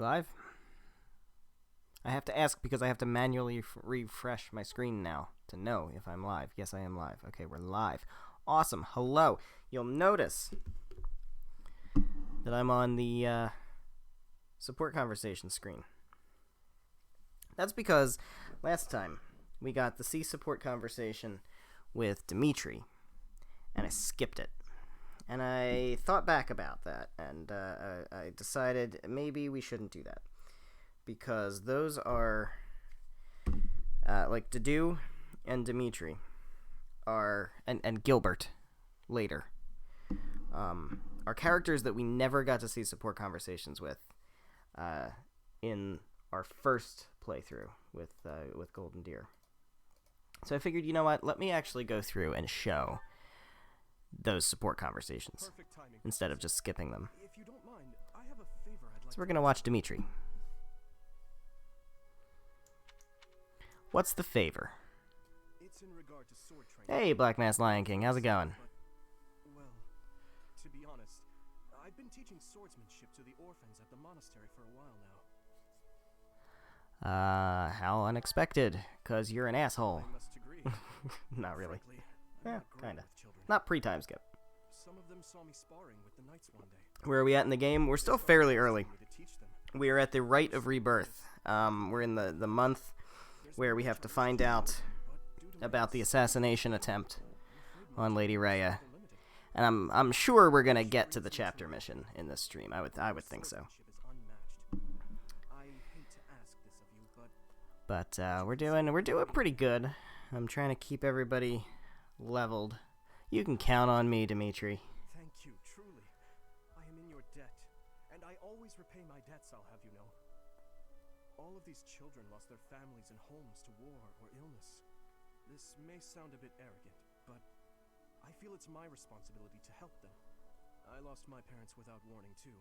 We live? I have to ask because I have to manually refresh my screen now to know if I'm live. Yes, I am live. Okay, we're live. Awesome. Hello. You'll notice that I'm on the support conversation screen. That's because last time we got the C support conversation with Dimitri, and I skipped it. And I thought back about that, and I decided maybe we shouldn't do that. Because those are, like, Dedu and Dimitri are, and Gilbert later, are characters that we never got to see support conversations with in our first playthrough with Golden Deer. So I figured, you know what, let me actually go through and show those support conversations instead of just skipping them. So we're going to watch Dimitri. What's the favor? Hey, Black Mass Lion King, how's it going? Well, to be honest, I've been teaching swordsmanship to the orphans at the monastery for a while now. How unexpected, 'cause you're an asshole. I must agree. Not really. Frankly, Yeah, great kinda. with children. Not pre-time skip. Some of them saw me sparring with the knights one day. Where are we at in the game? We're still fairly early. Me to teach them. We are at the Rite of Rebirth. We're in the month where we have to find out about the assassination attempt on Lady Rhea. And I'm sure we're gonna get to the chapter mission in this stream. I would think so. I hate to ask this of you, But we're doing pretty good. I'm trying to keep everybody leveled. You can count on me, Dimitri. thank you, truly. I am in your debt, and I always repay my debts, I'll have you know. All of these children lost their families and homes to war or illness. This may sound a bit arrogant, but I feel it's my responsibility to help them. I lost my parents without warning, too.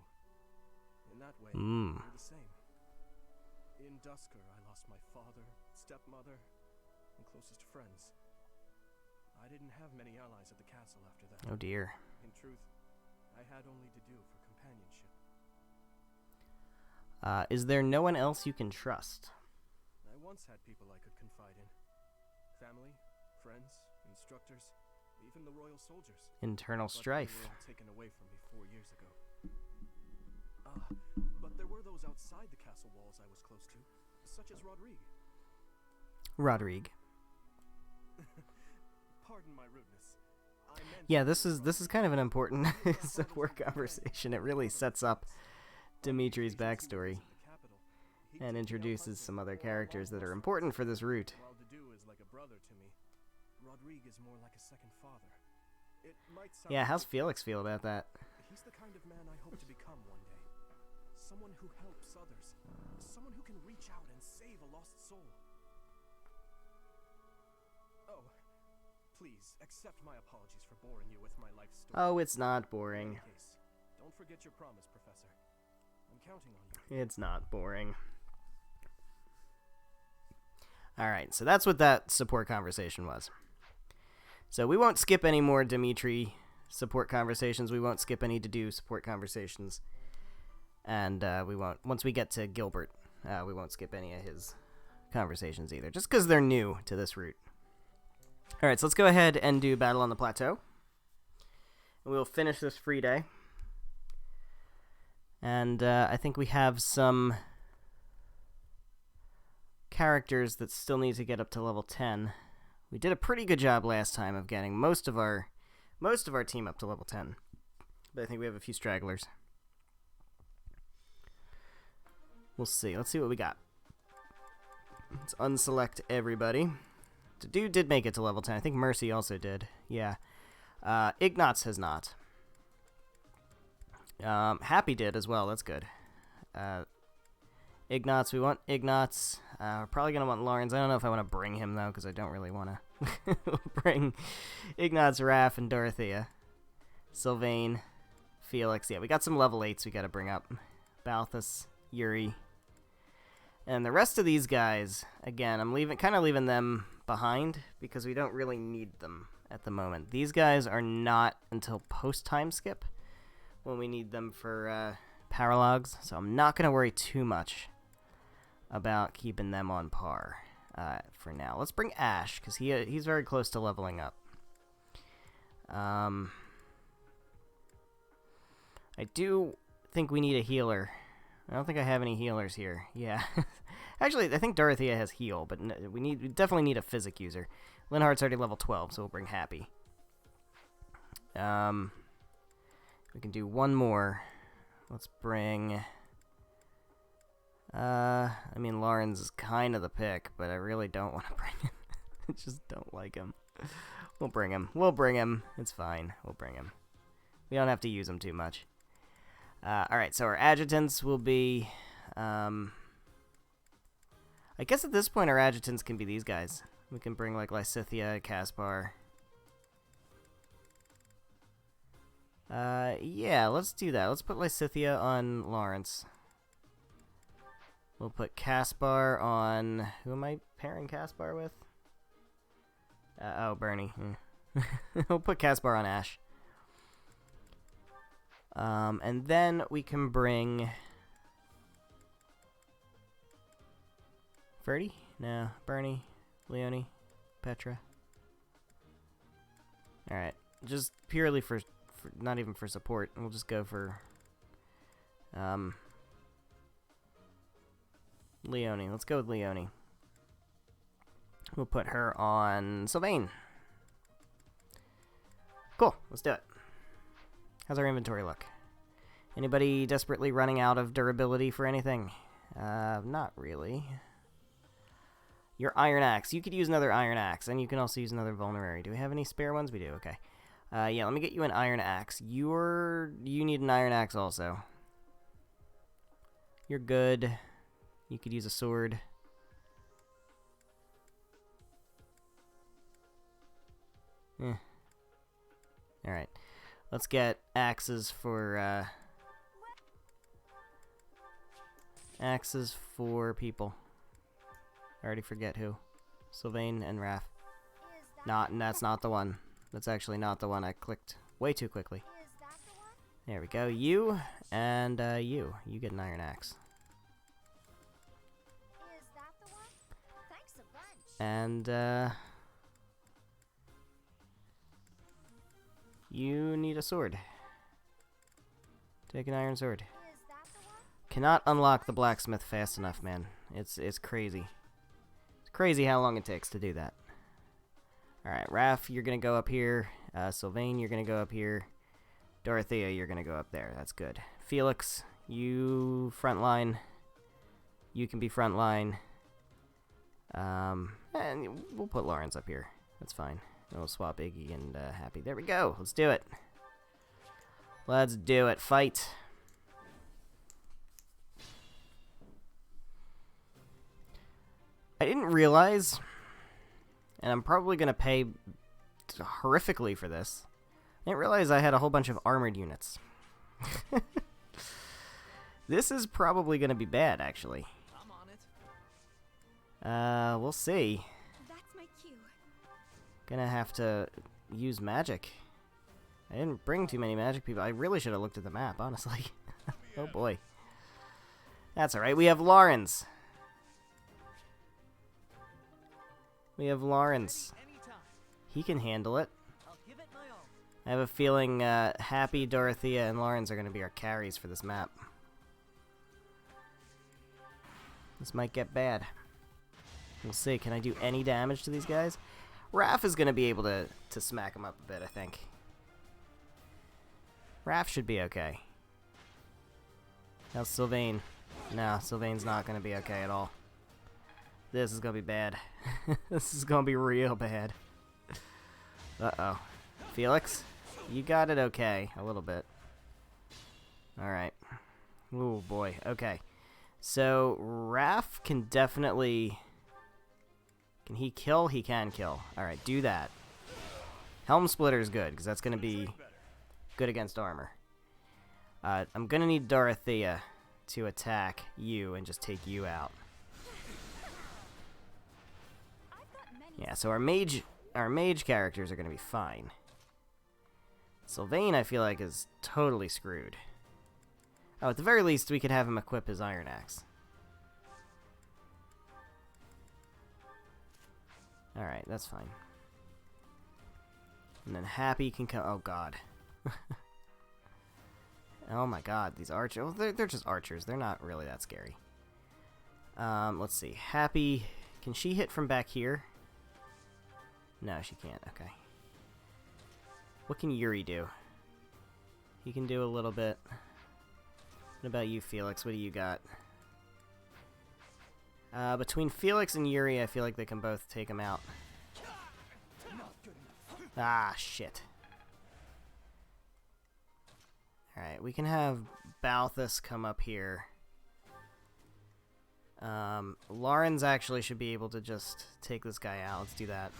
In that way, we're the same. In Dusker, I lost my father, stepmother, and closest friends. I didn't have many allies at the castle after that. Oh dear. In truth, I had only to do for companionship. Is there no one else you can trust? I once had people I could confide in. Family, friends, instructors, even the royal soldiers. Internal But strife. they were all taken away from me 4 years ago. But there were those outside the castle walls I was close to, such as Rodrigue. Rodrigue. Pardon my rudeness. I meant Yeah, this is kind of an important support conversation. It really sets up Dimitri's backstory and introduces some other characters that are important for this route. While Dedu is like a brother to me, Rodrigue is more like a second father. It might sound Yeah, how's ridiculous, Felix feel about that? He's the kind of man I hope to become one day. Someone who helps others. Someone who can reach out and save a lost soul. Oh, please accept my apologies for boring you with my life story. Oh, it's not In boring. any case, don't forget your promise, Professor. I'm counting on you. It's not boring. Alright, so that's what that support conversation was. So we won't skip any more Dimitri support conversations. We won't skip any Dedu support conversations. And we won't, once we get to Gilbert, we won't skip any of his conversations either, just because they're new to this route. Alright, so let's go ahead and do Battle on the Plateau. And we'll finish this free day. And I think we have some characters that still need to get up to level 10. We did a pretty good job last time of getting most of our team up to level 10. But I think we have a few stragglers. We'll see. Let's see what we got. Let's unselect everybody. Dedu did make it to level 10. I think Mercy also did. Yeah. Ignatz has not. Happy did as well. That's good. Ignatz, we want Ignatz. We're probably going to want Lawrence. I don't know if I want to bring him, though, because I don't really want to bring Ignatz, Raph, and Dorothea. Sylvain, Felix. Yeah, we got some level 8s we got to bring up. Balthus, Yuri. And the rest of these guys, again, I'm kind of leaving them behind because we don't really need them at the moment. These guys are not until post-time skip when we need them for paralogs, so I'm not going to worry too much about keeping them on par for now. Let's bring Ash, because he's very close to leveling up. I do think we need a healer. I don't think I have any healers here. Yeah. Actually, I think Dorothea has heal, but we definitely need a physic user. Linhardt's already level 12, so we'll bring Happy. We can do one more. Let's bring... I mean, Lawrence is kind of the pick, but I really don't want to bring him. I just don't like him. We'll bring him. We'll bring him. It's fine. We'll bring him. We don't have to use him too much. Alright, so our adjutants will be... I guess at this point our adjutants can be these guys. We can bring, like, Lysithea, Caspar. Yeah, let's do that. Let's put Lysithea on Lawrence. We'll put Caspar on... Who am I pairing Caspar with? Oh, Bernie. We'll put Caspar on Ash. And then we can bring... Ferdy? No. Bernie. Leonie. Petra. Alright. Just purely for... Not even for support. We'll just go for... Leonie. Let's go with Leonie. We'll put her on Sylvain. Cool. Let's do it. How's our inventory look? Anybody desperately running out of durability for anything? Not really. Your Iron Axe. You could use another Iron Axe, and you can also use another Vulnerary. Do we have any spare ones? We do. Okay. Yeah, let me get you an Iron Axe. You need an Iron Axe also. You're good. You could use a sword. Alright. Let's get axes for, axes for people. I already forget who. Sylvain and Raph. That's not the one. That's actually not the one. I clicked way too quickly. There we go. You and you. You get an Iron Axe. And you need a sword. Take an iron sword. Cannot unlock the blacksmith fast enough, man. It's crazy. It's crazy how long it takes to do that. Alright, Raph, you're gonna go up here. Sylvain, you're gonna go up here. Dorothea, you're gonna go up there. That's good. Felix, you frontline. You can be frontline. And we'll put Lawrence up here. That's fine. We'll swap Iggy and Happy. There we go. Let's do it. Let's do it. Fight. I didn't realize, and I'm probably going to pay horrifically for this, I didn't realize I had a whole bunch of armored units. This is probably going to be bad, actually. We'll see. That's my cue. Gonna have to use magic. I didn't bring too many magic people. I really should have looked at the map, honestly. Oh boy. That's alright. We have Lawrence. We have Lawrence. He can handle it. I have a feeling Happy, Dorothea, and Lawrence are going to be our carries for this map. This might get bad. We'll see. Can I do any damage to these guys? Raph is going to be able to smack them up a bit, I think. Raph should be okay. Now Sylvain. No, Sylvain's not going to be okay at all. This is going to be bad. This is going to be real bad. Uh-oh. Felix, you got it okay. A little bit. Alright. Ooh, boy. Okay. So, Raph can definitely... Can he kill? He can kill. Alright, do that. Helm Splitter is good, because that's going to be good against armor. I'm going to need Dorothea to attack you and just take you out. Yeah, so our mage characters are going to be fine. Sylvain, I feel like, is totally screwed. Oh, at the very least, we could have him equip his iron axe. Alright, that's fine. And then Happy can come... Oh, God. Oh, my God. These archers... Well, they're just archers. They're not really that scary. Let's see. Happy... Can she hit from back here? No, she can't. Okay. What can Yuri do? He can do a little bit. What about you, Felix? What do you got? Between Felix and Yuri, I feel like they can both take him out. Ah, shit. Alright, we can have Balthus come up here. Lauren's actually should be able to just take this guy out. Let's do that.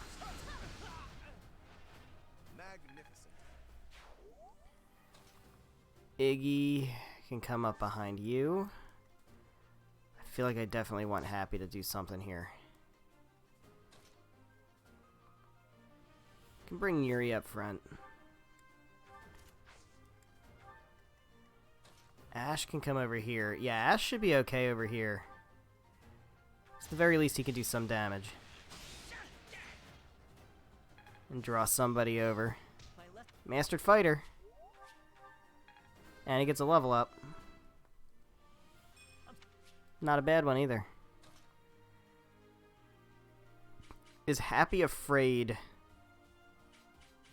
Iggy can come up behind you. I feel like I definitely want Happy to do something here. Can bring Yuri up front. Ash can come over here. Yeah, Ash should be okay over here. At the very least, he can do some damage. And draw somebody over. Mastered Fighter. And he gets a level up. Not a bad one either. Is Happy afraid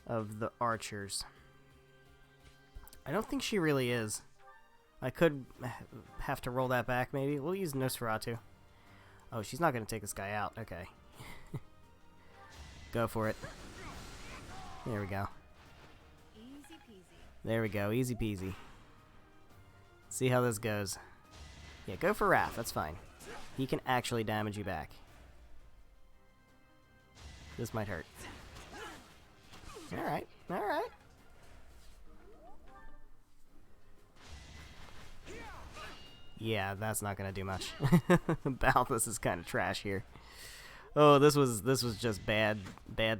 of the archers? I don't think she really is. I could have to roll that back, maybe. We'll use Nosferatu. Oh, she's not going to take this guy out. Okay. Go for it. There we go. Easy peasy. There we go. Easy peasy. See how this goes. Yeah, go for Raph. That's fine. He can actually damage you back. This might hurt. Alright. Alright. Yeah, that's not gonna do much. Balthus is kind of trash here. Oh, this was just bad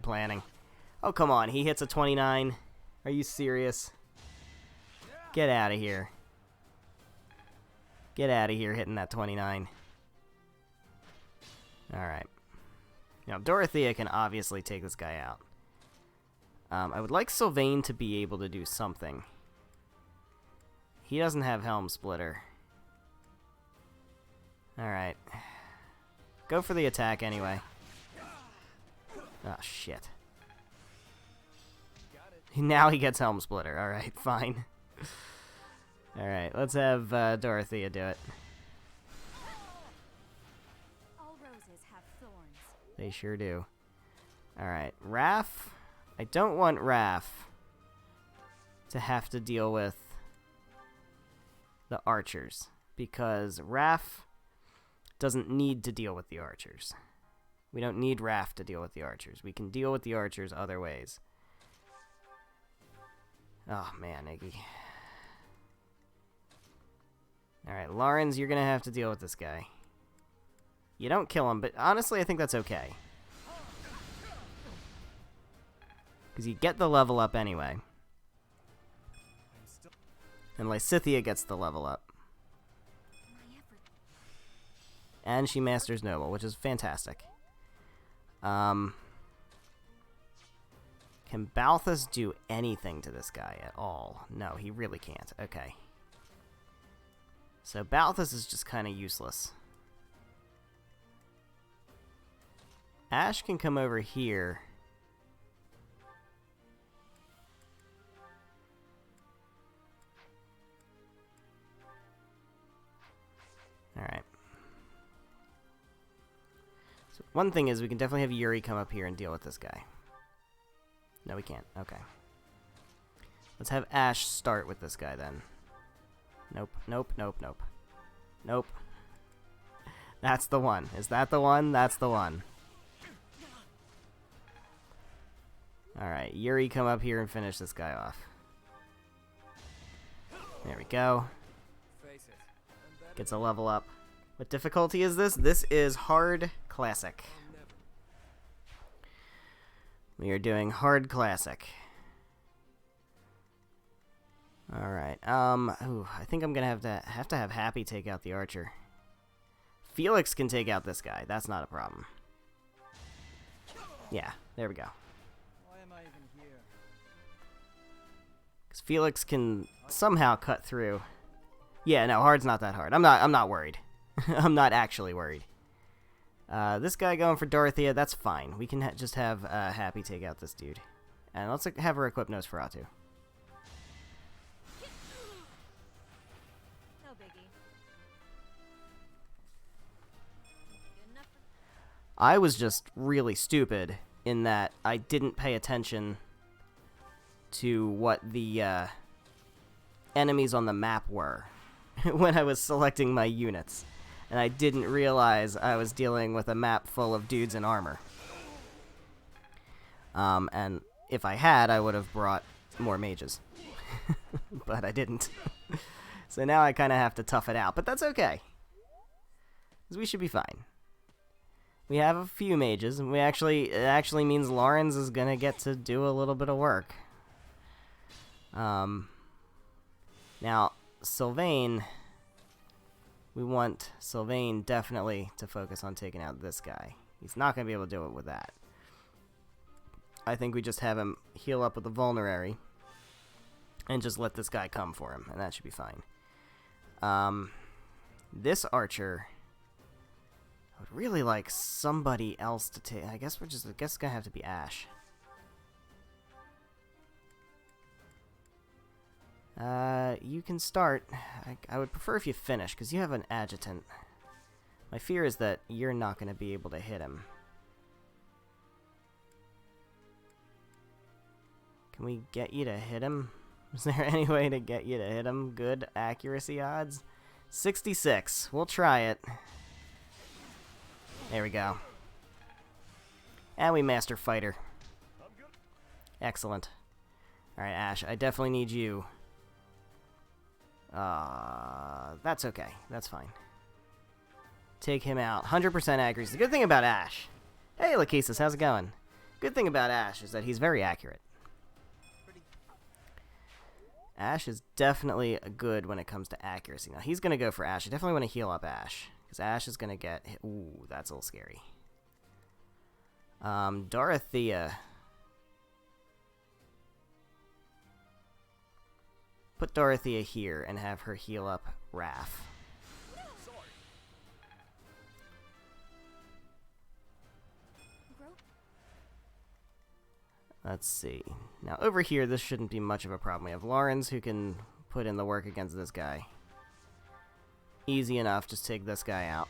planning. Oh, come on. He hits a 29. Are you serious? Get out of here. Get out of here hitting that 29. Alright. Now, Dorothea can obviously take this guy out. I would like Sylvain to be able to do something. He doesn't have Helm Splitter. Alright. Go for the attack anyway. Oh, shit. Now he gets Helm Splitter. Alright, fine. Alright, let's have Dorothea do it. All roses have thorns. They sure do. Alright, Raph. I don't want Raph to have to deal with the archers, because Raph doesn't need to deal with the archers. We don't need Raph to deal with the archers. We can deal with the archers other ways. Oh, man, Iggy. Alright, Lawrence, you're gonna have to deal with this guy. You don't kill him, but honestly, I think that's okay. Because you get the level up anyway. And Lysithea gets the level up. And she masters Noble, which is fantastic. Can Balthus do anything to this guy at all? No, he really can't. Okay. So Balthus is just kind of useless. Ash can come over here. Alright. So one thing is we can definitely have Yuri come up here and deal with this guy. No, we can't. Okay. Let's have Ash start with this guy then. Nope, nope, nope, nope. Nope. That's the one. Is that the one? That's the one. Alright, Yuri, come up here and finish this guy off. There we go. Gets a level up. What difficulty is this? This is Hard Classic. We are doing Hard Classic. Alright, I think I'm gonna have to have Happy take out the archer. Felix can take out this guy. That's not a problem. Yeah, there we go. Why am I even here? Because Felix can somehow cut through. Yeah, no, hard's not that hard. I'm not worried. I'm not actually worried. This guy going for Dorothea, that's fine. We can just have Happy take out this dude. And let's have her equip Nosferatu. No biggie. Good enough for I was just really stupid in that I didn't pay attention to what the enemies on the map were when I was selecting my units. And I didn't realize I was dealing with a map full of dudes in armor. And if I had, I would have brought more mages. But I didn't. So now I kind of have to tough it out. But that's okay. Because we should be fine. We have a few mages, and it actually means Lawrence is going to get to do a little bit of work. Now, Sylvain... We want Sylvain definitely to focus on taking out this guy. He's not going to be able to do it with that. I think we just have him heal up with the Vulnerary and just let this guy come for him, and that should be fine. This archer, I would really like somebody else to take. I guess it's going to have to be Ash. You can start. I would prefer if you finish, because you have an adjutant. My fear is that you're not going to be able to hit him. Can we get you to hit him? Is there any way to get you to hit him? Good accuracy odds? 66. We'll try it. There we go. And we master fighter. Excellent. Alright, Ash, I definitely need you. That's okay. That's fine. Take him out. 100% accuracy. The good thing about Ash... Hey, Lachesis, how's it going? Good thing about Ash is that he's very accurate. Ash is definitely good when it comes to accuracy. Now, he's going to go for Ash. I definitely want to heal up Ash. Because Ash is going to get... Ooh, that's a little scary. Dorothea... Put Dorothea here and have her heal up Raph. Let's see. Now, over here, this shouldn't be much of a problem. We have Lawrence, who can put in the work against this guy. Easy enough. Just take this guy out.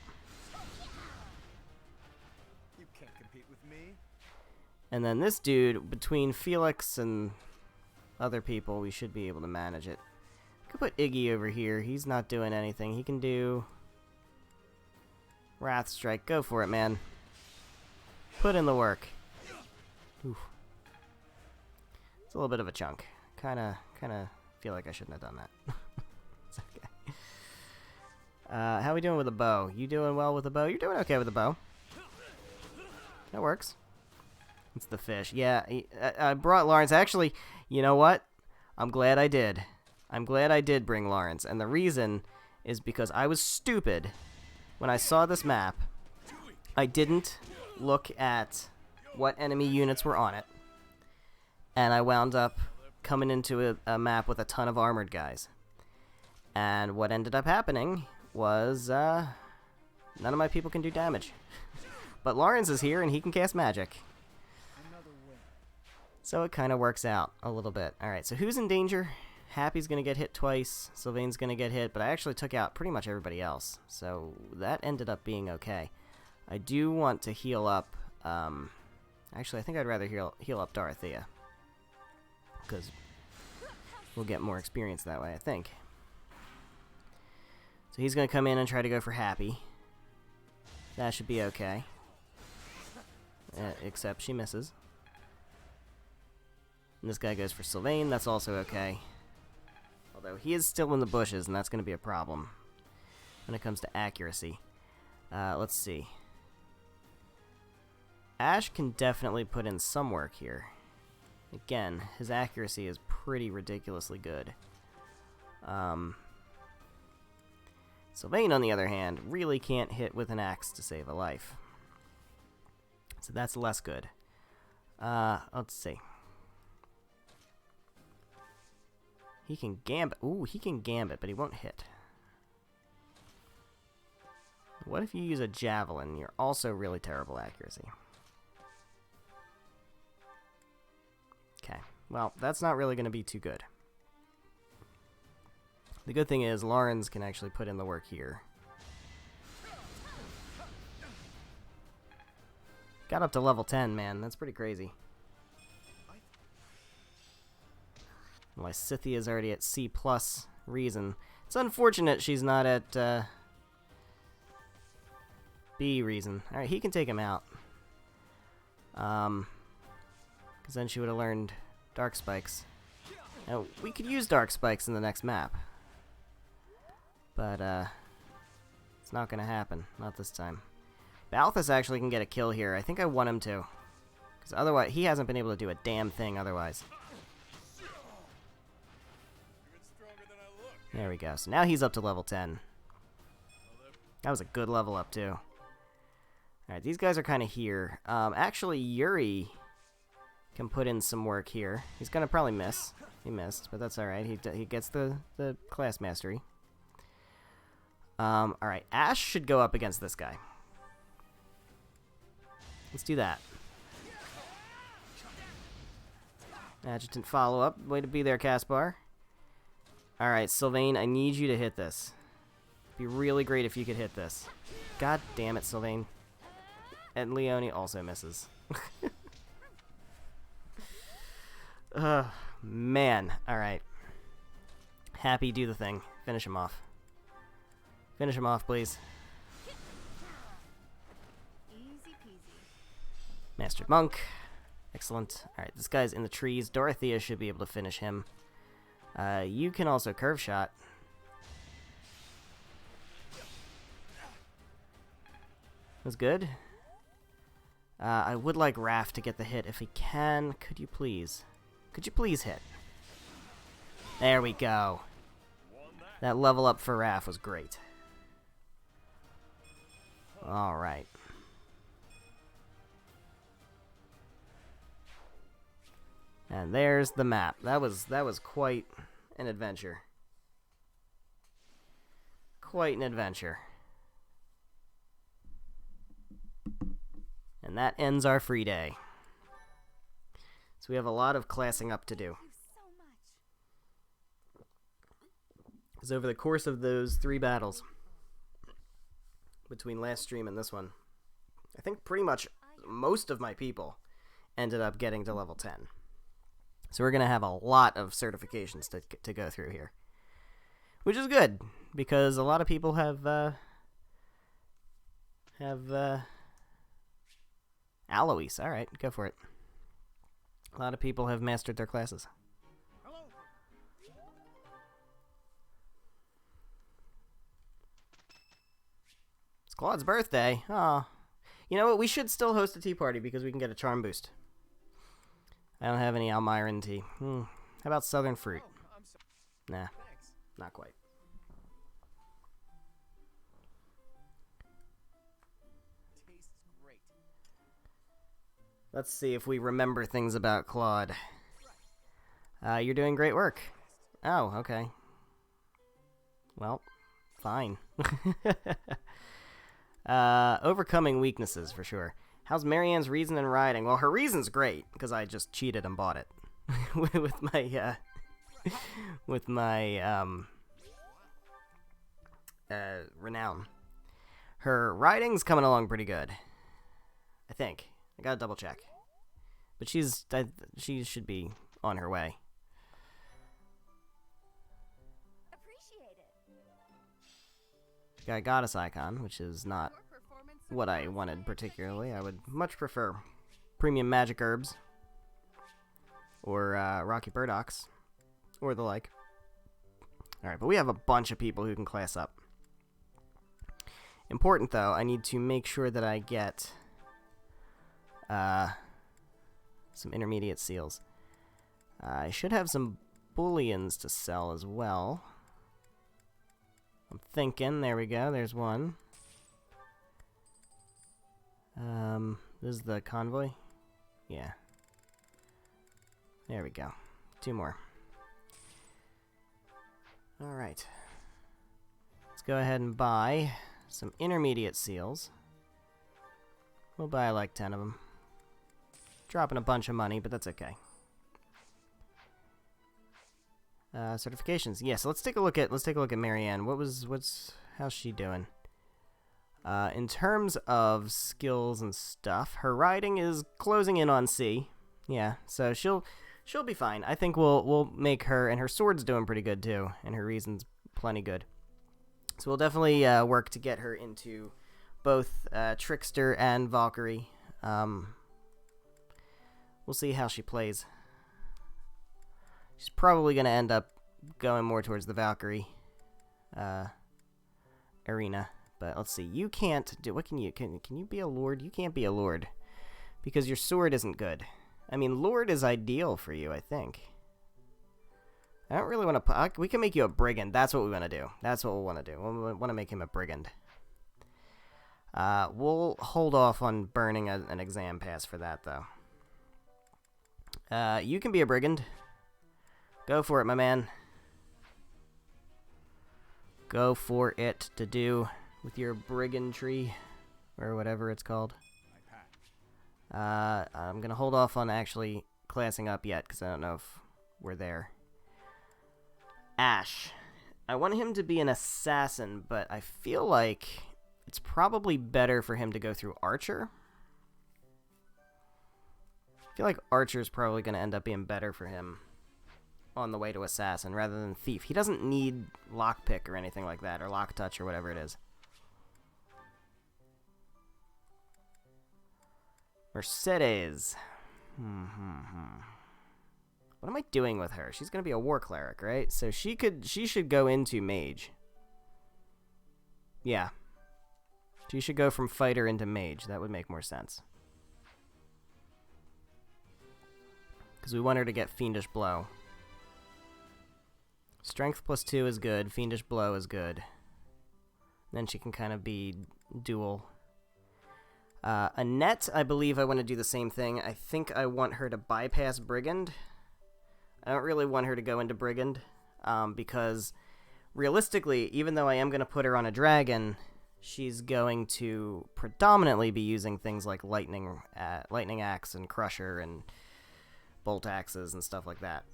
You can't compete with me. And then this dude, between Felix and other people, we should be able to manage it. Could put Iggy over here. He's not doing anything. He can do Wrath Strike. Go for it, man. Put in the work. Oof. It's a little bit of a chunk. Kinda feel like I shouldn't have done that. It's okay. How we doing with the bow? You doing well with the bow? You're doing okay with the bow. That works. It's the fish. Yeah, I brought Lawrence. Actually, you know what? I'm glad I did. I'm glad I did bring Lawrence. And the reason is because I was stupid. When I saw this map, I didn't look at what enemy units were on it. And I wound up coming into a map with a ton of armored guys. And what ended up happening was none of my people can do damage. But Lawrence is here and he can cast magic. So it kind of works out a little bit. Alright, so who's in danger? Happy's going to get hit twice. Sylvain's going to get hit. But I actually took out pretty much everybody else. So that ended up being okay. I do want to heal up... actually, I think I'd rather heal up Dorothea. Because we'll get more experience that way, I think. So he's going to come in and try to go for Happy. That should be okay. Except she misses. And this guy goes for Sylvain. That's also okay. Although he is still in the bushes, and that's going to be a problem when it comes to accuracy. Let's see. Ash can definitely put in some work here. Again, his accuracy is pretty ridiculously good. Sylvain, on the other hand, really can't hit with an axe to save a life. So that's less good. Let's see. He can gambit. Ooh, he can gambit, but he won't hit. What if you use a javelin? You're also really terrible accuracy. Okay. Well, that's not really going to be too good. The good thing is Lawrence can actually put in the work here. Got up to level 10, man. That's pretty crazy. Lysithia's already at C+ reason. It's unfortunate she's not at B reason. Alright, he can take him out. Because then she would have learned Dark Spikes. Now, we could use Dark Spikes in the next map. But, it's not going to happen. Not this time. Balthus actually can get a kill here. I think I want him to. Because otherwise, he hasn't been able to do a damn thing otherwise. There we go. So now he's up to level 10. That was a good level up, too. Alright, these guys are kind of here. Actually, Yuri can put in some work here. He's going to probably miss. He missed, but that's alright. He gets the class mastery. Alright, Ash should go up against this guy. Let's do that. Adjutant follow-up. Way to be there, Caspar. Alright, Sylvain, I need you to hit this. It'd be really great if you could hit this. God damn it, Sylvain. And Leone also misses. Man. Alright. Happy, do the thing. Finish him off. Finish him off, please. Easy peasy. Mastered Monk. Excellent. Alright, this guy's in the trees. Dorothea should be able to finish him. You can also curve shot. That's good. I would like Raph to get the hit if he can. Could you please? Could you please hit? There we go. That level up for Raph was great. Alright. And there's the map. That was quite an adventure. Quite an adventure. And that ends our free day. So we have a lot of classing up to do. So much. Because over the course of those 3 battles, between last stream and this one, I think pretty much most of my people ended up getting to level 10. So we're going to have a lot of certifications to go through here. Which is good, because a lot of people have Alois. Alright, go for it. A lot of people have mastered their classes. Hello. It's Claude's birthday. Aw. You know what? We should still host a tea party because we can get a charm boost. I don't have any Almiran tea. How about Southern Fruit? Oh, I'm sorry. Nah, Thanks. not quite. Tastes great. Let's see if we remember things about Claude. You're doing great work. Oh, okay. Well, fine. Overcoming weaknesses, for sure. How's Marianne's reason in riding? Well, her reason's great, because I just cheated and bought it. with my renown. Her riding's coming along pretty good. I think. I gotta double check. But she should be on her way. Appreciate it. Got a goddess icon, which is not Your performance what I wanted particularly. I would much prefer premium magic herbs. Or Rocky Burdocks. Or the like. Alright, but we have a bunch of people who can class up. Important, though, I need to make sure that I get some intermediate seals. I should have some bullions to sell as well. I'm thinking. There we go. There's one. This is the convoy? Yeah. There we go. 2 more. Alright. Let's go ahead and buy some intermediate seals. We'll buy like 10 of them. Dropping a bunch of money, but that's okay. Certifications. Yeah, so let's take a look at Marianne. How's she doing? In terms of skills and stuff, her riding is closing in on C. Yeah, so she'll be fine. I think we'll make her, and her sword's doing pretty good too, and her reason's plenty good. So we'll definitely work to get her into both Trickster and Valkyrie. We'll see how she plays. She's probably going to end up going more towards the Valkyrie arena. But let's see. You can't do... What can you... Can you be a lord? You can't be a lord. Because your sword isn't good. I mean, lord is ideal for you, I think. I don't really want to... We can make you a brigand. That's what we want to do. That's what we want to do. We want to make him a brigand. We'll hold off on burning an exam pass for that, though. You can be a brigand. Go for it, my man. Go for it to do with your brigandry, or whatever it's called. I'm gonna hold off on actually classing up yet, because I don't know if we're there. Ash. I want him to be an assassin, but I feel like it's probably better for him to go through Archer. I feel like Archer's probably going to end up being better for him on the way to Assassin rather than Thief. He doesn't need Lockpick or anything like that, or Lock Touch or whatever it is. Mercedes. What am I doing with her? She's going to be a War Cleric, right? So she should go into Mage. Yeah. She should go from Fighter into Mage. That would make more sense. Because we want her to get Fiendish Blow. Strength +2 is good. Fiendish Blow is good. Then she can kind of be dual. Annette, I believe I want to do the same thing. I think I want her to bypass Brigand. I don't really want her to go into Brigand. Because realistically, even though I am going to put her on a dragon, she's going to predominantly be using things like Lightning Axe and Crusher and Bolt Axes and stuff like that.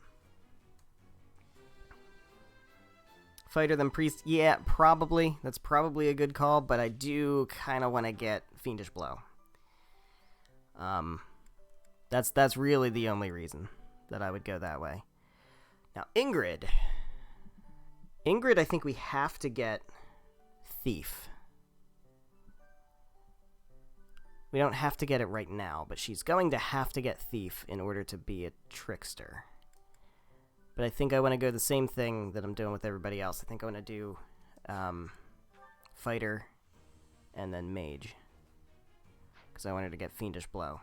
Fighter than Priest, yeah, probably. That's probably a good call, but I do kind of want to get Fiendish Blow. That's really the only reason that I would go that way. Now, Ingrid, I think we have to get Thief. We don't have to get it right now, but she's going to have to get Thief in order to be a Trickster. But I think I want to go the same thing that I'm doing with everybody else. I think I want to do Fighter and then Mage. Because I want her to get Fiendish Blow.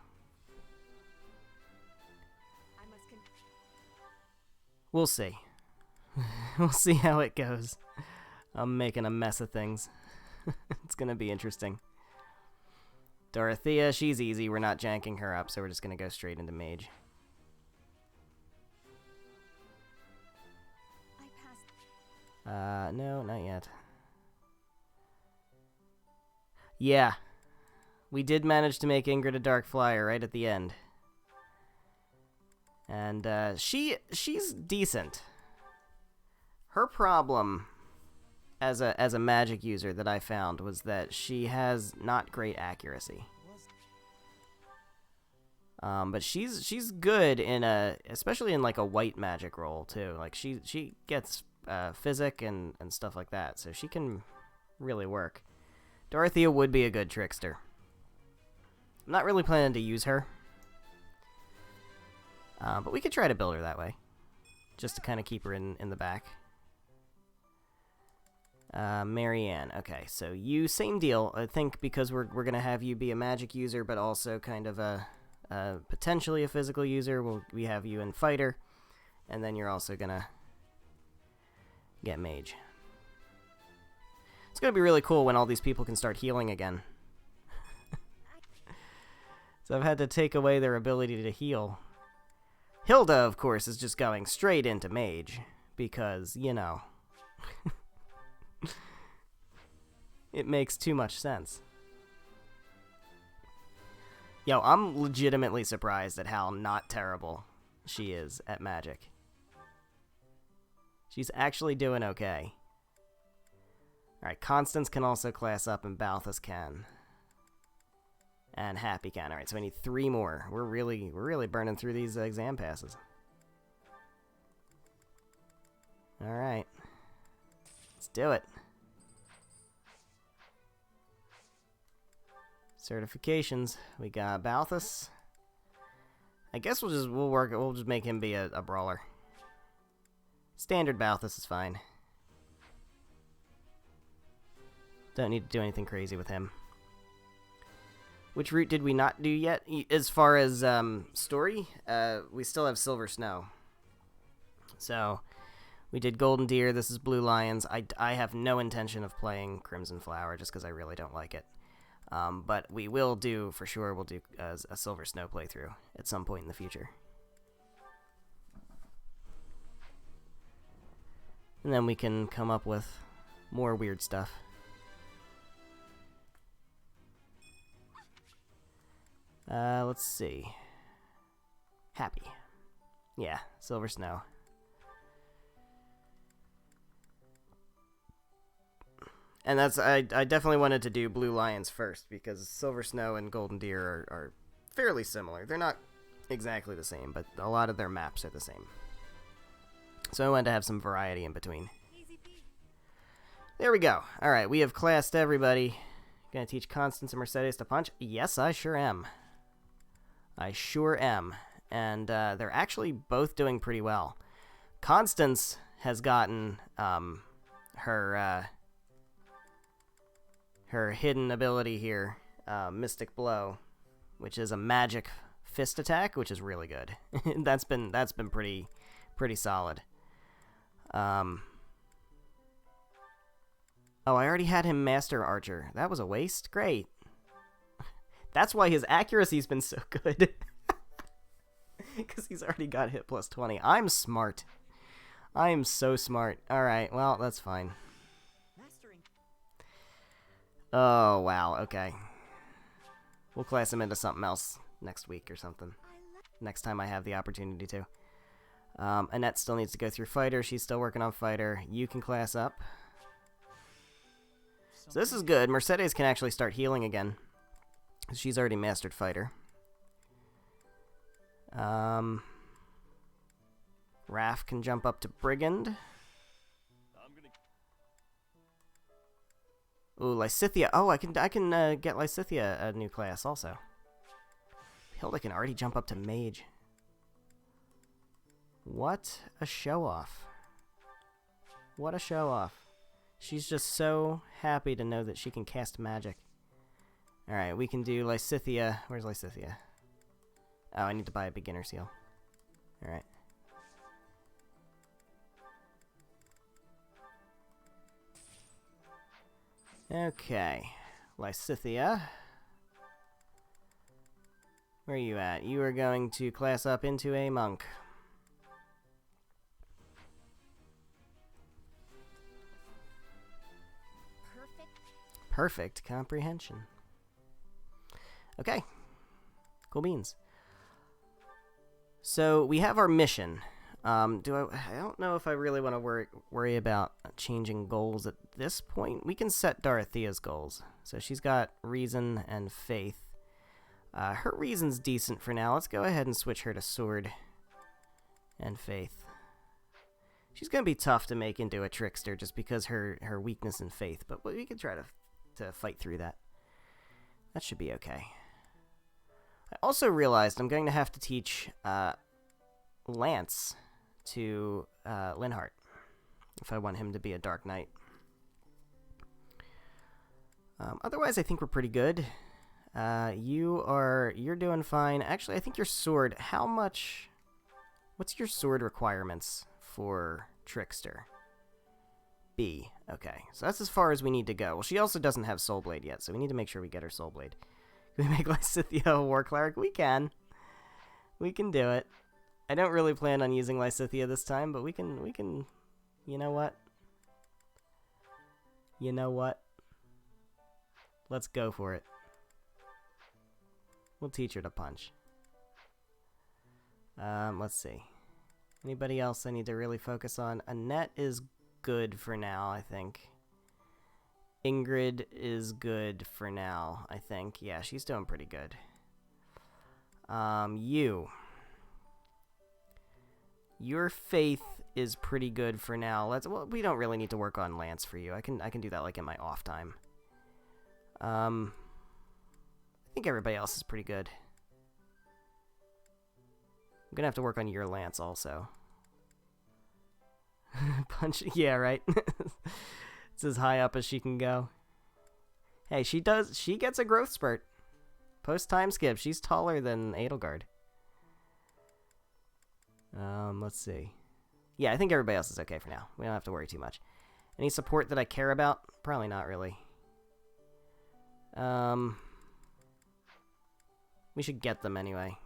We'll see. We'll see how it goes. I'm making a mess of things. It's going to be interesting. Dorothea, she's easy. We're not janking her up, so we're just going to go straight into Mage. No, not yet. Yeah. We did manage to make Ingrid a Dark Flyer right at the end. And, she's decent. Her problem as a magic user that I found was that she has not great accuracy. But she's good in especially in like a white magic role too. Like she gets physic and stuff like that, so she can really work. Dorothea would be a good trickster. I'm not really planning to use her, but we could try to build her that way, just to kind of keep her in the back. Marianne. Okay, so you, same deal. I think because we're gonna have you be a magic user, but also kind of a potentially a physical user. We have you in Fighter, and then you're also gonna get Mage. gonna be really cool when all these people can start healing again. So I've had to take away their ability to heal. Hilda, of course, is just going straight into mage. Because, you know... it makes too much sense. Yo, I'm legitimately surprised at how not terrible she is at magic. She's actually doing okay. Alright, Constance can also class up, and Balthus can. And Happy can. Alright, so we need 3 more. We're really burning through these exam passes. Alright. Let's do it. Certifications. We got Balthus. I guess we'll just make him be a brawler. Standard Balthus is fine. Don't need to do anything crazy with him. Which route did we not do yet? As far as story, we still have Silver Snow. So, we did Golden Deer, this is Blue Lions. I have no intention of playing Crimson Flower just because I really don't like it. But we will do, for sure, we'll do a Silver Snow playthrough at some point in the future. And then we can come up with more weird stuff. Let's see. Happy. Yeah, Silver Snow. And that's, I definitely wanted to do Blue Lions first, because Silver Snow and Golden Deer are fairly similar. They're not exactly the same, but a lot of their maps are the same. So I wanted to have some variety in between. There we go. Alright, we have classed everybody. Gonna teach Constance and Mercedes to punch? Yes, I sure am. I sure am. And they're actually both doing pretty well. Constance has gotten her hidden ability here, Mystic Blow, which is a magic fist attack, which is really good. that's been pretty solid. Oh, I already had him Master Archer. That was a waste? Great. That's why his accuracy's been so good. Because he's already got hit plus 20. I'm smart. I am so smart. Alright, well, that's fine. Oh, wow, okay. We'll class him into something else next week or something. Next time I have the opportunity to. Annette still needs to go through Fighter. She's still working on Fighter. You can class up. So this is good. Mercedes can actually start healing again. She's already mastered Fighter. Raph can jump up to Brigand. Ooh, Lysithea. Oh, I can get Lysithea a new class also. Hilda can already jump up to Mage. What a show-off. What a show-off. She's just so happy to know that she can cast magic. Alright, we can do Lysithea. Where's Lysithea? Oh, I need to buy a beginner seal. Alright. Okay. Lysithea. Where are you at? You are going to class up into a monk. Perfect comprehension. Okay. Cool beans. So, we have our mission. I don't know if I really want to worry about changing goals at this point. We can set Dorothea's goals. So she's got reason and faith. Her reason's decent for now. Let's go ahead and switch her to sword and faith. She's going to be tough to make into a trickster just because her weakness in faith, but we can try to fight through that. That should be okay. I also realized I'm going to have to teach Lance to Linhardt if I want him to be a Dark Knight. Otherwise, I think we're pretty good. You're doing fine. Actually, I think your sword. What's your sword requirements for trickster? B. Okay, so that's as far as we need to go. Well, she also doesn't have Soul Blade yet, so we need to make sure we get her Soul Blade. Can we make Lysithea a War Cleric? We can. We can do it. I don't really plan on using Lysithea this time, but we can... You know what? You know what? Let's go for it. We'll teach her to punch. Let's see. Anybody else I need to really focus on? Annette is good for now, I think. Ingrid is good for now, I think. Yeah, she's doing pretty good. Your faith is pretty good for now. Well, we don't really need to work on Lance for you. I can do that like in my off time. I think everybody else is pretty good. I'm gonna have to work on your Lance also. Punch, yeah, right. It's as high up as she can go. Hey, she gets a growth spurt. Post time skip, she's taller than Edelgard. Let's see. Yeah, I think everybody else is okay for now. We don't have to worry too much. Any support that I care about? Probably not really. We should get them anyway.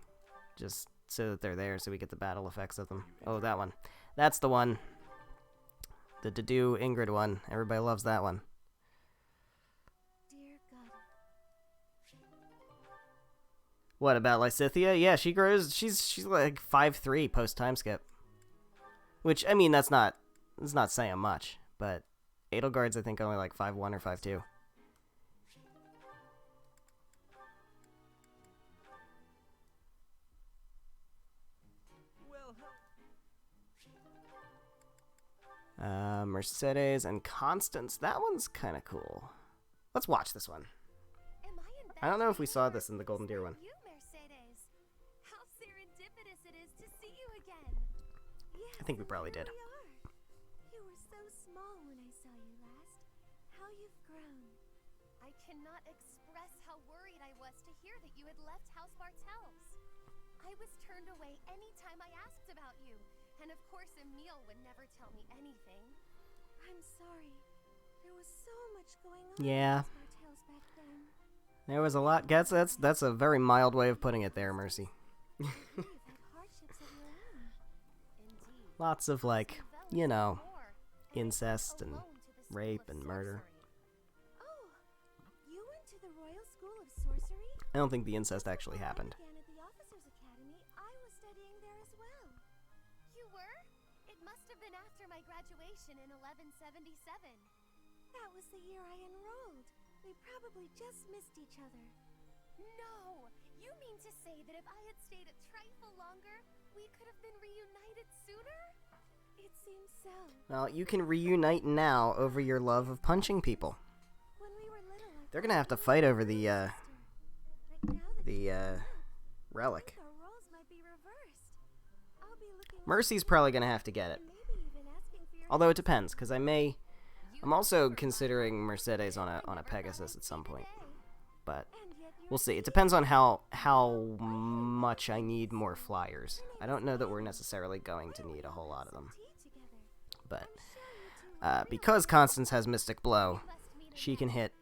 Just so that they're there, so we get the battle effects of them. Oh, that one. That's the one. The Dedue Ingrid one. Everybody loves that one. Dear God. What about Lysithea? Yeah, she grows. She's like 5'3" post time skip. Which, I mean, that's not saying much, but Edelgard's I think only like 5'1" or 5'2". Mercedes and Constance. That one's kind of cool. Let's watch this one. I don't know if we saw this in the Golden Deer one. You, Mercedes. How serendipitous it is to see you again. Yes, I think we probably did. You were so small when I saw you last. How you've grown. I cannot express how worried I was to hear that you had left House Bartels. I was turned away any time I asked about you. And of course Emile would never tell me anything. I'm sorry. There was so much going on. Yeah. With Bartels back then. There was a lot. That's a very mild way of putting it there, Mercy. You've had hardships of your own. Indeed. Lots of, like, you know, incest and rape and murder. Oh, you went to the Royal School of Sorcery? I don't think the incest actually happened. Again at the Officers Academy, I was studying there as well. You were? It must have been after my graduation in 1177. That was the year I enrolled. We probably just missed each other. No! You mean to say that if I had stayed a trifle longer, we could have been reunited sooner? It seems so. Well, you can reunite now over your love of punching people. When we were little, They're gonna have to fight over the relic. our roles might be reversed. I'll be looking Mercy's probably gonna have to get it. maybe even asking for your Although it depends, because I'm also considering Mercedes on a Pegasus at some point. But we'll see. It depends on how much I need more flyers. I don't know that we're necessarily going to need a whole lot of them. But because Constance has Mystic Blow, she can hit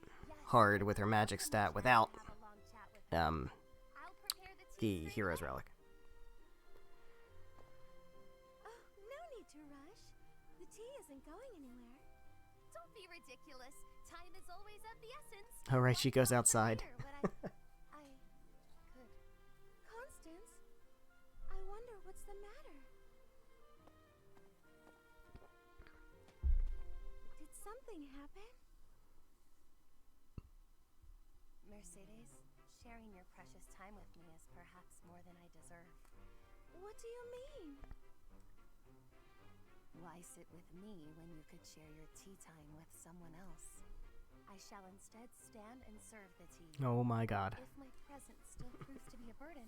hard with her magic stat without the Hero's Relic. Oh, no need to rush. The tea isn't going anywhere. Don't be ridiculous. Time is always of the essence. Oh, right, she goes outside. I could. Constance, I wonder what's the matter. Did something happen? Mercedes, sharing your precious time with me is perhaps more than I deserve. What do you mean? Why sit with me when you could share your tea time with someone else? I shall instead stand and serve the tea. Oh my god. If my presence still proves to be a burden.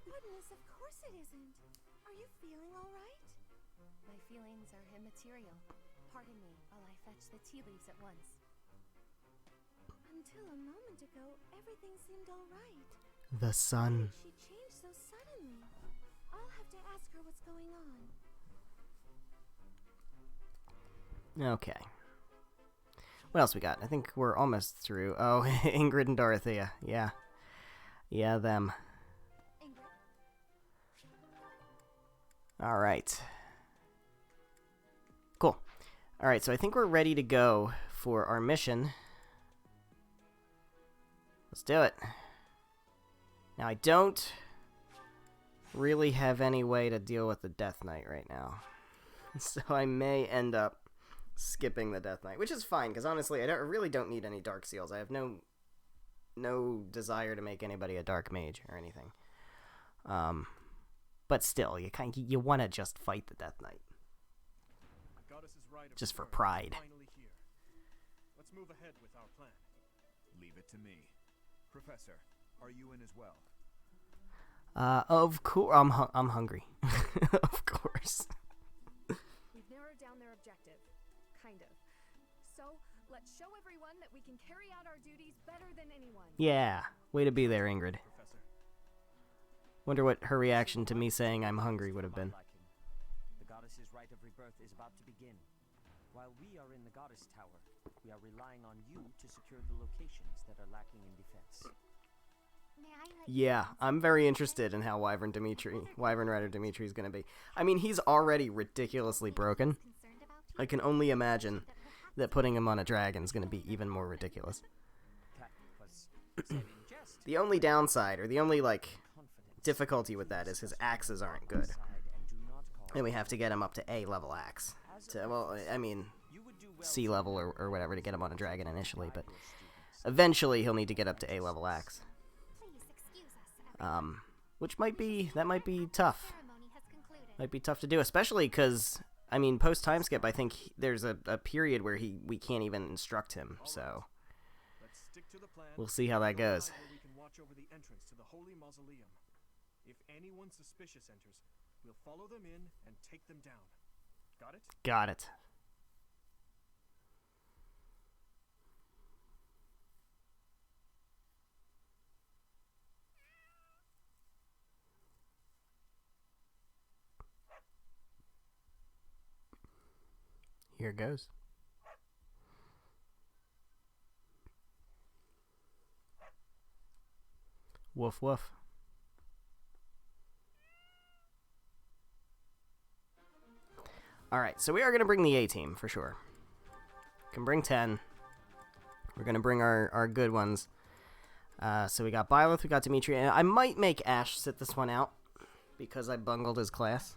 Goodness, of course it isn't. Are you feeling all right? My feelings are immaterial. Pardon me while I fetch the tea leaves at once. Until a moment ago, everything seemed all right. The sun. Why did she change so suddenly? I'll have to ask her what's going on. Okay. What else we got? I think we're almost through. Oh, Ingrid and Dorothea. Yeah. Yeah, them. Alright. Cool. Alright, so I think we're ready to go for our mission. Let's do it. Now, I don't really have any way to deal with the Death Knight right now. So I may end up skipping the Death Knight, which is fine, because honestly, I really don't need any Dark Seals. I have no desire to make anybody a Dark Mage or anything. But still, you want to just fight the Death Knight. Just for pride. Let's move ahead with our plan. Leave it to me. Professor, are you in as well? Of course. I'm hungry. Of course. We've narrowed down their objective. Kind of. So, let's show everyone that we can carry out our duties better than anyone. Yeah. Way to be there, Ingrid. Professor. Wonder what her reaction to me saying I'm hungry would have been. The goddess's rite of rebirth is about to begin. While we are in the goddess tower, we are relying on you to secure the locations that are lacking in defense. Yeah, I'm very interested in how Wyvern Rider Dimitri is going to be. I mean, he's already ridiculously broken. I can only imagine that putting him on a dragon is going to be even more ridiculous. The only downside, or the only, difficulty with that is his axes aren't good. And we have to get him up to A level axe. C level or whatever to get him on a dragon initially, but eventually he'll need to get up to A level axe. Which might be tough. Might be tough to do, especially because, post time skip, I think there's a period where we can't even instruct him, so we'll see how that goes. We can watch over the entrance to the Holy Mausoleum. If anyone suspicious enters, we'll follow them in and take them down. Got it? Got it. Here goes. Woof woof. Alright, so we are going to bring the A-team, for sure. Can bring 10. We're going to bring our good ones. So we got Byleth, we got Dimitri, and I might make Ash sit this one out, because I bungled his class.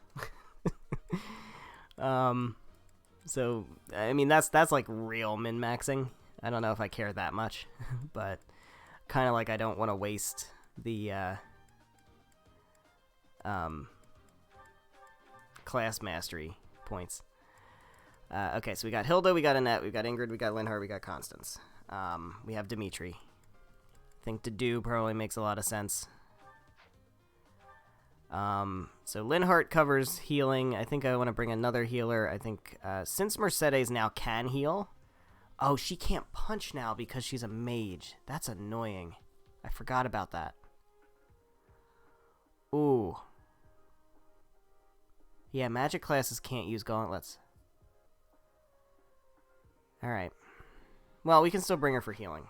So, that's like real min-maxing. I don't know if I care that much, but kind of like I don't want to waste the class mastery points. Okay, so we got Hilda, we got Annette, we got Ingrid, we got Linhardt, we got Constance. We have Dimitri. I think Dedue probably makes a lot of sense. So Linhardt covers healing. I think I want to bring another healer. I think, since Mercedes now can heal... Oh, she can't punch now because she's a mage. That's annoying. I forgot about that. Ooh. Yeah, magic classes can't use gauntlets. Alright. Well, we can still bring her for healing.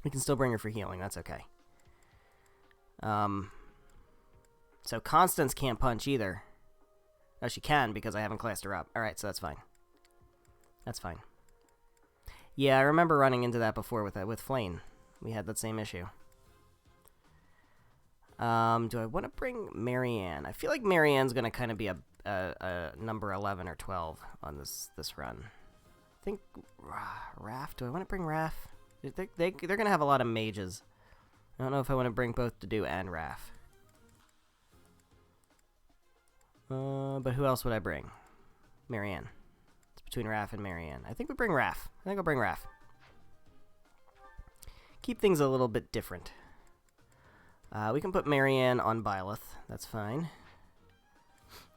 That's okay. So Constance can't punch either. Oh, she can because I haven't classed her up. Alright, so that's fine. That's fine. Yeah, I remember running into that before with Flame. We had that same issue. Do I want to bring Marianne? I feel like Marianne's going to kind of be a number 11 or 12 on this run. I think Raph. Do I want to bring Raph? They're going to have a lot of mages. I don't know if I want to bring both Dedue and Raph. But who else would I bring? Marianne. It's between Raph and Marianne. I think we bring Raph. I think I'll bring Raph. Keep things a little bit different. We can put Marianne on Byleth. That's fine.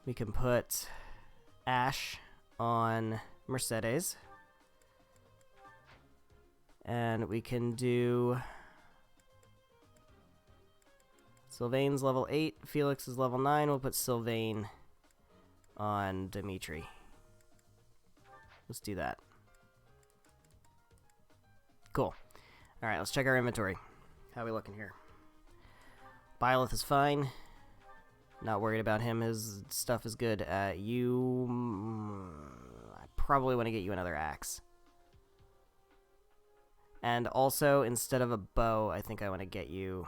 We can put Ash on Mercedes. And we can do... Sylvain's level 8. Felix is level 9. We'll put Sylvain on Dimitri. Let's do that. Cool. Alright, let's check our inventory. How we looking here? Byleth is fine. Not worried about him. His stuff is good. You... I probably want to get you another axe. And also, instead of a bow, I think I want to get you...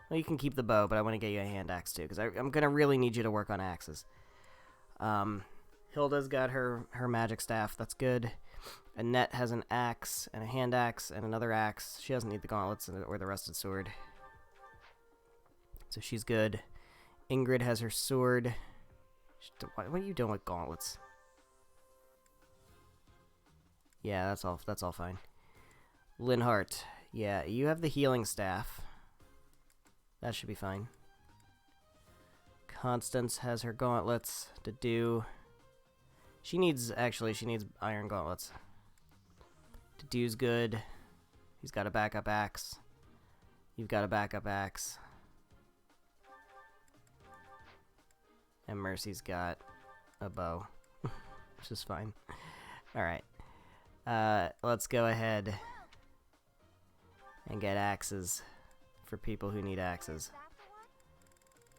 Well, you can keep the bow, but I want to get you a hand axe too, because I'm going to really need you to work on axes. Hilda's got her magic staff. That's good. Annette has an axe and a hand axe and another axe. She doesn't need the gauntlets or the rusted sword. So she's good. Ingrid has her sword. What are you doing with gauntlets? Yeah, that's all fine. Linhart. Yeah, you have the healing staff. That should be fine. Constance has her gauntlets to do. She needs iron gauntlets. To do's good. He's got a backup axe. You've got a backup axe. And Mercy's got a bow. Which is fine. Alright. Let's go ahead and get axes for people who need axes.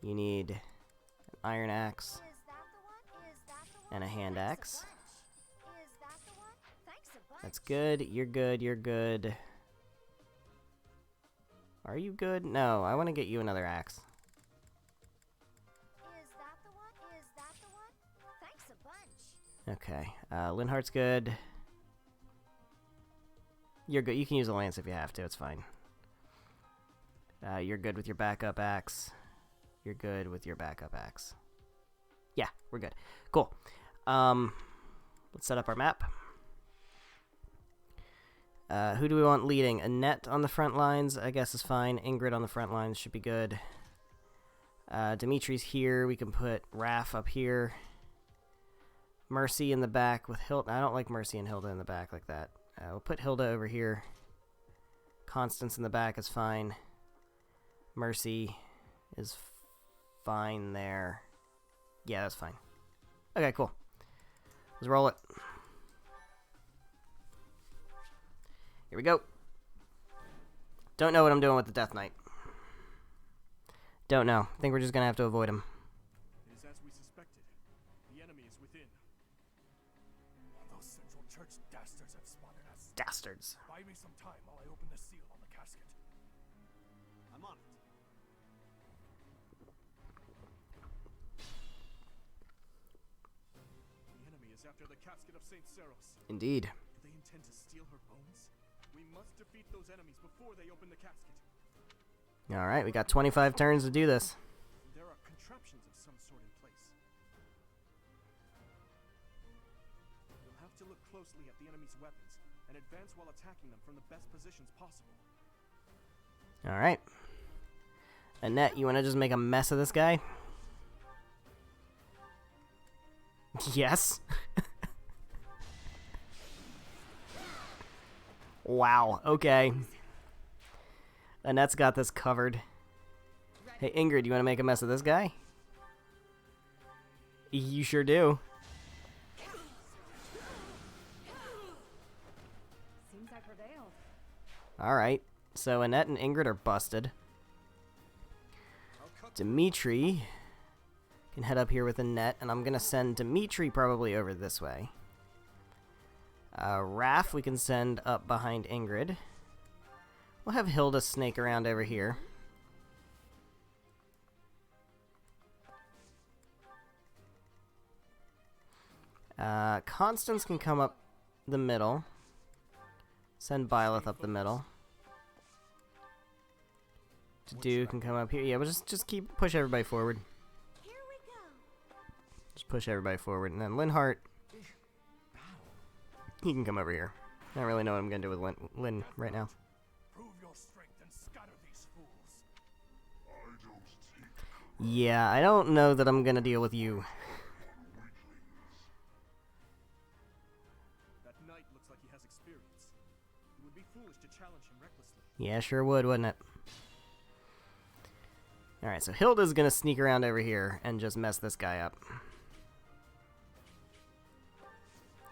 You need an iron axe and a hand axe. That's good. You're good. You're good. Are you good? No, I want to get you another axe. Okay. Linhart's good. You're good. You can use a lance if you have to. It's fine. You're good with your backup axe. You're good with your backup axe. Yeah, we're good. Cool. Let's set up our map. Who do we want leading? Annette on the front lines, I guess is fine. Ingrid on the front lines should be good. Dimitri's here. We can put Raph up here. Mercy in the back with Hilda. I don't like Mercy and Hilda in the back like that. We'll put Hilda over here. Constance in the back is fine. Mercy is fine there. Yeah, that's fine. Okay, cool. Let's roll it. Here we go. Don't know what I'm doing with the Death Knight. Don't know. Think we're just gonna have to avoid him. It is as we suspected. The enemy is within. Those Central Church dastards have spotted us. Dastards. Buy me some time while I open the seal on the casket. I'm on it. The enemy is after the casket of St. Seros. Indeed. Do they intend to steal her bones? We must defeat those enemies before they open the casket. Alright, we got 25 turns to do this. There are contraptions of some sort in place. We'll have to look closely at the enemy's weapons and advance while attacking them from the best positions possible. Alright. Annette, you want to just make a mess of this guy? Yes. Wow, okay. Annette's got this covered. Hey, Ingrid, you want to make a mess of this guy? You sure do. Seems I prevailed. Alright, so Annette and Ingrid are busted. Dimitri can head up here with Annette, and I'm going to send Dimitri probably over this way. Raph we can send up behind Ingrid. We'll have Hilda snake around over here. Constance can come up the middle. Send Byleth up the middle. To can come up here. Yeah, we'll just push everybody forward. Here we go. Just push everybody forward, and then Linhart. He can come over here. I don't really know what I'm gonna do with Lin right now. Prove your strength and scatter these fools. Yeah, I don't know that I'm gonna deal with you. That knight looks like he has experience. It would be foolish to challenge him recklessly. Yeah, sure would, wouldn't it? Alright, so Hilda's gonna sneak around over here and just mess this guy up.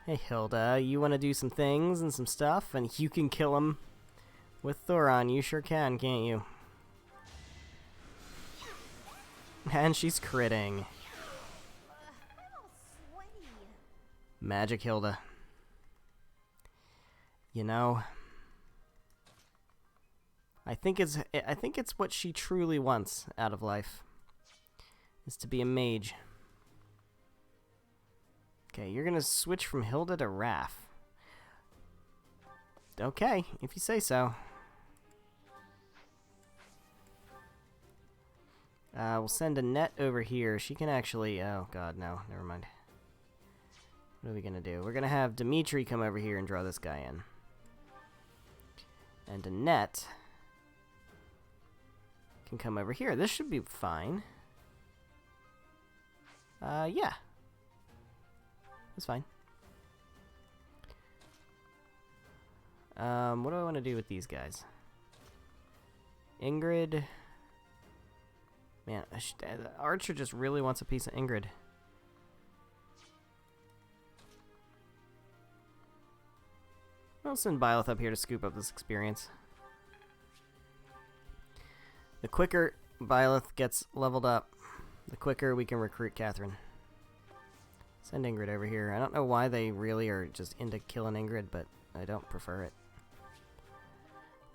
Hey, Hilda, you want to do some things and some stuff, and you can kill him with Thoron. You sure can, can't you? And she's critting. I'm all sweaty. Magic Hilda. You know, I think it's what she truly wants out of life, is to be a mage. Okay, you're gonna switch from Hilda to Raph. Okay, if you say so. We'll send a net over here. She can actually... Oh, God, no. Never mind. What are we gonna do? We're gonna have Dimitri come over here and draw this guy in. And a net can come over here. This should be fine. Yeah. That's fine. What do I want to do with these guys? Ingrid. Man, Archer just really wants a piece of Ingrid. I'll send Byleth up here to scoop up this experience. The quicker Byleth gets leveled up, the quicker we can recruit Catherine. Send Ingrid over here. I don't know why they really are just into killing Ingrid, but I don't prefer it.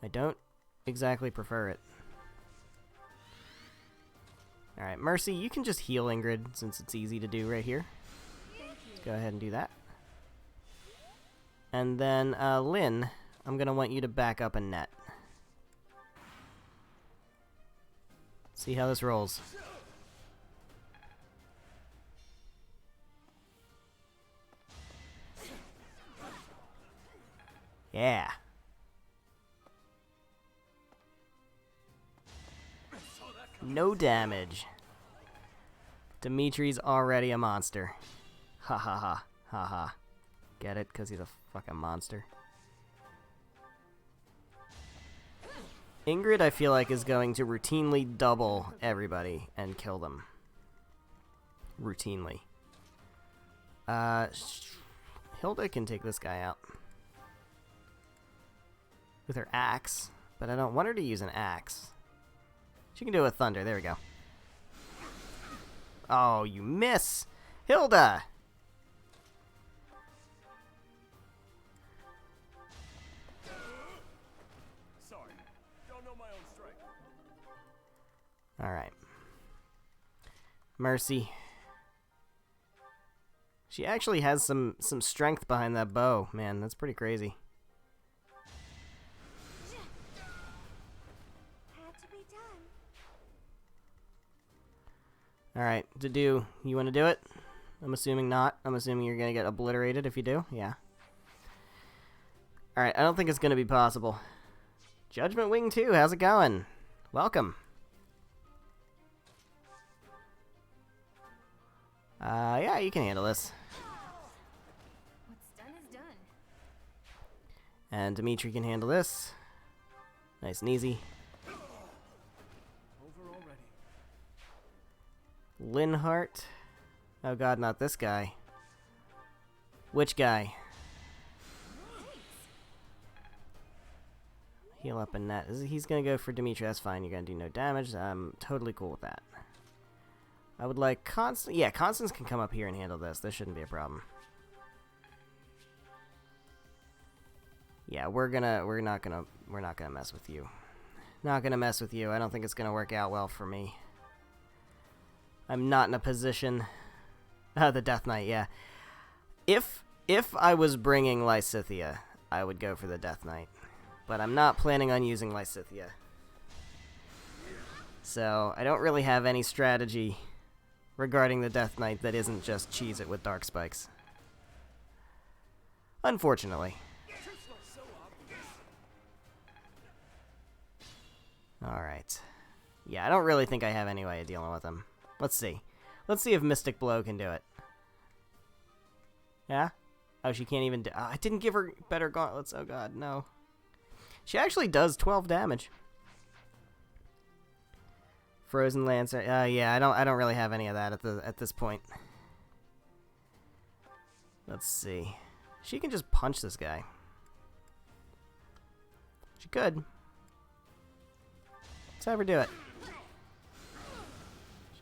I don't exactly prefer it. Alright, Mercy, you can just heal Ingrid since it's easy to do right here. Let's go ahead and do that. And then, Lynn, I'm going to want you to back up a net. See how this rolls. Yeah. No damage. Dimitri's already a monster. Ha ha ha. Ha ha. Get it? Because he's a fucking monster. Ingrid, I feel like, is going to routinely double everybody and kill them. Routinely. Hilda can take this guy out. With her axe. But I don't want her to use an axe. She can do it with thunder. There we go. Oh, you miss! Hilda! Sorry, don't know my own strength. Alright. Mercy. She actually has some strength behind that bow. Man, that's pretty crazy. Had to be done. Alright, you want to do it? I'm assuming not. I'm assuming you're going to get obliterated if you do. Yeah. Alright, I don't think it's going to be possible. Judgment Wing 2, how's it going? Welcome. Yeah, you can handle this. What's done is done. And Dimitri can handle this. Nice and easy. Over already. Linhart. Oh god, not this guy. Which guy? Heal up a net. He's gonna go for Dimitri. That's fine. You're gonna do no damage. I'm totally cool with that. I would like Constance. Yeah, Constance can come up here and handle this. This shouldn't be a problem. Yeah, we're not gonna mess with you. Not gonna mess with you. I don't think it's gonna work out well for me. I'm not in a position. The Death Knight. Yeah. If I was bringing Lysithea, I would go for the Death Knight. But I'm not planning on using Lysithea. So, I don't really have any strategy regarding the Death Knight that isn't just cheese it with Dark Spikes. Unfortunately. Alright. Yeah, I don't really think I have any way of dealing with him. Let's see. Let's see if Mystic Blow can do it. Yeah? Oh, she can't even do... I didn't give her better gauntlets. Oh god, no. She actually does 12 damage. Frozen Lancer. Yeah, I don't really have any of that at this point. Let's see. She can just punch this guy. She could. Let's have her do it.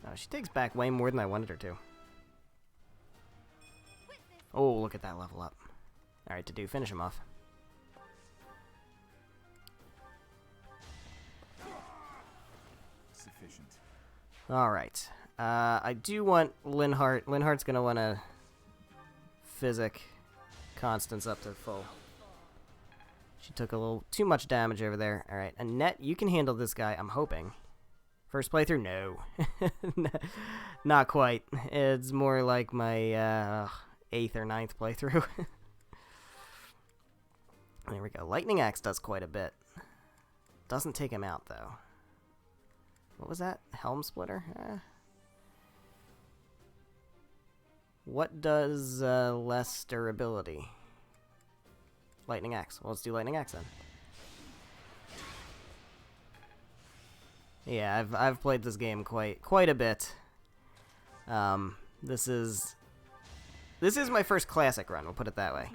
Oh, she takes back way more than I wanted her to. Oh, look at that level up. Alright, to do. Finish him off. Sufficient. Alright. I do want Linhart. Linhart's gonna want to physic Constance up to full. She took a little too much damage over there. Alright, Annette, you can handle this guy, I'm hoping. First playthrough? No. Not quite. It's more like my 8th or 9th playthrough. There we go. Lightning Axe does quite a bit. Doesn't take him out, though. What was that? Helm Splitter? What does less durability? Lightning Axe. Well, let's do Lightning Axe then. Yeah, I've played this game quite a bit. This is my first classic run. We'll put it that way.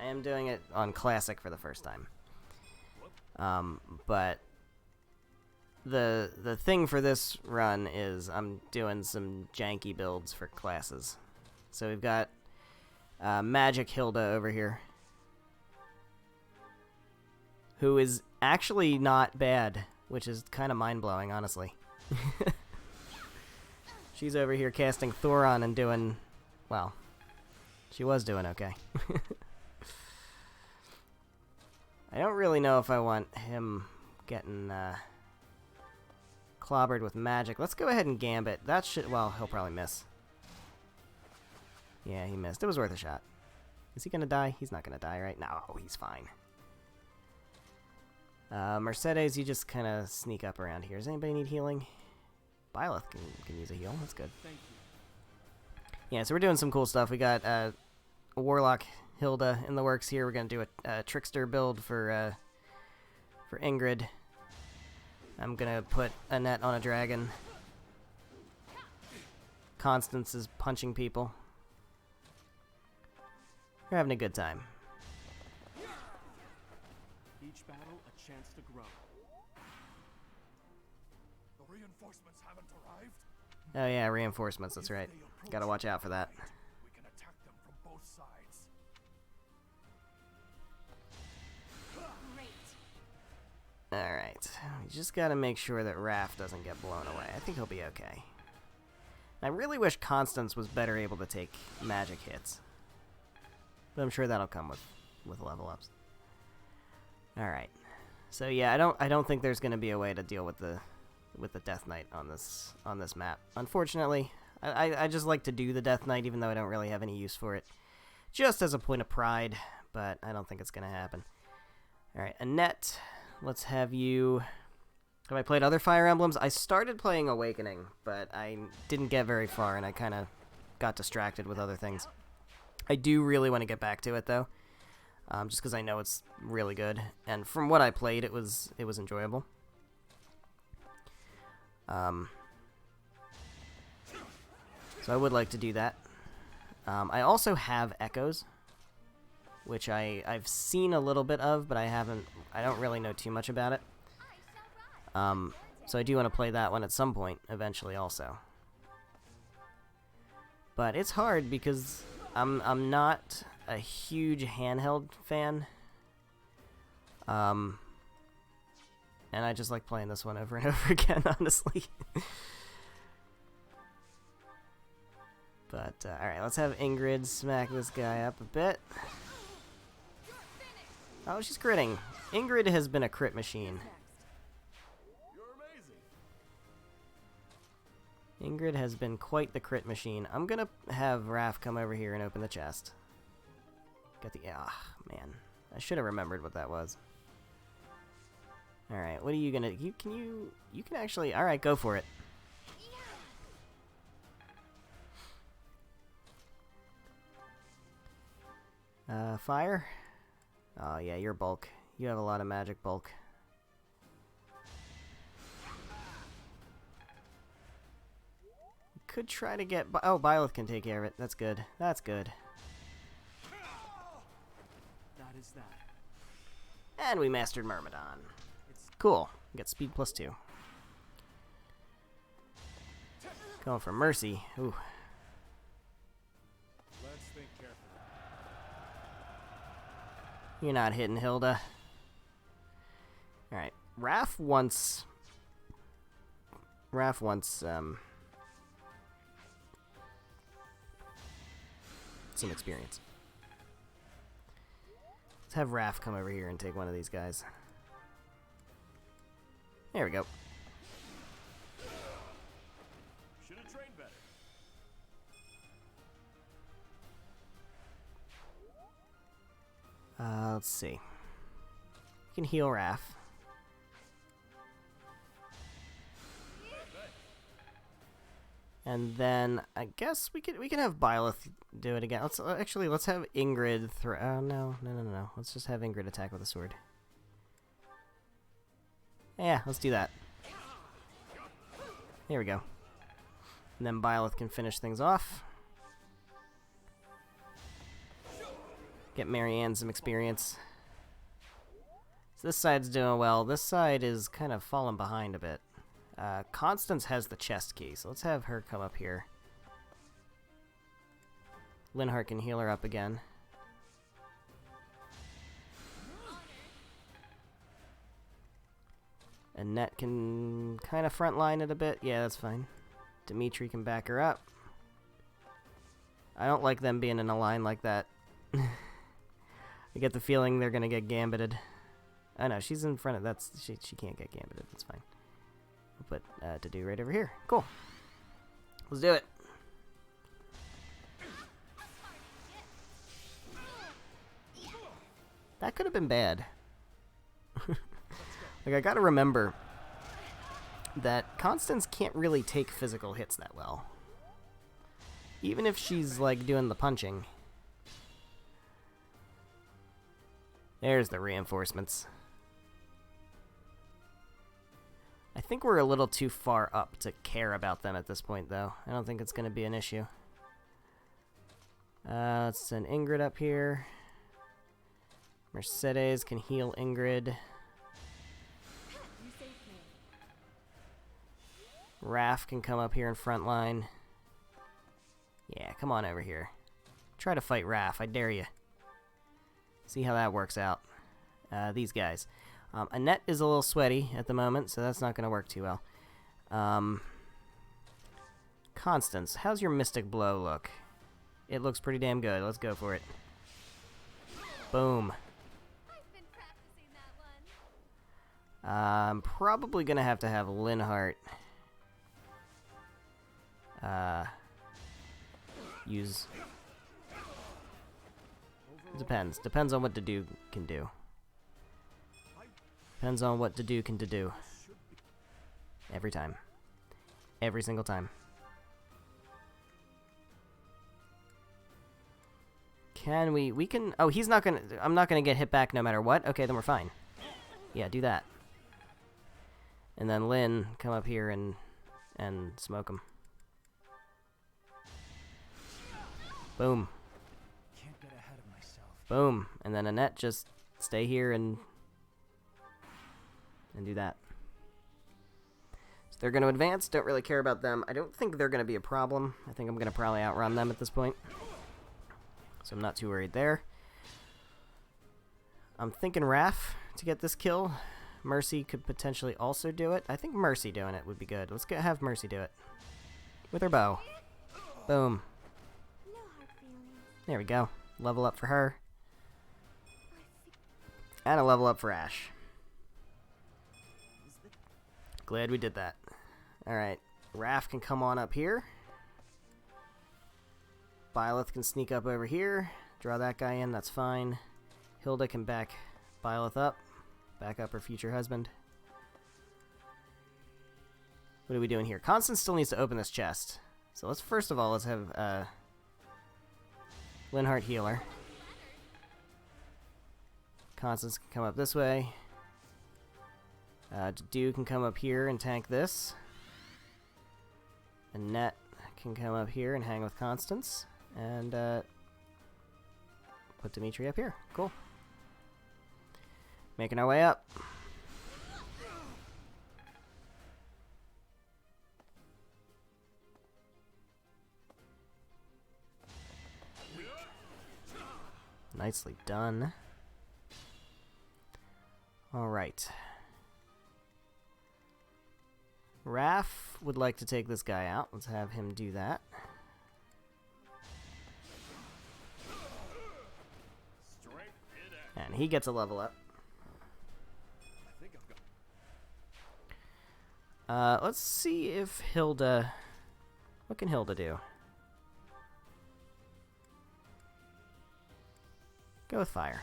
I am doing it on classic for the first time. But the thing for this run is I'm doing some janky builds for classes. So we've got Magic Hilda over here, who is actually not bad, which is kind of mind-blowing, honestly. She's over here casting Thoron and doing, well, she was doing okay. I don't really know if I want him getting clobbered with magic. Let's go ahead and Gambit. That should, well, he'll probably miss. Yeah, he missed. It was worth a shot. Is he gonna die? He's not gonna die, right? No, he's fine. Mercedes, you just kind of sneak up around here. Does anybody need healing? Byleth can use a heal. That's good. Thank you. Yeah, so we're doing some cool stuff. We got a Warlock Hilda in the works here. We're gonna do a Trickster build for Ingrid. I'm gonna put Annette on a dragon. Constance is punching people. We're having a good time. Each battle, a chance to grow. The reinforcements haven't arrived. Oh yeah, reinforcements, that's right. Gotta watch out for that. We can attack them from both sides. Alright, we just gotta make sure that Raph doesn't get blown away. I think he'll be okay. I really wish Constance was better able to take magic hits. But I'm sure that'll come with level ups. Alright. So yeah, I don't think there's gonna be a way to deal with the Death Knight on this map. Unfortunately. I just like to do the Death Knight even though I don't really have any use for it. Just as a point of pride, but I don't think it's gonna happen. Alright, Annette, let's have you... Have I played other Fire Emblems? I started playing Awakening, but I didn't get very far and I kinda got distracted with other things. I do really want to get back to it though. Just because I know it's really good, and from what I played, it was enjoyable. So I would like to do that. I also have Echoes, which I've seen a little bit of, but I don't really know too much about it. So I do want to play that one at some point, eventually also. But it's hard because I'm not a huge handheld fan. And I just like playing this one over and over again, honestly. But, alright, let's have Ingrid smack this guy up a bit. Oh, she's critting. Ingrid has been a crit machine. Ingrid has been quite the crit machine. I'm gonna have Raph come over here and open the chest. Got the... Ah, man. I should have remembered what that was. Alright, what are you gonna... You can actually... Alright, go for it. Fire? Oh, yeah, you're bulk. You have a lot of magic bulk. Could try to get... Oh, Byleth can take care of it. That's good. That's good. is that? And we mastered Myrmidon. Cool. We got speed +2. Going for Mercy. Ooh. Let's think carefully. You're not hitting Hilda. Alright. Raph wants some experience. Let's have Raph come over here and take one of these guys. There we go. Should have trained better. Let's see. We can heal Raph. And then I guess we can have Byleth do it again. Let's have Ingrid throw. Oh no. Let's just have Ingrid attack with a sword. Yeah, let's do that. There we go. And then Byleth can finish things off. Get Marianne some experience. So this side's doing well. This side is kind of falling behind a bit. Constance has the chest key, so let's have her come up here. Linhardt can heal her up again. Annette can kind of frontline it a bit. Yeah, that's fine. Dimitri can back her up. I don't like them being in a line like that. I get the feeling they're gonna get gambited. Oh no, she's in front of she can't get gambited. That's fine. We'll put to do right over here. Cool. Let's do it. That could have been bad. Like, I gotta remember that Constance can't really take physical hits that well. Even if she's, like, doing the punching. There's the reinforcements. I think we're a little too far up to care about them at this point, though. I don't think it's going to be an issue. Let's send Ingrid up here. Mercedes can heal Ingrid. Raph can come up here in front line. Yeah, come on over here. Try to fight Raph, I dare you. See how that works out. These guys. Annette is a little sweaty at the moment, so that's not going to work too well. Constance, how's your Mystic Blow look? It looks pretty damn good. Let's go for it. Boom. I've been practicing that one. I'm probably going to have Linhardt use... Depends on what Dedue can do. Depends on what Dedue can do. Every time. Every single time. Can we can... Oh, he's not gonna... I'm not gonna get hit back no matter what? Okay, then we're fine. Yeah, do that. And then Lynn, come up here and smoke him. Boom. Can't get ahead of myself. Boom. And then Annette, just stay here and do that. So they're going to advance. Don't really care about them. I don't think they're going to be a problem. I think I'm going to probably outrun them at this point. So I'm not too worried there. I'm thinking Raph to get this kill. Mercy could potentially also do it. I think Mercy doing it would be good. Let's have Mercy do it. With her bow. Boom. No hard feelings. There we go. Level up for her. And a level up for Ash. Glad we did that. Alright. Raph can come on up here. Byleth can sneak up over here. Draw that guy in, that's fine. Hilda can back Byleth up. Back up her future husband. What are we doing here? Constance still needs to open this chest. So let's first of all, let's have Linhardt heal her. Constance can come up this way. Dedue can come up here and tank this. Annette can come up here and hang with Constance. And put Dimitri up here. Cool. Making our way up. Nicely done. Alright. Raph would like to take this guy out. Let's have him do that. And he gets a level up. Let's see if Hilda... What can Hilda do? Go with fire.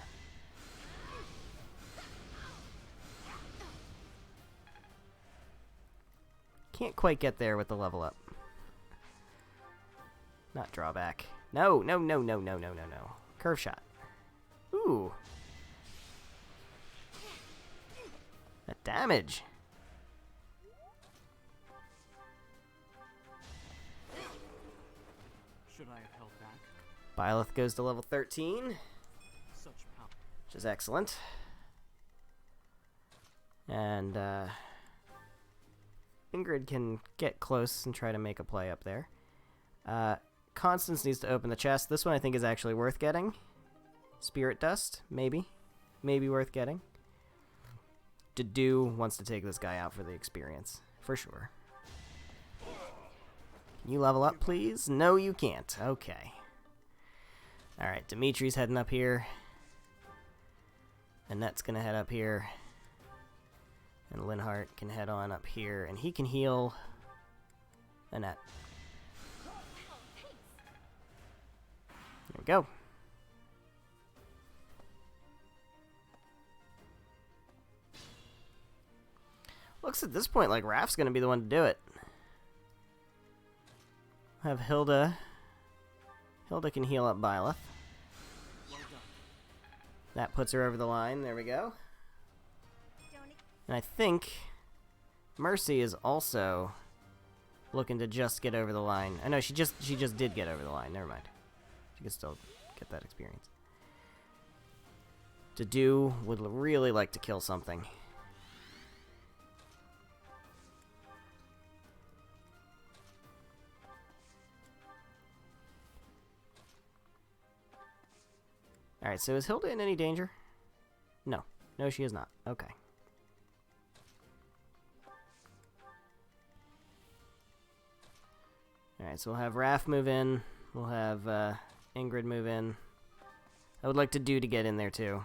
Can't quite get there with the level up. Not drawback. No, no, no, no, no, no, no, no. Curve shot. Ooh. That damage. Should I have held back? Byleth goes to level 13, Such power. which is excellent. And Ingrid can get close and try to make a play up there. Constance needs to open the chest. This one I think is actually worth getting. Spirit Dust, maybe. Maybe worth getting. Dedu wants to take this guy out for the experience, for sure. Can you level up, please? No, you can't. Okay. Alright, Dimitri's heading up here. Annette's gonna head up here. And Linhart can head on up here, and he can heal Annette. There we go. Looks at this point like Raph's gonna be the one to do it. Have Hilda. Hilda can heal up Byleth. That puts her over the line. There we go. And I think Mercy is also looking to just get over the line. I know she just did get over the line. Never mind. She can still get that experience. Dedu would really like to kill something. Alright, so is Hilda in any danger? No. No, she is not. Okay. Alright, so we'll have Raph move in. We'll have Ingrid move in. I would like to get in there too.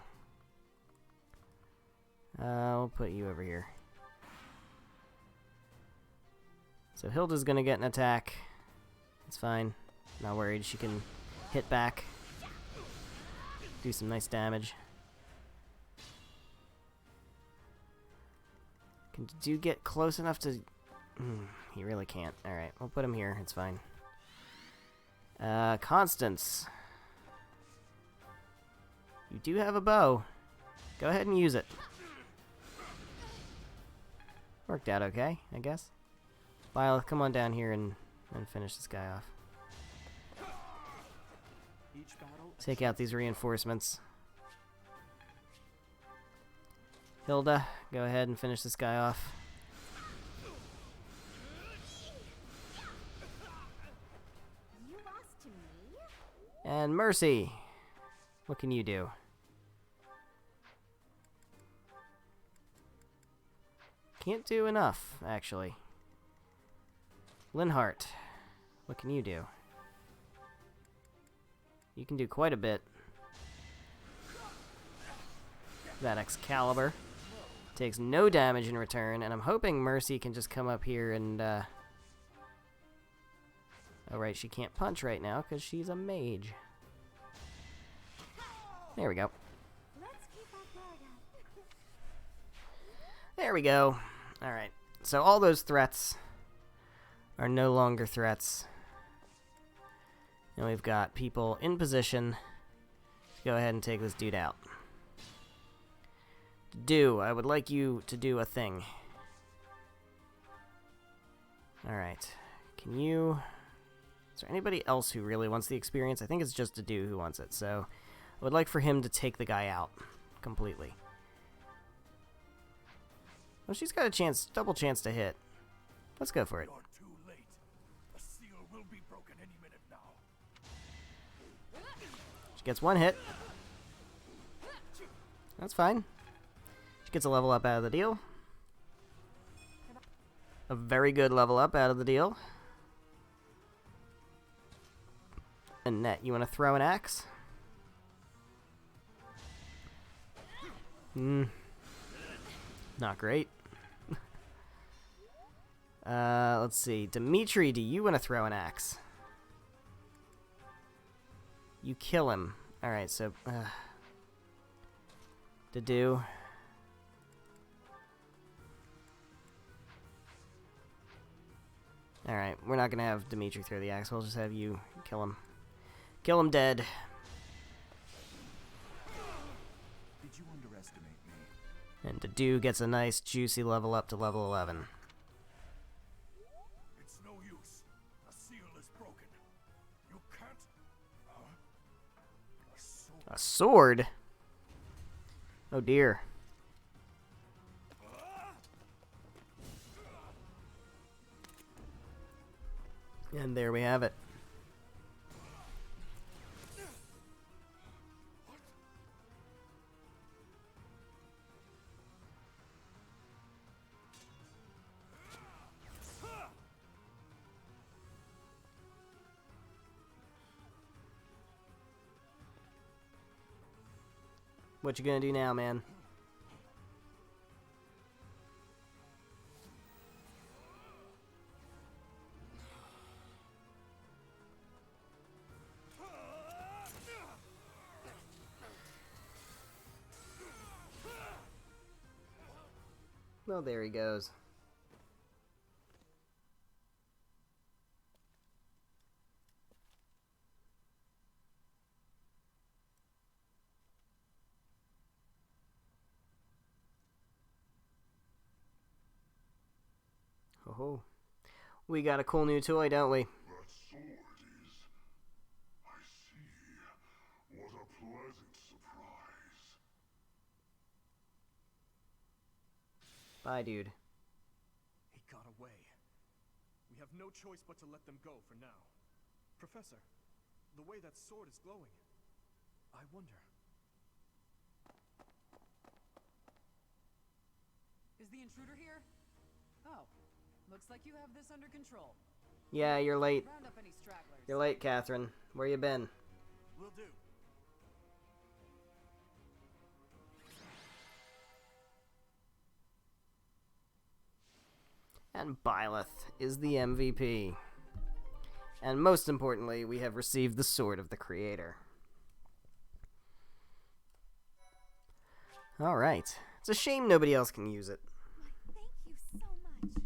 We'll put you over here. So Hilda's gonna get an attack. It's fine. Not worried. She can hit back. Do some nice damage. Can you get close enough to... he really can't. Alright, we'll put him here. It's fine. Constance. You do have a bow. Go ahead and use it. Worked out okay, I guess. Violet, come on down here and finish this guy off. Each battle. Take out these reinforcements. Hilda, go ahead and finish this guy off. You lost to me? And Mercy, what can you do? Can't do enough, actually. Linhart, what can you do? You can do quite a bit. That Excalibur takes no damage in return, and I'm hoping Mercy can just come up here and, oh, right, she can't punch right now because she's a mage. There we go. Let's keep our guard up. There we go. Alright, so all those threats are no longer threats. And we've got people in position to go ahead and take this dude out. I would like you to do a thing. Alright. Can you... Is there anybody else who really wants the experience? I think it's just Dedu who wants it, so... I would like for him to take the guy out completely. Well, she's got a chance, double chance to hit. Let's go for it. You're too late. The seal will be broken any minute now. She gets one hit. That's fine. She gets a level up out of the deal. A very good level up out of the deal. Annette, you want to throw an axe? Not great. Let's see. Dimitri, do you want to throw an axe? You kill him. Alright, so... to do... Alright, we're not gonna have Dimitri throw the axe. We'll just have you kill him. Kill him dead. Did you underestimate me? And Dedu gets a nice juicy level up to level 11. It's no use. The seal is broken. You can't. A sword? Oh dear. And there we have it. What you gonna do now, man? Well, there he goes. Oh, we got a cool new toy, don't we? That sword is... I see. What a pleasant surprise. Bye, dude. He got away. We have no choice but to let them go for now. Professor, the way that sword is glowing, I wonder. Is the intruder here? Oh, looks like you have this under control. Yeah, you're late. Round up any stragglers. You're late, Catherine. Where you been? Will do. And Byleth is the MVP. And most importantly, we have received the Sword of the Creator. Alright. It's a shame nobody else can use it. Thank you so much.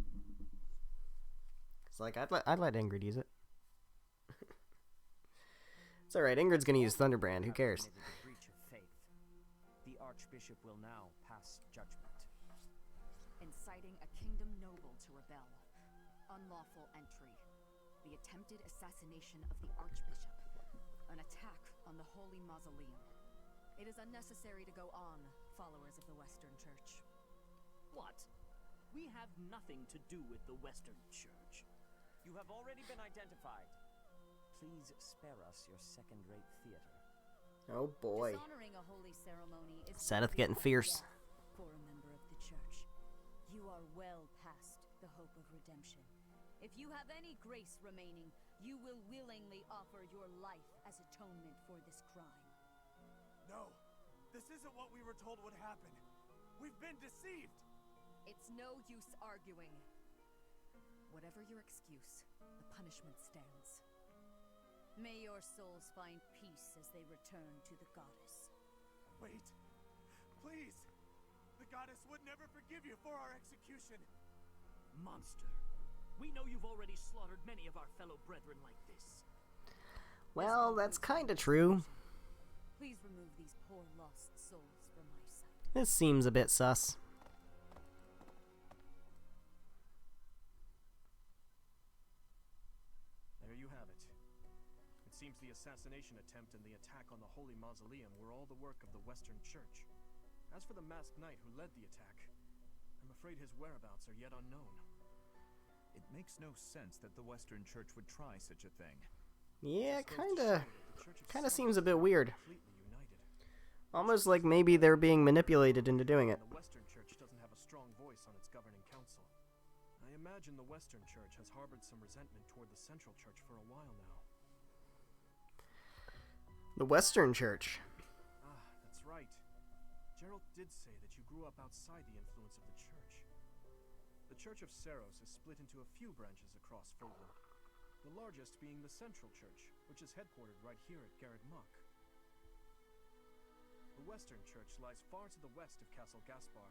It's like, I'd let Ingrid use it. It's alright, Ingrid's gonna use Thunderbrand, who cares? Committed a breach of faith. The Archbishop will now pass judgment. Inciting a kingdom noble to rebel. Unlawful entry. The attempted assassination of the Archbishop. An attack on the Holy Mausoleum. It is unnecessary to go on, followers of the Western Church. What? We have nothing to do with the Western Church. You have already been identified. Please spare us your second-rate theater. Oh boy. Dishonoring a holy ceremony is Seth worthy getting of fierce. death for a member of the Church. You are well past the hope of redemption. If you have any grace remaining, you will willingly offer your life as atonement for this crime. No, this isn't what we were told would happen. We've been deceived. It's no use arguing. Whatever your excuse, the punishment stands. May your souls find peace as they return to the goddess. Wait, please. The goddess would never forgive you for our execution. Monster. We know you've already slaughtered many of our fellow brethren like this. Well, that's kinda true. Please remove these poor lost souls from my sight. This seems a bit sus. There you have it. It seems the assassination attempt and the attack on the Holy Mausoleum were all the work of the Western Church. As for the masked knight who led the attack, I'm afraid his whereabouts are yet unknown. It makes no sense that the Western Church would try such a thing. Yeah, This goes to show that the Church of kinda Ceros seems a is bit not weird. completely united. Almost like maybe they're being manipulated into doing it. The Western Church doesn't have a strong voice on its governing council. I imagine the Western Church has harbored some resentment toward the Central Church for a while now. The Western Church. Ah, that's right. Gerald did say that you grew up outside the influence of the Church. The Church of Ceros is split into a few branches across Fodlan. The largest being the Central Church, which is headquartered right here at Garreg Mach. The Western Church lies far to the west of Castle Gaspar,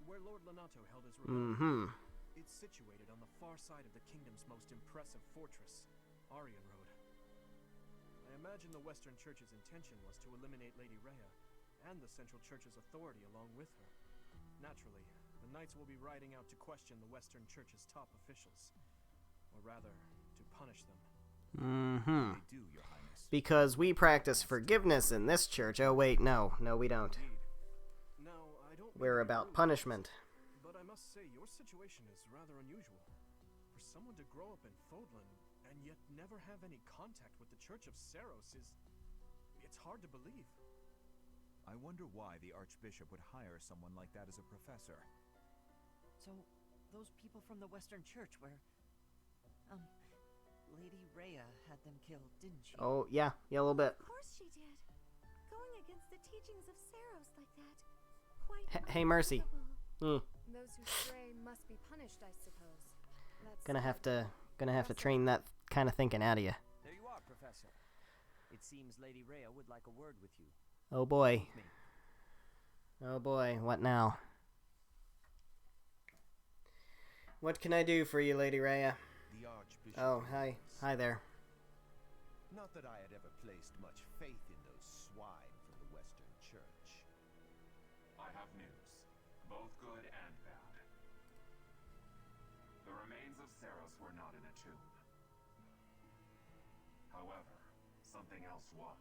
where Lord Lonato held his rebellion. It's situated on the far side of the kingdom's most impressive fortress, Aryan Road. I imagine the Western Church's intention was to eliminate Lady Rhea, and the Central Church's authority along with her. Naturally, the Knights will be riding out to question the Western Church's top officials. Or rather, to punish them. They do, Your Highness. Because we practice forgiveness in this church. Oh wait, no, we don't. Now, I don't We're about punishment. But I must say, your situation is rather unusual. For someone to grow up in Fodlan and yet never have any contact with the Church of Ceros it's hard to believe. I wonder why the Archbishop would hire someone like that as a professor. So, those people from the Western Church were... Lady Rhea had them killed, didn't she? Oh, yeah, a little bit. Of course she did. Going against the teachings of Ceros like that. Quite Hey, Mercy. Those who stray must be punished, I suppose. That's Gonna have to train that kind of thinking out of you. There you are, Professor. It seems Lady Rhea would like a word with you. Oh boy. Oh boy, what now? What can I do for you, Lady Rhea? The Archbishop. Oh, hi. Hi there. Not that I had ever placed much faith in those swine from the Western Church. I have news, both good and bad. The remains of Ceros were not in a tomb. However, something else was.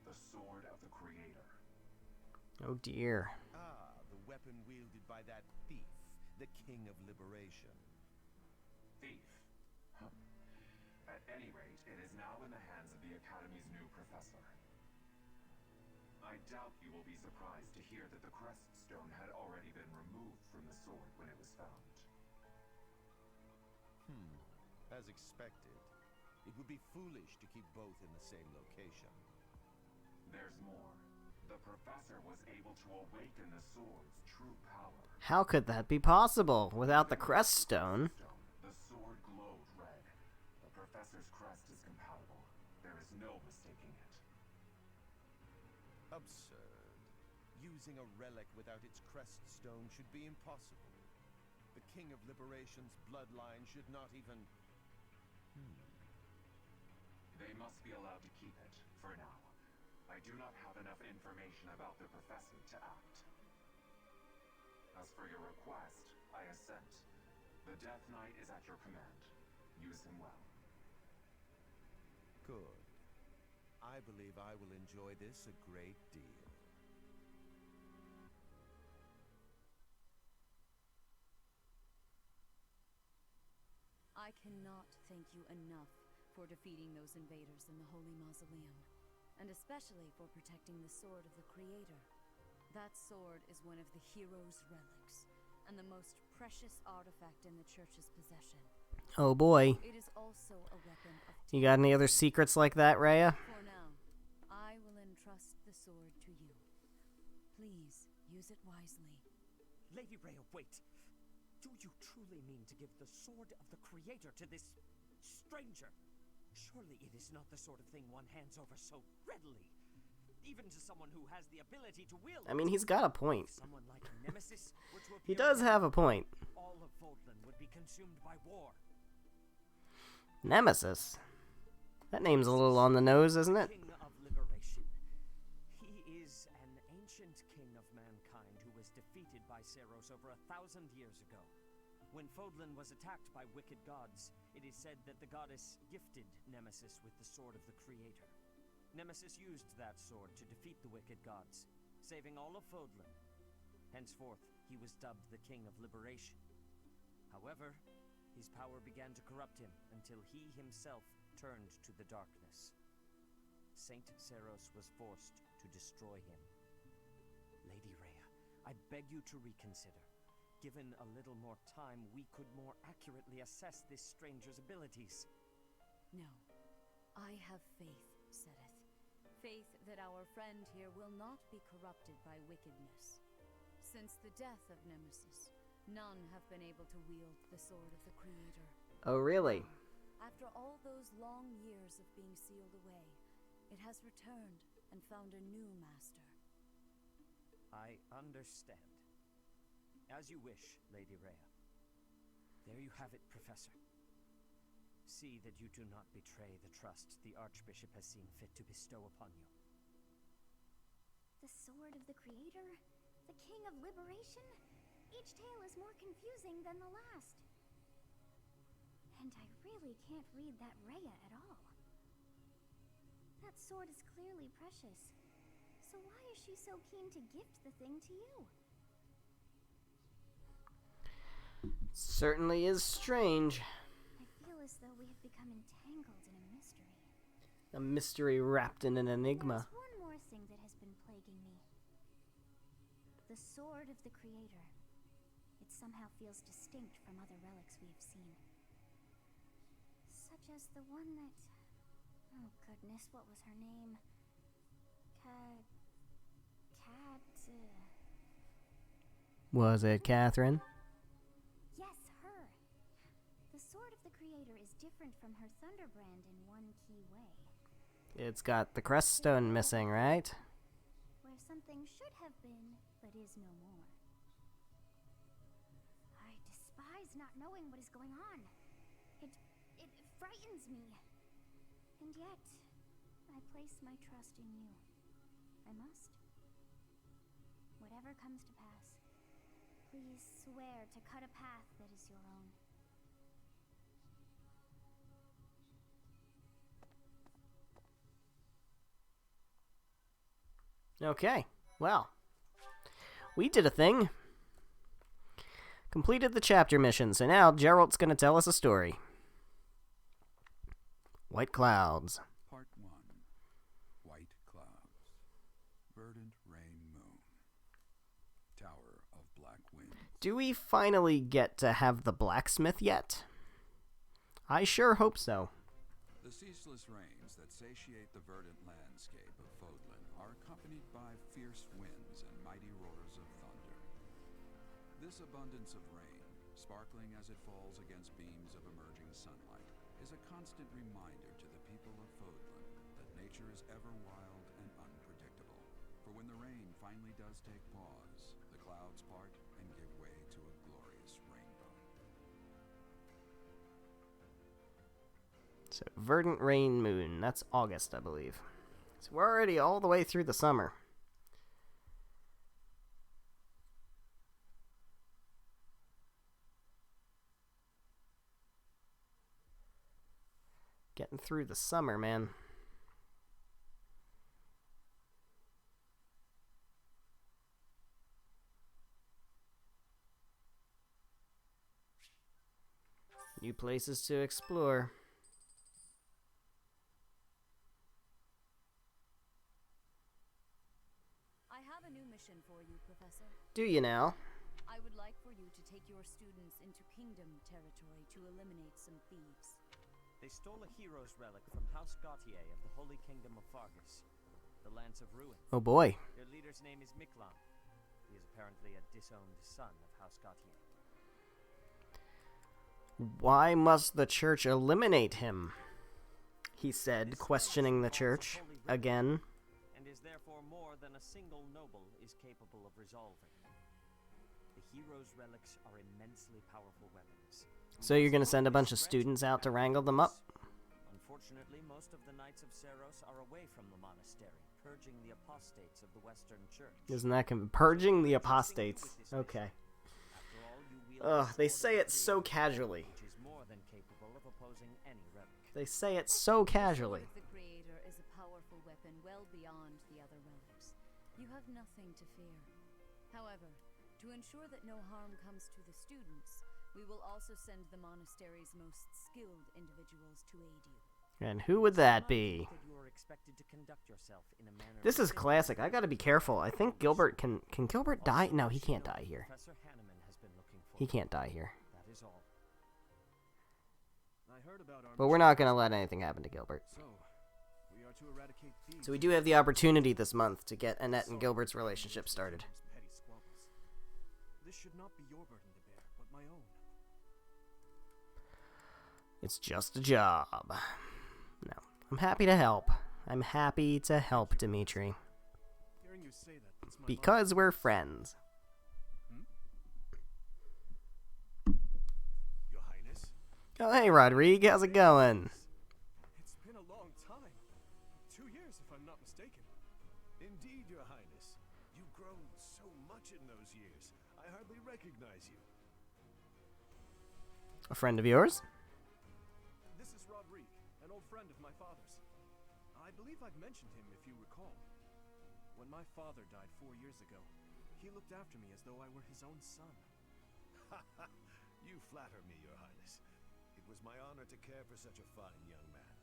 The Sword of the Creator. Oh dear. Ah, the weapon wielded by that thief, the King of Liberation. Thief? Huh. At any rate, it is now in the hands of the Academy's new professor. I doubt you will be surprised to hear that the crest stone had already been removed from the sword when it was found. As expected. It would be foolish to keep both in the same location. There's more. The professor was able to awaken the sword's true power. How could that be possible without the crest stone? The sword glowed red. The professor's crest is compatible. There is no mistaking it. Absurd. Using a relic without its crest stone should be impossible. The King of Liberation's bloodline should not even... They must be allowed to keep it, for now. I do not have enough information about the professor to act. As for your request, I assent. The Death Knight is at your command. Use him well. Good. I believe I will enjoy this a great deal. I cannot thank you enough for defeating those invaders in the Holy Mausoleum, and especially for protecting the Sword of the Creator. That sword is one of the hero's relics, and the most precious artifact in the Church's possession. Oh boy. It is also a weapon of... You got any other secrets like that, Rhea? For now, I will entrust the sword to you. Please, use it wisely. Lady Rhea, wait! Do you truly mean to give the Sword of the Creator to this stranger? Surely it is not the sort of thing one hands over so readily. Even to someone who has the ability to wield I mean, he's got a point. Someone like Nemesis were to He appear does again, have a point. all of Fodlan would be consumed by war. Nemesis? That name's a little on the nose, isn't it? King of Liberation. He is an ancient king of mankind who was defeated by Ceros over 1,000 years ago. When Fodlan was attacked by wicked gods, it is said that the goddess gifted Nemesis with the Sword of the Creator. Nemesis used that sword to defeat the wicked gods, saving all of Fodlan. henceforth he was dubbed the King of Liberation. However, his power began to corrupt him until he himself turned to the darkness. Saint Seros was forced to destroy him. Lady Rhea, I beg you to reconsider. Given a little more time, we could more accurately assess this stranger's abilities. No. I have faith, Sereth. Faith that our friend here will not be corrupted by wickedness. Since the death of Nemesis, none have been able to wield the sword of the Creator. Oh, really? After all those long years of being sealed away, it has returned and found a new master. I understand. As you wish, Lady Rhea. There you have it, Professor. See that you do not betray the trust the Archbishop has seen fit to bestow upon you. The Sword of the Creator? The King of Liberation? Each tale is more confusing than the last. And I really can't read that Rhea at all. That sword is clearly precious. So why is she so keen to gift the thing to you? Certainly is strange. I feel as though we have become entangled in a mystery. A mystery wrapped in an enigma. There's one more thing that has been plaguing me. The Sword of the Creator. It somehow feels distinct from other relics we have seen. Such as the one that... Oh goodness, what was her name? Was it Catherine? Yes, her. The Sword of the Creator is different from her Thunderbrand in one key way. It's got the crest stone missing, right? Where something should have been, but is no more. I despise not knowing what is going on. It frightens me. And yet, I place my trust in you. I must. Whatever comes to pass, please swear to cut a path that is your own. Okay, well. We did a thing. Completed the chapter mission, so now Geralt's gonna tell us a story. White Clouds. Part 1. White Clouds. Verdant Rain Moon. Tower of Black Winds. Do we finally get to have the blacksmith yet? I sure hope so. The ceaseless rains that satiate the verdant landscape of Fodlan are accompanied by fierce winds and mighty roars of thunder. This abundance of rain, sparkling as it falls against beams of emerging sunlight, is a constant reminder to the people of Fodlan that nature is ever wild and unpredictable. For when the rain finally does take pause, the clouds part and give way to a glorious rainbow. So, Verdant Rain Moon. That's August, I believe. So we're already all the way through the summer. Getting through the summer, man. New places to explore. I have a new mission for you, Professor. Do you now? I would like for you to take your students into Kingdom territory to eliminate some thieves. They stole a hero's relic from House Gautier of the Holy Kingdom of Fargus, the Lance of Ruin. Oh boy. Their leader's name is Miklan. He is apparently a disowned son of House Gautier. Why must the church eliminate him? He said, questioning the church again. And is therefore more than a single noble is capable of resolving. The hero's relics are immensely powerful weapons. So you're going to send a bunch of students out to wrangle them up? Unfortunately, most of the Knights of Seros are away from the monastery, purging the apostates of the Western Church. Isn't that purging the apostates? Okay. Ugh, they say it so casually. Which is more than capable of opposing any relic. They say it so casually. The Creator is a powerful weapon well beyond the other relics. You have nothing to fear. However, To ensure that no harm comes to the students, we will also send the monastery's most skilled individuals to aid you. And who would that be? You are expected to conduct yourself in a manner This is classic. I gotta be careful. I think Gilbert can Gilbert die? No, he can't die here. Professor Hanneman has been looking for He can't die here. That is all. I heard about our But we're not gonna let anything happen to Gilbert. So, we are to eradicate thieves. So we do have the opportunity this month to get Annette and Gilbert's relationship started. Petty squabbles. This should not be your burden to bear, but my own. It's just a job. No, I'm happy to help. I'm happy to help, Dimitri. Hearing you say that, it's my Because we're friends. Your Highness? Oh, hey, Rodrigue. How's it going? It's been a long time. 2 years, if I'm not mistaken. Indeed, Your Highness. You've grown so much in those years. I hardly recognize you. A friend of yours? This is Rodrigue, an old friend of my father's. I believe I've mentioned him, if you recall. When my father died 4 years ago, he looked after me as though I were his own son. You flatter me, Your Highness. It was my honor to care for such a fine young man.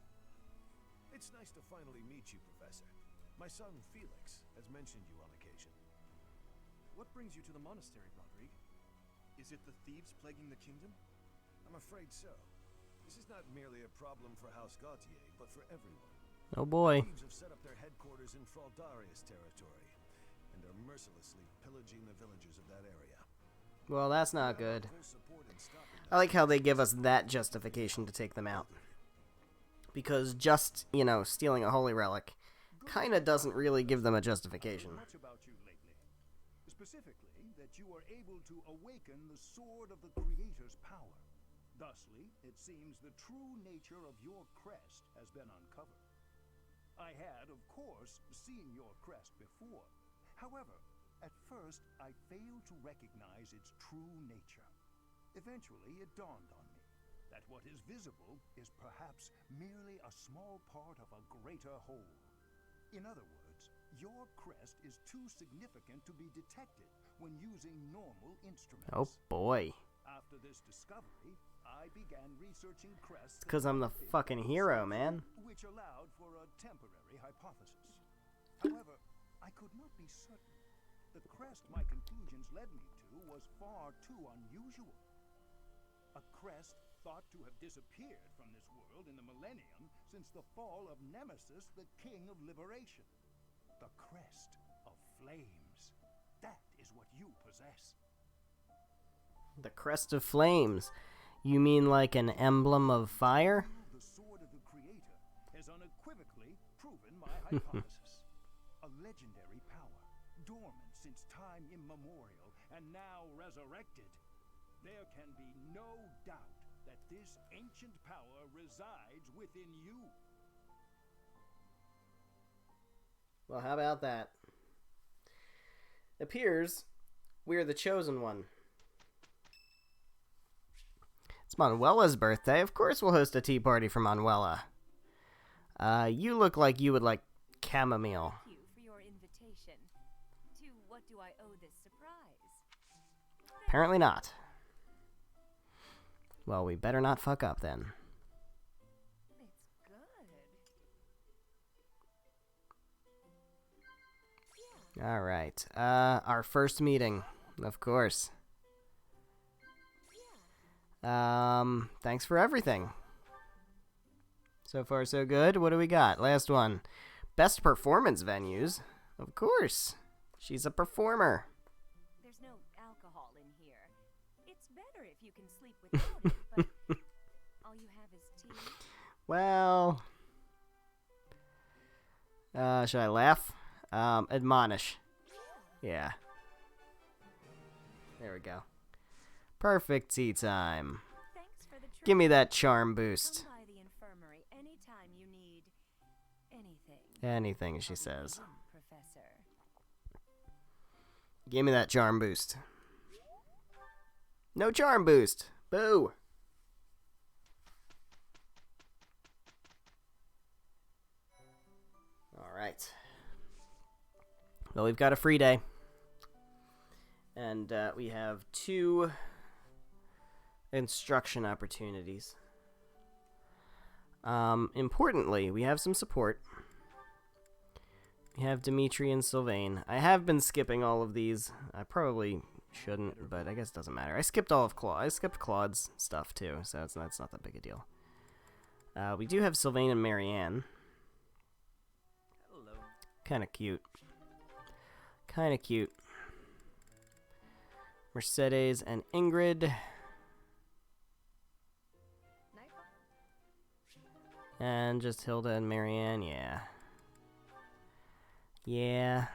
It's nice to finally meet you, Professor. My son, Felix, has mentioned you on occasion. What brings you to the monastery, Rodrigue? Is it the thieves plaguing the kingdom? I'm afraid so. This is not merely a problem for House Gautier, but for everyone. Oh boy. Thieves have set up their headquarters in Fraldarius territory, and are mercilessly pillaging the villagers of that area. Well, that's not good. I like how they give us that justification to take them out. Because just, you know, stealing a holy relic kinda doesn't really give them a justification. Much about you lately. Specifically, that you are able to awaken the sword of the Creator's power. Thusly, it seems the true nature of your crest has been uncovered. I had, of course, seen your crest before. However, at first, I failed to recognize its true nature. Eventually, it dawned on me that what is visible is perhaps merely a small part of a greater whole. In other words, your crest is too significant to be detected when using normal instruments. Oh boy. After this discovery, I began researching crests. Because I'm the fucking hero, man. Which allowed for a temporary hypothesis. However, I could not be certain. The crest my conclusions led me to was far too unusual. A crest thought to have disappeared from this world in the millennium since the fall of Nemesis, the King of Liberation. The crest of flames. That is what you possess. The crest of flames. You mean like an emblem of fire? The sword of the Creator has unequivocally proven my hypothesis. A legendary power, dormant since time immemorial, and now resurrected. There can be no doubt that this ancient power resides within you. Well, how about that? Appears we're the chosen one. It's Manuela's birthday. Of course we'll host a tea party for Manuela. You look like you would like chamomile. Thank you for your invitation. To what do I owe this surprise? Apparently not. Well, we better not fuck up then. It's good. Alright. Our first meeting. Of course. Thanks for everything. So far, so good. What do we got? Last one. Best performance venues. Of course. She's a performer. There's no alcohol in here. It's better if you can sleep without it, but all you have is tea. Well, should I laugh? Admonish. Yeah. There we go. Perfect tea time. Thanks for the treat. Give me that charm boost. Come by the infirmary anytime you need anything. Anything, she says. Professor. Give me that charm boost. No charm boost. Boo. Alright. Well, we've got a free day. And we have 2 instruction opportunities. Importantly, we have some support. We have Dimitri and Sylvain. I have been skipping all of these. I probably shouldn't, but I guess it doesn't matter. I skipped all of I skipped Claude's stuff too, so it's not that big a deal. We do have Sylvain and Marianne. Hello. Kind of cute. Kind of cute. Mercedes and Ingrid. And just Hilda and Marianne, yeah. Yeah.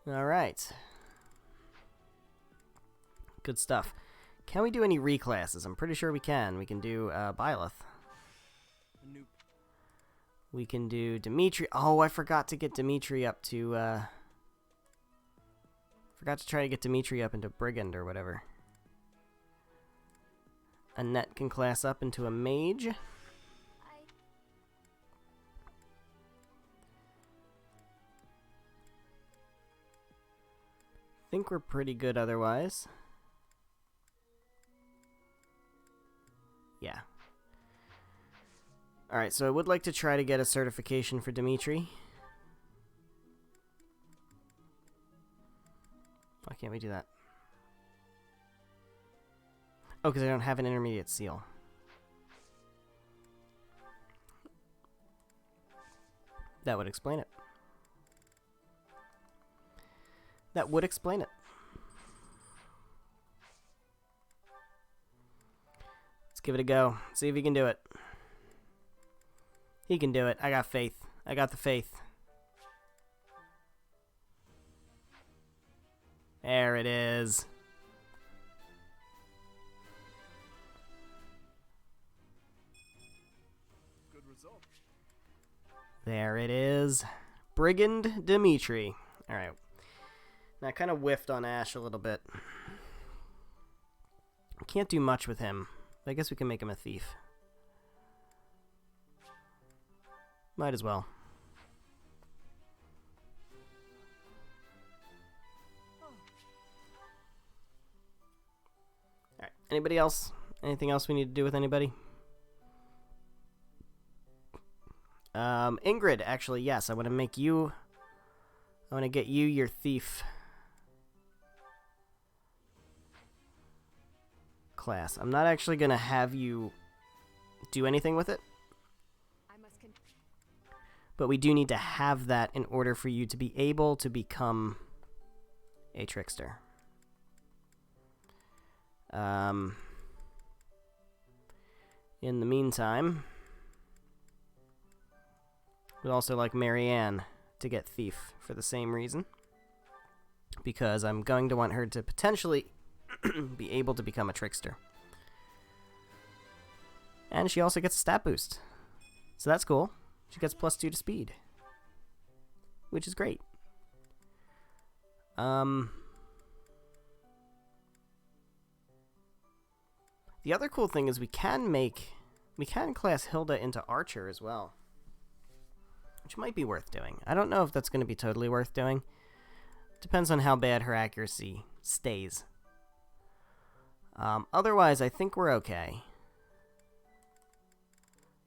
Alright. Good stuff. Can we do any reclasses? I'm pretty sure we can. We can do Byleth. We can do Dimitri. Oh, I forgot to get Dimitri up to... Forgot to try to get Dimitri up into Brigand or whatever. Annette can class up into a mage. Think we're pretty good otherwise. Yeah. Alright, so I would like to try to get a certification for Dimitri. Why can't we do that? Oh, because I don't have an intermediate seal. That would explain it. That would explain it. Let's give it a go. See if he can do it. He can do it. I got faith. I got the faith. There it is. Good result. There it is. Brigand Dimitri. Alright. Now I kind of whiffed on Ash a little bit. Can't do much with him. I guess we can make him a thief. Might as well. Alright, anybody else? Anything else we need to do with anybody? Ingrid, actually, yes. I want to make you... I want to get you your thief class. I'm not actually going to have you do anything with it. But we do need to have that in order for you to be able to become a trickster. In the meantime, we'd also like Marianne to get thief for the same reason. Because I'm going to want her to potentially be able to become a trickster. And she also gets a stat boost. So that's cool. She gets +2 to speed. Which is great. The other cool thing is we can class Hilda into Archer as well. Which might be worth doing. I don't know if that's going to be totally worth doing. Depends on how bad her accuracy stays. Otherwise, I think we're okay.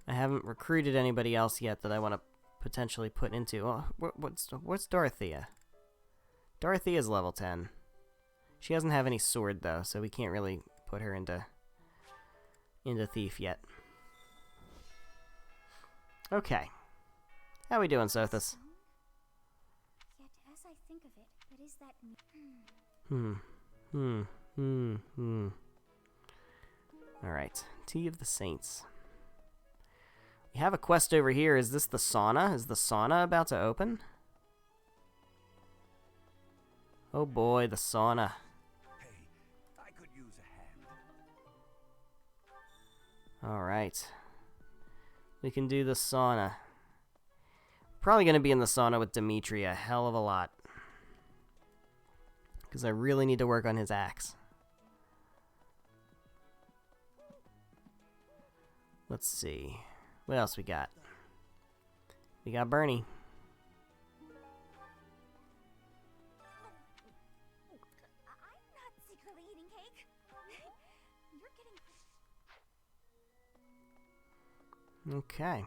I haven't recruited anybody else yet that I want to potentially put into... Oh, what's Dorothea? Dorothea's level 10. She doesn't have any sword, though, so we can't really put her into thief yet. Okay. How we doing, Sothis? Yet as I think of it, what is that? Alright. Tea of the Saints. We have a quest over here. Is this the sauna? Is the sauna about to open? Oh boy, the sauna. Hey, I could use a hand. Alright. We can do the sauna. Probably going to be in the sauna with Dimitri a hell of a lot. Because I really need to work on his axe. Let's see. What else we got? We got Bernie. cake? You're getting... Okay.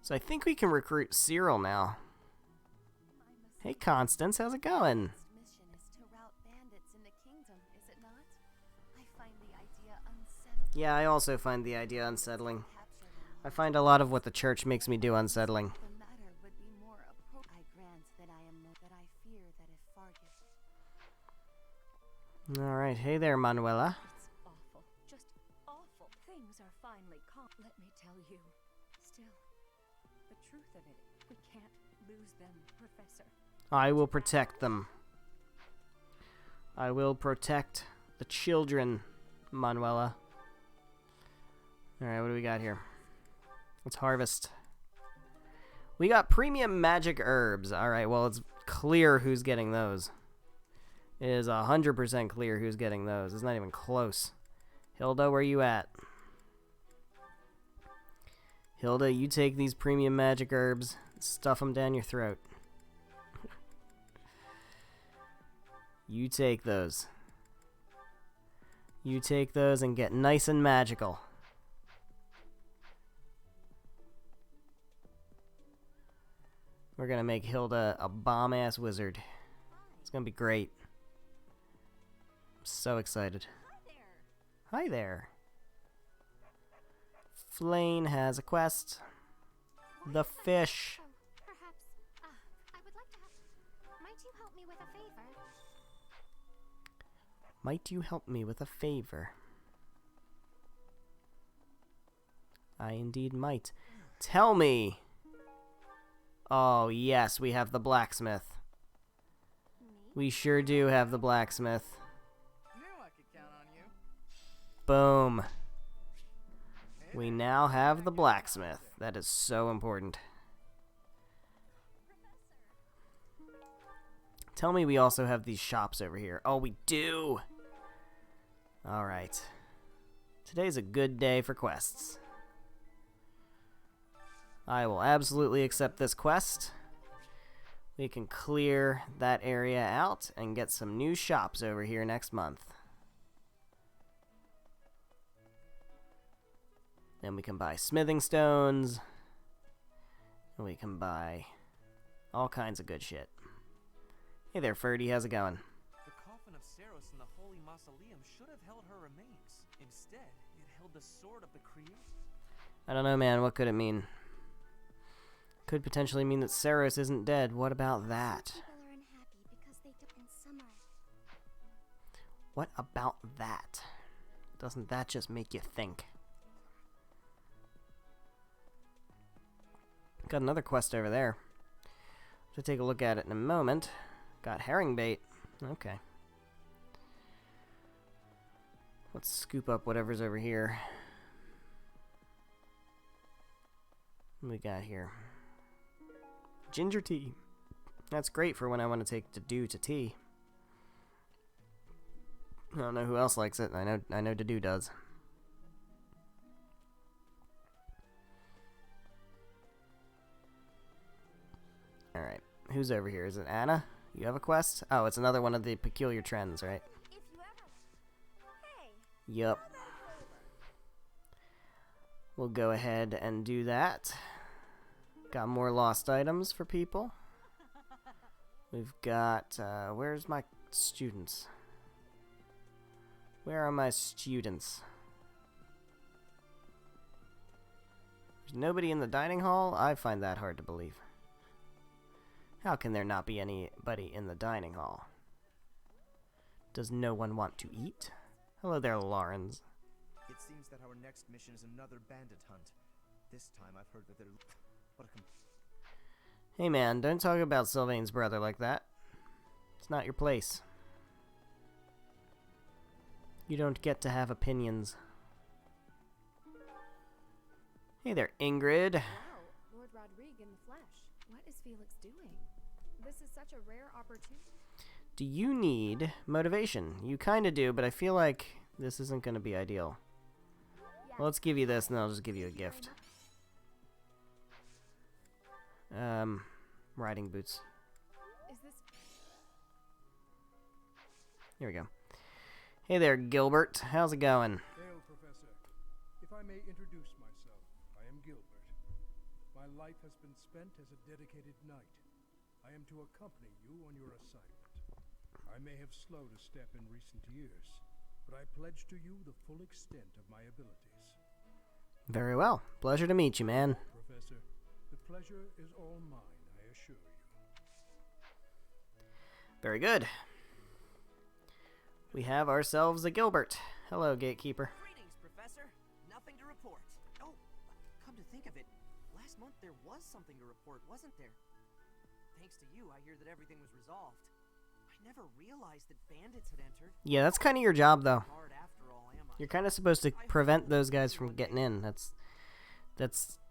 So I think we can recruit Cyril now. Hey Constance, how's it going? Mission is to rout bandits in the kingdom, is it not? I find the idea unsettling. Yeah, I also find the idea unsettling. I find a lot of what the church makes me do unsettling. The matter would be more appropriate. I grant that I am that I fear that if Fargus... Alright, hey there, Manuela. It's awful. Just awful. Things are finally calm. Let me tell you. Still, the truth of it, we can't lose them, Professor. I will protect them. I will protect the children, Manuela. Alright, what do we got here? Let's harvest. We got premium magic herbs. Alright, well, it's clear who's getting those. It is 100% clear who's getting those. It's not even close. Hilda, where you at? Hilda, you take these premium magic herbs, stuff them down your throat. You take those. You take those and get nice and magical. We're gonna make Hilda a bomb-ass wizard. It's gonna be great. I'm so excited. Hi there. Flane has a quest. The fish. Perhaps, I would like to have... Might you help me with a favor? Might you help me with a favor? I indeed might. Tell me! Oh, yes, we have the blacksmith. We sure do have the blacksmith. Knew I could count on you. Boom. We now have the blacksmith. That is so important. Tell me we also have these shops over here. Oh, we do! Alright. Today's a good day for quests. I will absolutely accept this quest. We can clear that area out and get some new shops over here next month. Then we can buy smithing stones. And we can buy all kinds of good shit. Hey there, Ferdy, how's it going? The coffin of Saros in the Holy Mausoleum should have held her remains. Instead, it held the sword of the Creator. I don't know, man. What could it mean? Could potentially mean that Saros isn't dead. What about that? People are unhappy because they took in summer. What about that? Doesn't that just make you think? Got another quest over there. To take a look at it in a moment. Got herring bait. Okay. Let's scoop up whatever's over here. What do we got here? Ginger tea. That's great for when I want to take Dedue to tea. I don't know who else likes it. I know Dedue does. Alright. Who's over here? Is it Anna? You have a quest? Oh, it's another one of the peculiar trends, right? If you ever... Hey! Yup. We'll go ahead and do that. Got more lost items for people. We've got... where's my students? Where are my students? There's nobody in the dining hall? I find that hard to believe. How can there not be anybody in the dining hall? Does no one want to eat? Hello there, Lawrence. It seems that our next mission is another bandit hunt. This time I've heard that they're... What a Hey man, don't talk about Sylvain's brother like that. It's not your place. You don't get to have opinions. Hey there, Ingrid. Wow, Lord Rodrigue in the flesh. What is Felix doing? This is such a rare opportunity. Do you need motivation? You kinda do, but I feel like this isn't gonna be ideal. Well, let's give you this, and then I'll just give you a gift. Riding boots. Is this... Here we go. Hey there, Gilbert. How's it going? Hail, Professor. If I may introduce myself, I am Gilbert. My life has been spent as a dedicated knight. I am to accompany you on your assignment. I may have slowed a step in recent years, but I pledge to you the full extent of my abilities. Very well. Pleasure to meet you, man. Professor, the pleasure is all mine, I assure you. Very good. We have ourselves a Gilbert. Hello, Gatekeeper. Greetings, Professor. Nothing to report. Oh, come to think of it, last month there was something to report, wasn't there? Thanks to you, I hear that everything was resolved. I never realized that bandits had entered. Yeah, that's kind of your job, though. Hard after all, am I? You're kind of supposed to prevent those guys from getting in. That's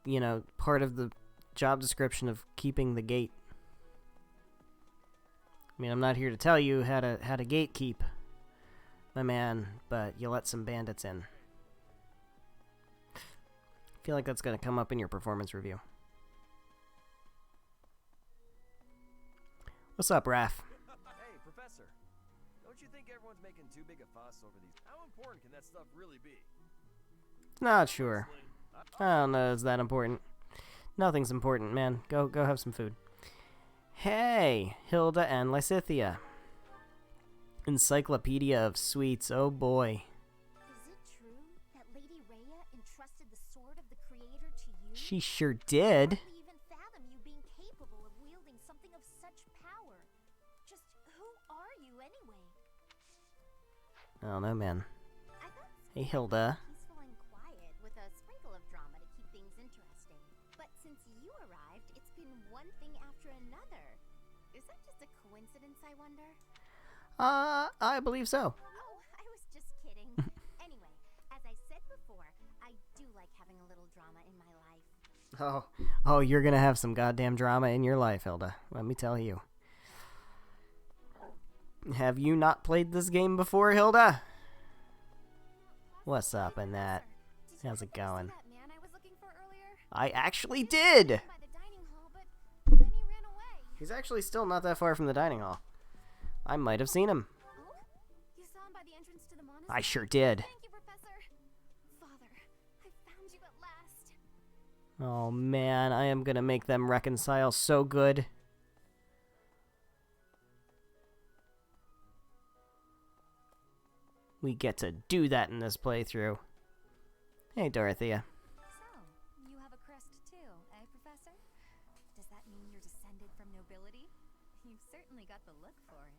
you know, part of the job description of keeping the gate. I mean, I'm not here to tell you how to gatekeep, my man, but you let some bandits in. I feel like that's going to come up in your performance review. What's up, Raph? Hey, Professor. Don't you think everyone's making too big a fuss over these? How important can that stuff really be? Not sure. I don't know, is that important? Nothing's important, man. Go have some food. Hey, Hilda and Lysithia. Encyclopedia of Sweets, oh boy. Is it true that Lady Rhea entrusted the sword of the Creator to you? She sure did. I can't even fathom you being capable of wielding something of such power. Just who are you anyway? I don't know, man. Hey, Hilda. Peaceful and quiet, with a sprinkle of drama to keep things interesting. But since you arrived, it's been one thing after another. Is that just a coincidence, I wonder? I believe so. Oh, I was just kidding. Anyway, as I said before, I do like having a little drama in my life. Oh, you're gonna have some goddamn drama in your life, Hilda. Let me tell you. Have you not played this game before, Hilda? What's up in that? How's it going? I actually did! He's actually still not that far from the dining hall. I might have seen him. You saw him by the entrance to the monastery? I sure did. Thank you, Professor. Father, I found you at last. Oh man, I am gonna make them reconcile so good. We get to do that in this playthrough. Hey, Dorothea. So, you have a crest too, eh, Professor? Does that mean you're descended from nobility? You've certainly got the look for it.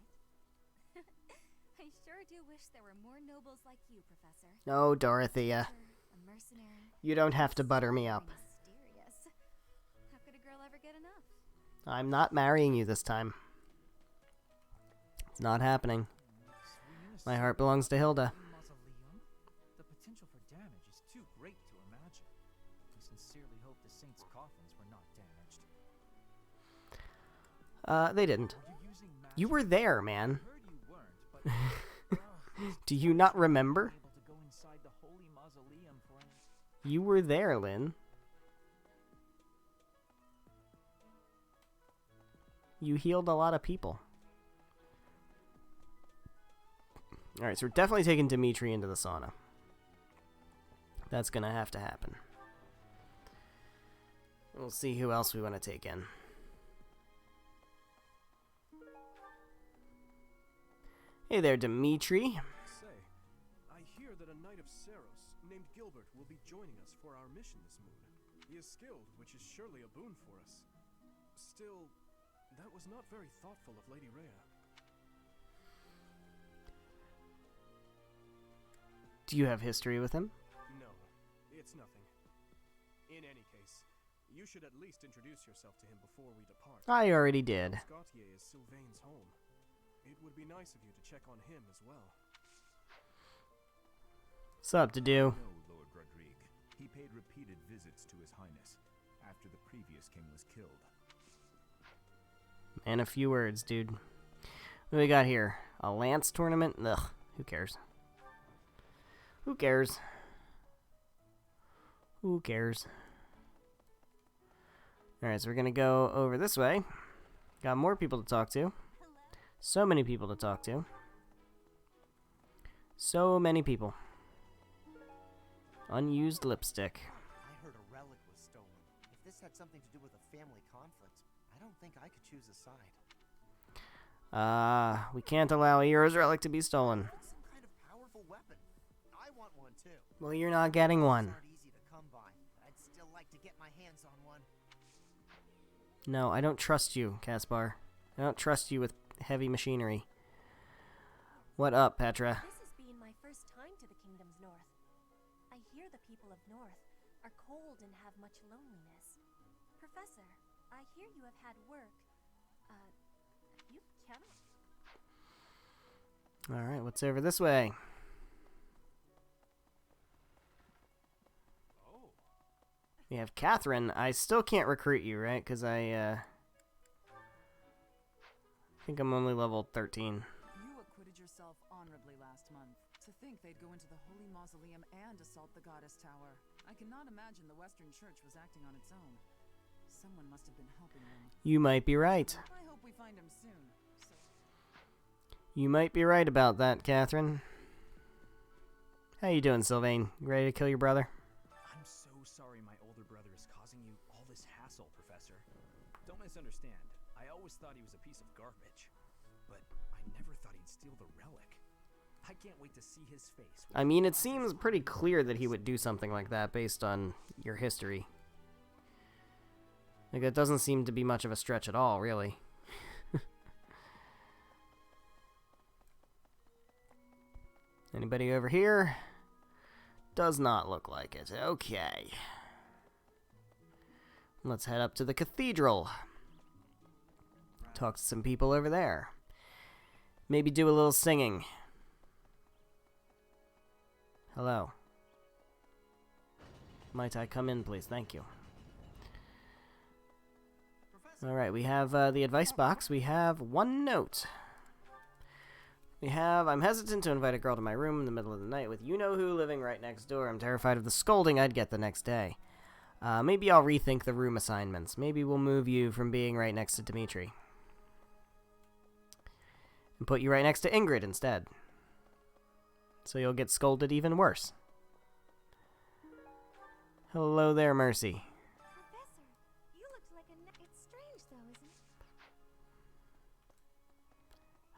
I sure do wish there were more nobles like you, Professor. No, Dorothea. A mercenary. You don't have to butter me up. Mysterious. How could a girl ever get enough? I'm not marrying you this time. It's not happening. My heart belongs to Hilda. The potential for damage is too great to imagine. We sincerely hope the saints' coffins were not damaged. They didn't. You were there, man. Do you not remember? You were there, Lynn. You healed a lot of people. Alright, so we're definitely taking Dimitri into the sauna. That's gonna have to happen. We'll see who else we want to take in. Hey there, Dimitri. Say, I hear that a knight of Seros named Gilbert will be joining us for our mission this moon. He is skilled, which is surely a boon for us. Still, that was not very thoughtful of Lady Rhea. Do you have history with him? No, it's nothing. In any case, you should at least introduce yourself to him before we depart. I already did. Scotier is Sylvain's home. It would be nice of you to check on him as well. What's up to do? No, Lord Rodrigue. He paid repeated visits to His Highness after the previous king was killed. And a few words, dude. What do we got here? A lance tournament? Ugh, who cares? Who cares? Who cares? Alright, so we're gonna go over this way. Got more people to talk to. So many people to talk to. So many people. Unused lipstick. I heard a relic was stolen. If this had something to do with a family conflict, I don't think I could choose a side. We can't allow a hero's relic to be stolen. Some kind of powerful weapon. I want one too. Well, you're not getting one. Aren't easy to come by, but I'd still like to get my hands on one. No, I don't trust you, Caspar. I don't trust you with heavy machinery. What up, Petra? This has been my first time to the Kingdom's North. I hear the people of North are cold and have much loneliness. Professor, I hear you have had work. You cannot. Alright, what's over this way? We have Catherine. I still can't recruit you, right? Because I think I'm only level 13. You acquitted yourself honorably last month. To think they'd go into the Holy Mausoleum and assault the Goddess Tower. I cannot imagine the Western Church was acting on its own. Someone must have been helping them. You might be right. I hope we find him soon. You might be right about that, Catherine. How you doing, Sylvain? You ready to kill your brother? I'm so sorry my older brother is causing you all this hassle, Professor. Don't misunderstand. I always thought he was a piece of garbage. But I never thought he'd steal the relic. I can't wait to see his face. I mean, it seems pretty clear that he would do something like that based on your history. Like, that doesn't seem to be much of a stretch at all, really. Anybody over here? Does not look like it. Okay. Let's head up to the cathedral. Talk to some people over there. Maybe do a little singing. Hello. Might I come in, please? Thank you. Alright, we have the advice box. We have one note. We have, I'm hesitant to invite a girl to my room in the middle of the night with you-know-who living right next door. I'm terrified of the scolding I'd get the next day. Maybe I'll rethink the room assignments. Maybe we'll move you from being right next to Dimitri. And put you right next to Ingrid instead. So you'll get scolded even worse. Hello there, Mercy. Professor, you looked like it's strange though, isn't it?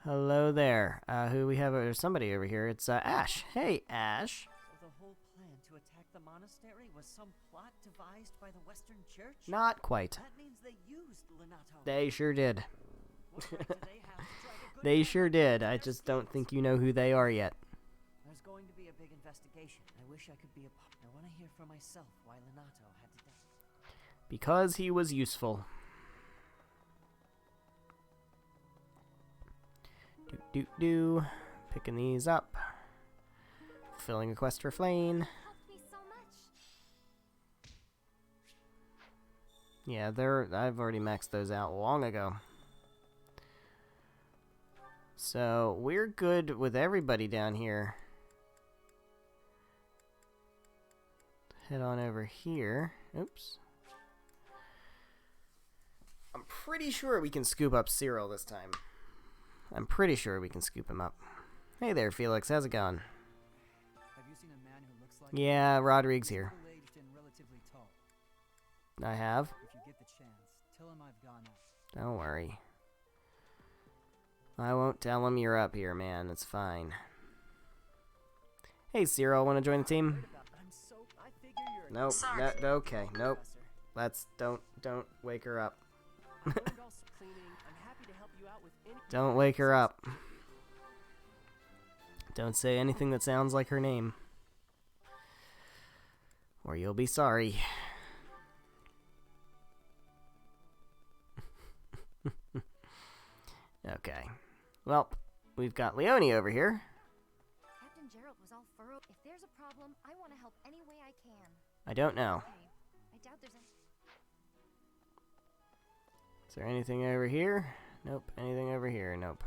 Hello there. Who we have? There's somebody over here. It's Ash. Hey, Ash. So the whole plan to attack the monastery was some plot devised by the Western Church? Not quite. That means they used Lenato. They sure did. What right did they have to try to good They sure did. I just don't think you know who they are yet. There's going to be a big investigation. I wish I could be a part. I want to hear for myself why Lenato had to die. Because he was useful. Do. Picking these up. Fulfilling a quest for Flane. Helped me so much. Yeah, I've already maxed those out long ago. So, we're good with everybody down here. Head on over here. Oops. I'm pretty sure we can scoop up Cyril this time. I'm pretty sure we can scoop him up. Hey there, Felix. How's it going? Have you seen a man who looks like Yeah, Rodrigue's here. middle-aged and relatively tall? I have. If you get the chance, tell him I've gone up. Don't worry. I won't tell him you're up here, man. It's fine. Hey, Cyril, want to join the team? Nope. No, okay. Nope. Don't wake her up. Don't wake her up. Don't say anything that sounds like her name. Or you'll be sorry. Okay. Well, we've got Leonie over here. Captain Gerald was all furrowed. If there's a problem, I want to help any way I can. I don't know. Okay. I doubt there's any. Is there anything over here? Nope. Anything over here? Nope.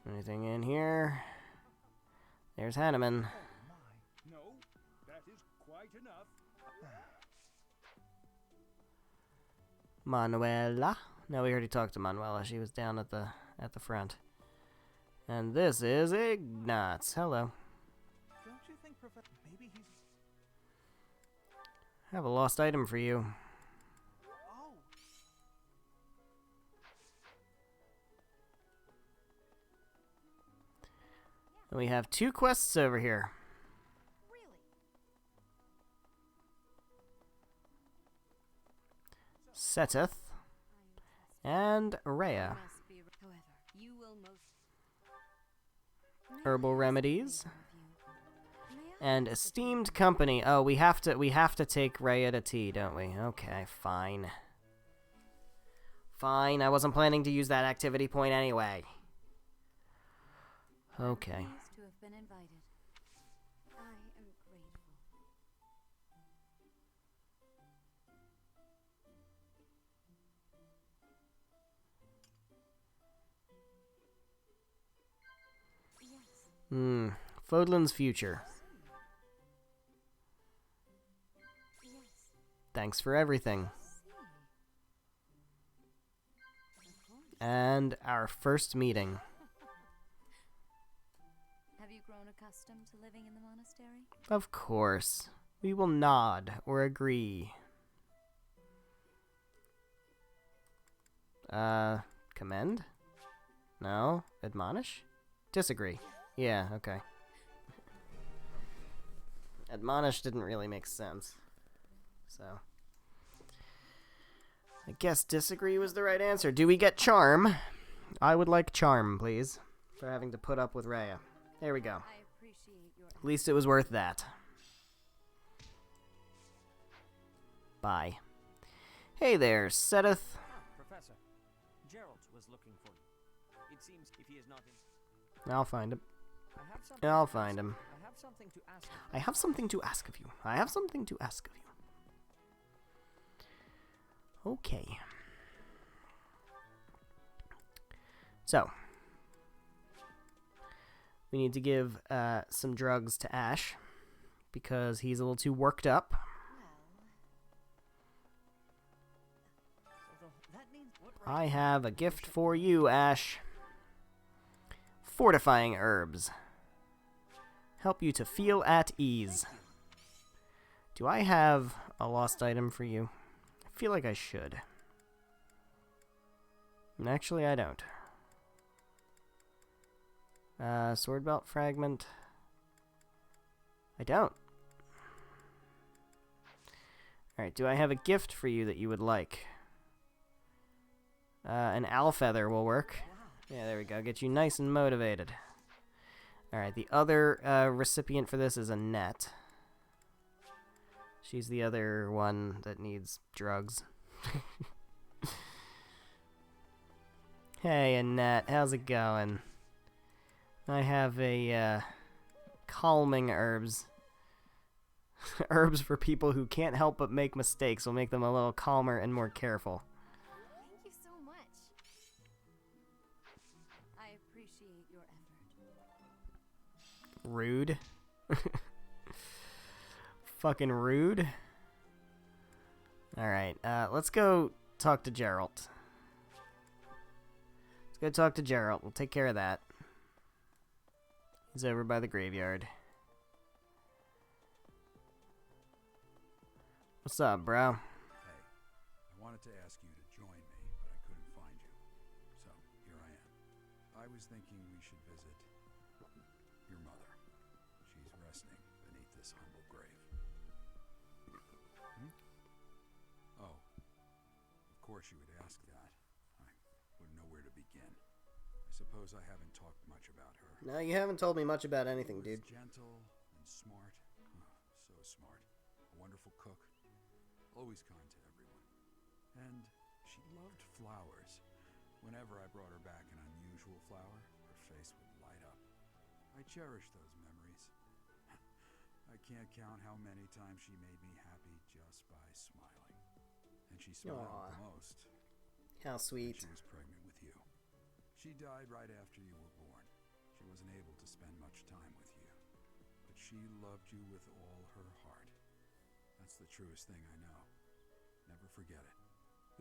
Anything in here? There's Hanneman. No, that is quite enough. Manuela. No, we already talked to Manuela. She was down at the front. And this is Ignatz. Hello. Don't you think Professor... Maybe he's... I have a lost item for you. Oh! And we have 2 quests over here. Seteth and Rhea. Herbal remedies and esteemed company. Oh, we have to take Rhea to tea, don't we? Okay, fine. Fine, I wasn't planning to use that activity point anyway. Okay. To have been invited. I am grateful. Fodlan's future. Thanks for everything. And our first meeting. Have you grown accustomed to living in the monastery? Of course. We will nod or agree. Commend? No? Admonish? Disagree. Yeah, okay. Admonish didn't really make sense. So, I guess disagree was the right answer. Do we get charm? I would like charm, please, for having to put up with Rhea. There we go. At least it was worth that. Bye. Hey there, Seteth. Professor. Gerald was looking for you. It seems if he is not in... I'll find him. I'll find him. I have something to ask. I have something to ask of you. I have something to ask of you. Okay. So, we need to give some drugs to Ash because he's a little too worked up. I have a gift for you, Ash. Fortifying herbs. Help you to feel at ease. Do I have a lost item for you? I feel like I should. And actually, I don't. Sword belt fragment. I don't. Alright, do I have a gift for you that you would like? An owl feather will work. Yeah, there we go. Get you nice and motivated. Alright, the other recipient for this is Annette. She's the other one that needs drugs. Hey, Annette. How's it going? I have a calming herbs. Herbs for people who can't help but make mistakes will make them a little calmer and more careful. Thank you so much. I appreciate your effort. Rude. Fucking rude. Alright, let's go talk to Gerald. Let's go talk to Gerald. We'll take care of that. He's over by the graveyard. What's up, bro? Hey, I wanted to ask you to join me, but I couldn't find you. So, here I am. I was thinking we should visit your mother. She's resting beneath this humble grave. Oh, of course you would ask that. I wouldn't know where to begin. I suppose I haven't talked much about her. No, you haven't told me much about anything, dude. Gentle and smart. Oh, so smart. A wonderful cook. Always kind to everyone. And she loved flowers. Whenever I brought her back an unusual flower, her face would light up. I cherish those memories. I can't count how many times she made me happy just by smiling. And she smiled the most. How sweet. She was pregnant with you. She died right after you were born. She wasn't able to spend much time with you. But she loved you with all her heart. That's the truest thing I know. Never forget it.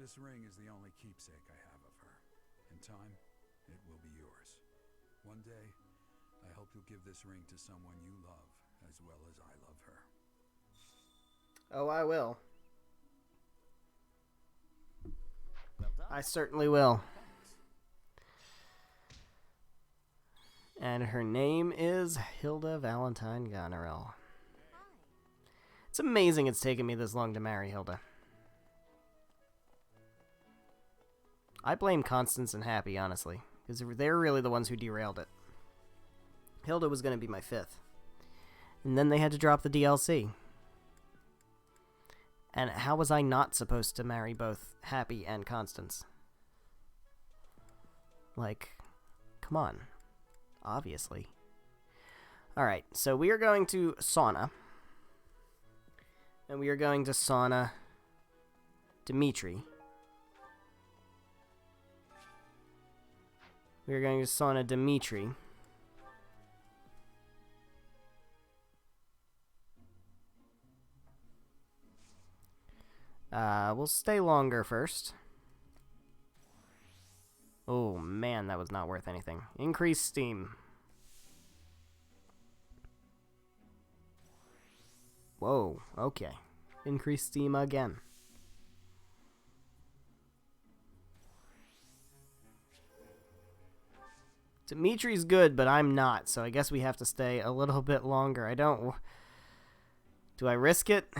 This ring is the only keepsake I have of her. In time, it will be yours. One day, I hope you'll give this ring to someone you love as well as I love her. Oh, I will. Well done. I certainly will. And her name is Hilda Valentine Goneril. It's amazing it's taken me this long to marry Hilda. I blame Constance and Happy, honestly, because they're really the ones who derailed it. Hilda was going to be my 5th. And then they had to drop the DLC. And how was I not supposed to marry both Happy and Constance? Like, come on. Obviously. Alright, so we are going to sauna. And we are going to sauna Dimitri. We are going to sauna Dimitri. We'll stay longer first. Oh man, that was not worth anything. Increase steam. Whoa, okay. Increase steam again. Dimitri's good, but I'm not, so I guess we have to stay a little bit longer. I don't... Do I risk it?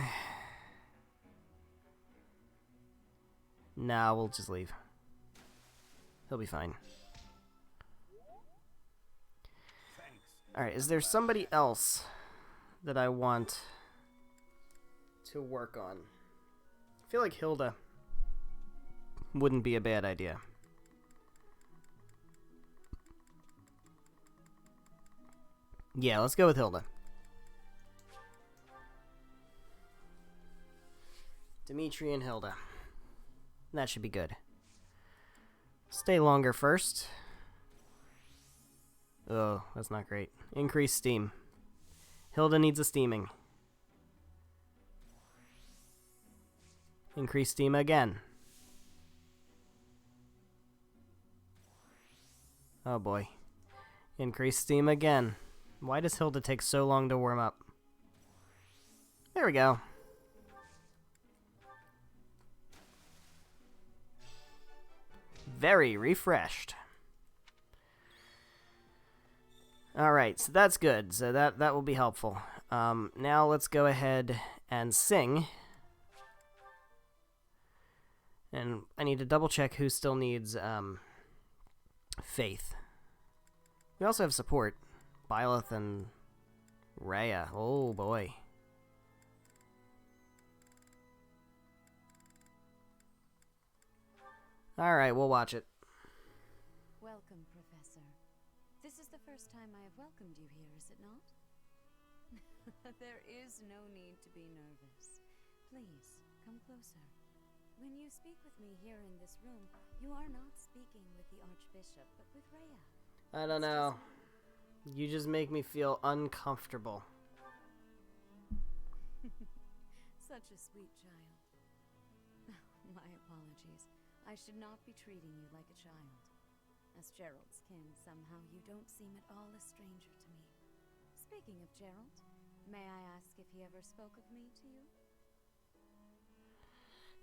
Nah, we'll just leave. He'll be fine. Alright, is there somebody else that I want to work on? I feel like Hilda wouldn't be a bad idea. Yeah, let's go with Hilda. Dimitri and Hilda. That should be good. Stay longer first. Oh, that's not great. Increase steam. Hilda needs a steaming. Increase steam again. Oh boy. Increase steam again. Why does Hilda take so long to warm up? There we go. Very refreshed. Alright, so that's good. So that will be helpful. Now let's go ahead and sing. And I need to double check who still needs faith. We also have support. Byleth and Rhea. Oh boy. Alright, we'll watch it. Welcome, Professor. This is the first time I have welcomed you here, is it not? There is no need to be nervous. Please, come closer. When you speak with me here in this room, you are not speaking with the Archbishop, but with Rhea. I don't know. You just make me feel uncomfortable. Such a sweet child. My apologies. I should not be treating you like a child. As Gerald's kin, somehow you don't seem at all a stranger to me. Speaking of Gerald, may I ask if he ever spoke of me to you?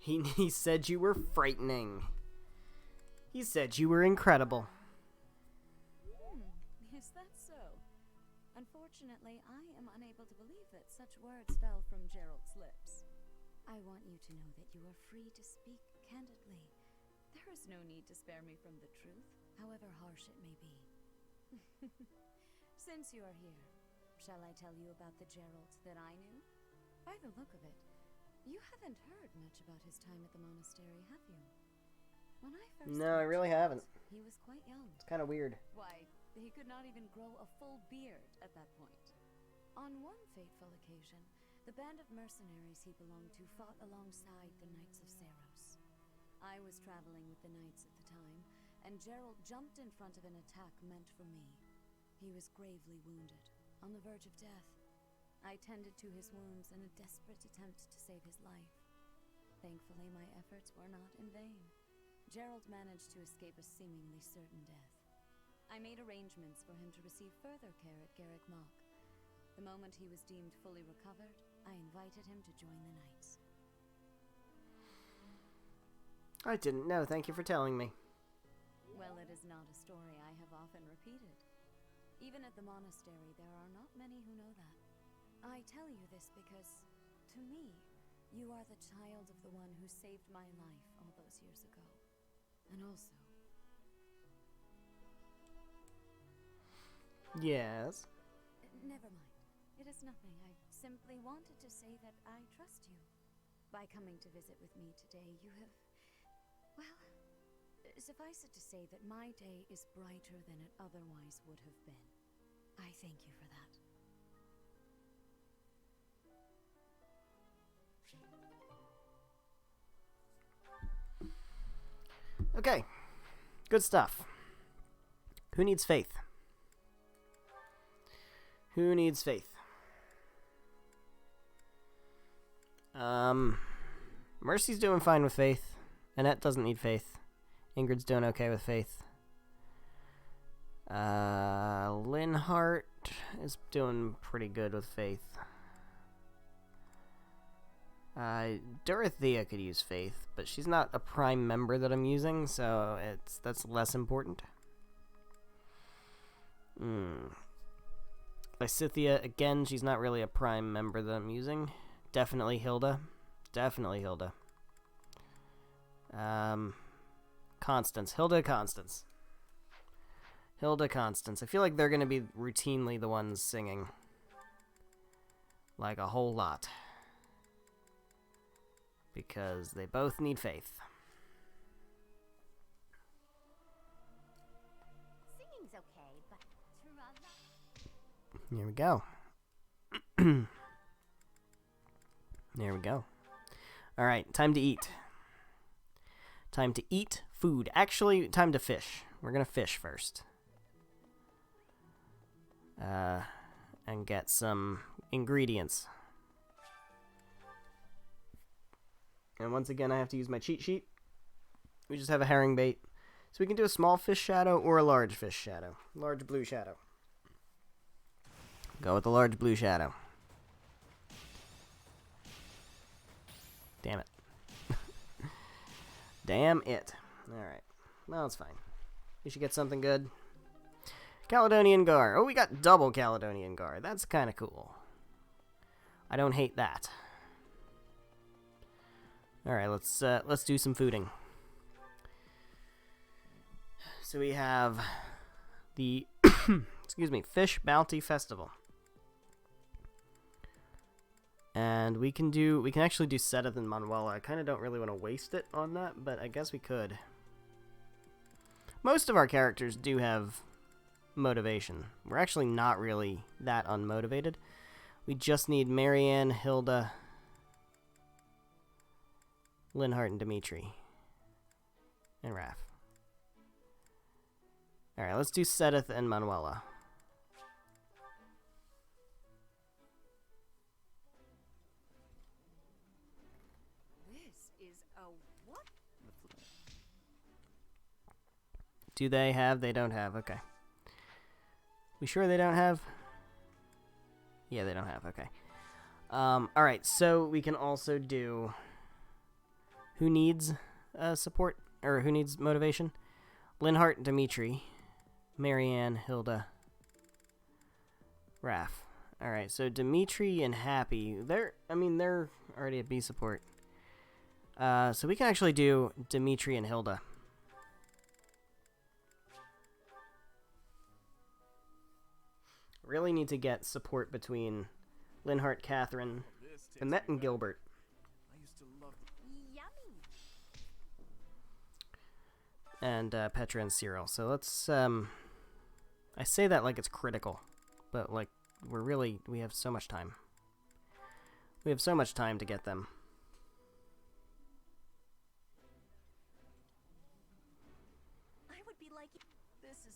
He said you were frightening. He said you were incredible. Is that so? Unfortunately, I am unable to believe that such words fell from Gerald's lips. I want you to know that you are free to speak candidly. There is no need to spare me from the truth, however harsh it may be. Since you are here, shall I tell you about the Gerald that I knew? By the look of it, you haven't heard much about his time at the monastery, have you? When I first No, I really haven't. He was quite young. It's kind of weird. Why, he could not even grow a full beard at that point. On one fateful occasion, the band of mercenaries he belonged to fought alongside the Knights of Seiros. I was traveling with the Knights at the time, and Gerald jumped in front of an attack meant for me. He was gravely wounded, on the verge of death. I tended to his wounds in a desperate attempt to save his life. Thankfully, my efforts were not in vain. Gerald managed to escape a seemingly certain death. I made arrangements for him to receive further care at Garrick Mach. The moment he was deemed fully recovered, I invited him to join the Knights. I didn't know. Thank you for telling me. Well, it is not a story I have often repeated. Even at the monastery, there are not many who know that. I tell you this because, to me, you are the child of the one who saved my life all those years ago. And also... Yes? Never mind. It is nothing. I simply wanted to say that I trust you. By coming to visit with me today, you have... Well, suffice it to say that my day is brighter than it otherwise would have been. I thank you for that. Okay. Good stuff. Who needs faith? Who needs faith? Mercy's doing fine with faith. Annette doesn't need faith. Ingrid's doing okay with faith. Linhart is doing pretty good with faith. Dorothea could use faith, but she's not a prime member that I'm using, so that's less important. Lysithea, again, she's not really a prime member that I'm using. Definitely Hilda. Definitely Hilda. Constance. Hilda Constance. Hilda Constance. I feel like they're going to be routinely the ones singing. Like a whole lot. Because they both need faith. Singing's okay, but Here we go. There we go. Alright, time to eat. Time to eat food. Actually, time to fish. We're gonna fish first. And get some ingredients. And once again, I have to use my cheat sheet. We just have a herring bait. So we can do a small fish shadow or a large fish shadow. Large blue shadow. Go with the large blue shadow. Damn it. Damn it. Alright. Well, it's fine. We should get something good. Caledonian Gar. Oh, we got double Caledonian Gar. That's kind of cool. I don't hate that. Alright, let's do some fooding. So we have the excuse me, Fish Bounty Festival. And we can actually do Seth and Manuela. I kind of don't really want to waste it on that, but I guess we could. Most of our characters do have motivation. We're actually not really that unmotivated. We just need Marianne, Hilda, Linhart, and Dimitri. And Raph. Alright, let's do Seth and Manuela. Do they have? They don't have. Okay. We sure they don't have? Yeah, they don't have. Okay. Alright, so we can also do... Who needs support? Or who needs motivation? Linhart, Dimitri, Marianne, Hilda, Raph. Alright, so Dimitri and Happy, they're already at B support. So we can actually do Dimitri and Hilda. Really need to get support between Linhart, Catherine, Annette, and Gilbert. And Petra and Cyril. So let's, I say that like it's critical, but like we have so much time. We have so much time to get them. I would be like, this is...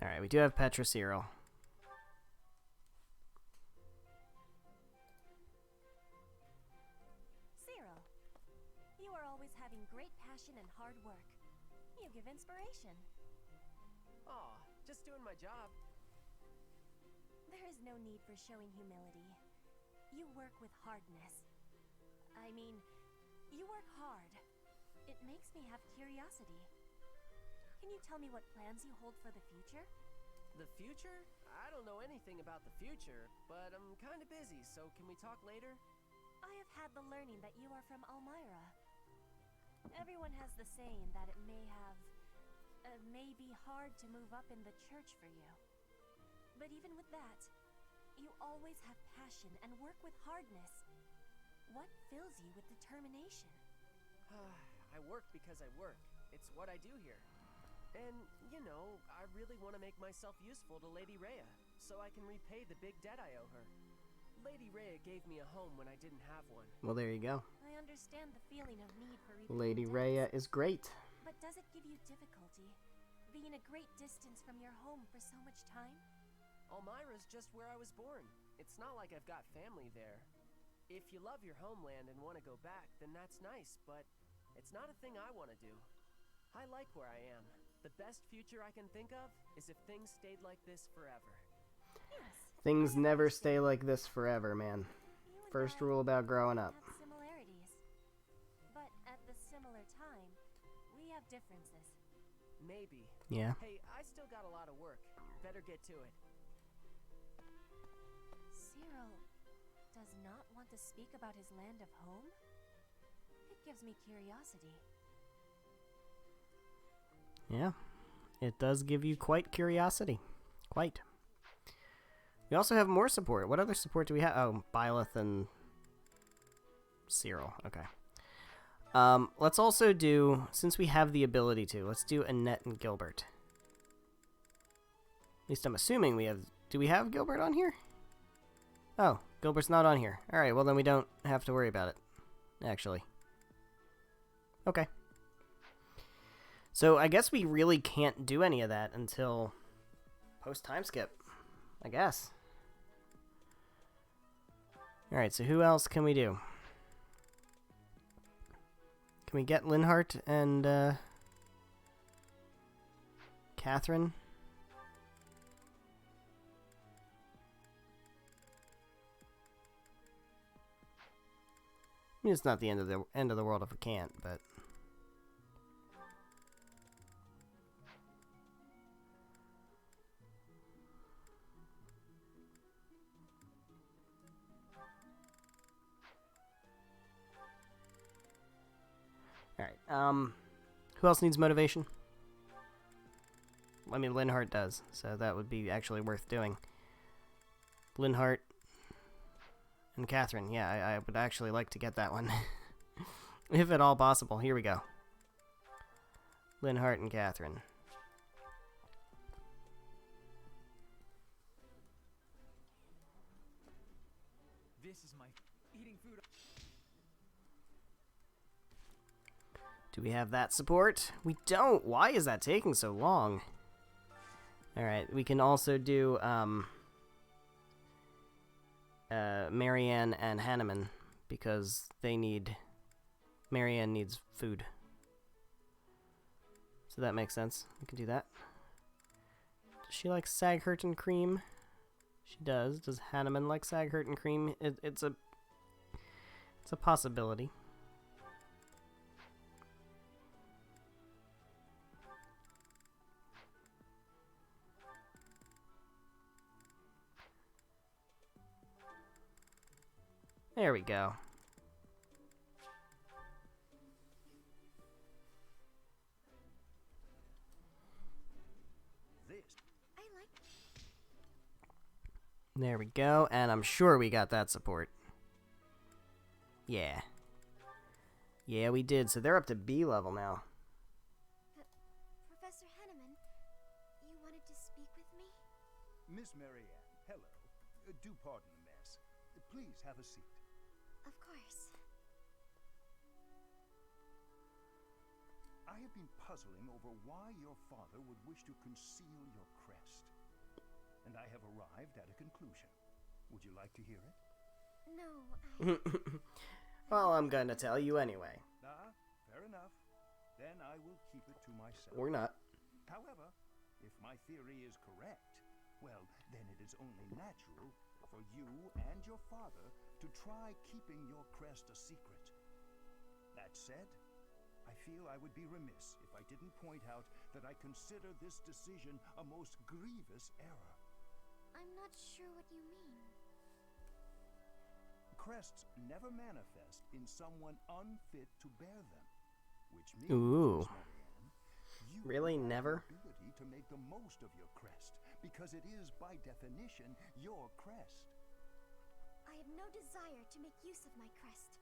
Alright, we do have Petra, Cyril. Cyril, you are always having having great passion and hard work. You give inspiration. Aw, just doing my job. There is no need for showing humility. You work with hardness. I mean, you work hard. It makes me have curiosity. Can you tell me what plans you hold for the future? The future? I don't know anything about the future, but I'm kind of busy, so can we talk later? I have had the learning that you are from Elmira. Everyone has the saying that it may be hard to move up in the church for you. But even with that, you always have passion and work with hardness. What fills you with determination? I work because I work. It's what I do here. And, you know, I really want to make myself useful to Lady Rhea, so I can repay the big debt I owe her. Lady Rhea gave me a home when I didn't have one. Well, there you go. I understand the feeling of need for repaying Lady debts. Rhea is great. But does it give you difficulty, being a great distance from your home for so much time? Elmira's just where I was born. It's not like I've got family there. If you love your homeland and want to go back, then that's nice, but it's not a thing I want to do. I like where I am. The best future I can think of is if things stayed like this forever. Yes. Things never stay like this forever, man. First rule about growing up. Have similarities. But at the similar time, we have differences. Maybe. Yeah. Hey, I still got a lot of work. Better get to it. Cyril does not want to speak about his land of home? It gives me curiosity. Yeah. It does give you quite curiosity. Quite. We also have more support. What other support do we have? Oh, Byleth and Cyril. Okay. Let's also do, since we have the ability to, let's do Annette and Gilbert. At least I'm assuming we have... Do we have Gilbert on here? Oh, Gilbert's not on here. Alright, well then we don't have to worry about it. Actually. Okay. So I guess we really can't do any of that until post-time skip. I guess. Alright, so who else can we do? Can we get Linhart and Catherine? I mean, it's not the end of the world if we can't, but alright, who else needs motivation? I mean, Linhart does, so that would be actually worth doing. Linhart and Catherine, yeah, I would actually like to get that one. If at all possible. Here we go. Linhart and Catherine. This is my eating food. Do we have that support? We don't! Why is that taking so long? Alright, we can also do, Marianne and Hanneman, because they need... Marianne needs food. So that makes sense. We can do that. Does she like Saghurt cream? She does. Does Hanneman like Saghurt cream? It's a possibility. There we go. There we go, and I'm sure we got that support. Yeah. Yeah, we did, so they're up to B level now. Professor Hanneman, you wanted to speak with me? Miss Marianne, hello. Do pardon the mess. Please have a seat. Of course. I have been puzzling over why your father would wish to conceal your crest. And I have arrived at a conclusion. Would you like to hear it? No, Well, I'm gonna tell you anyway. Ah, Fair enough. Then I will keep it to myself. Or not. However, if my theory is correct, well, then it is only natural for you and your father to try keeping your crest a secret. That said, I feel I would be remiss if I didn't point out that I consider this decision a most grievous error. I'm not sure what you mean. Crests never manifest in someone unfit to bear them, which means, Ooh. Miss Marianne, you Really? have Never? the ability to make the most of your crest, because it is by definition your crest. I have no desire to make use of my crest.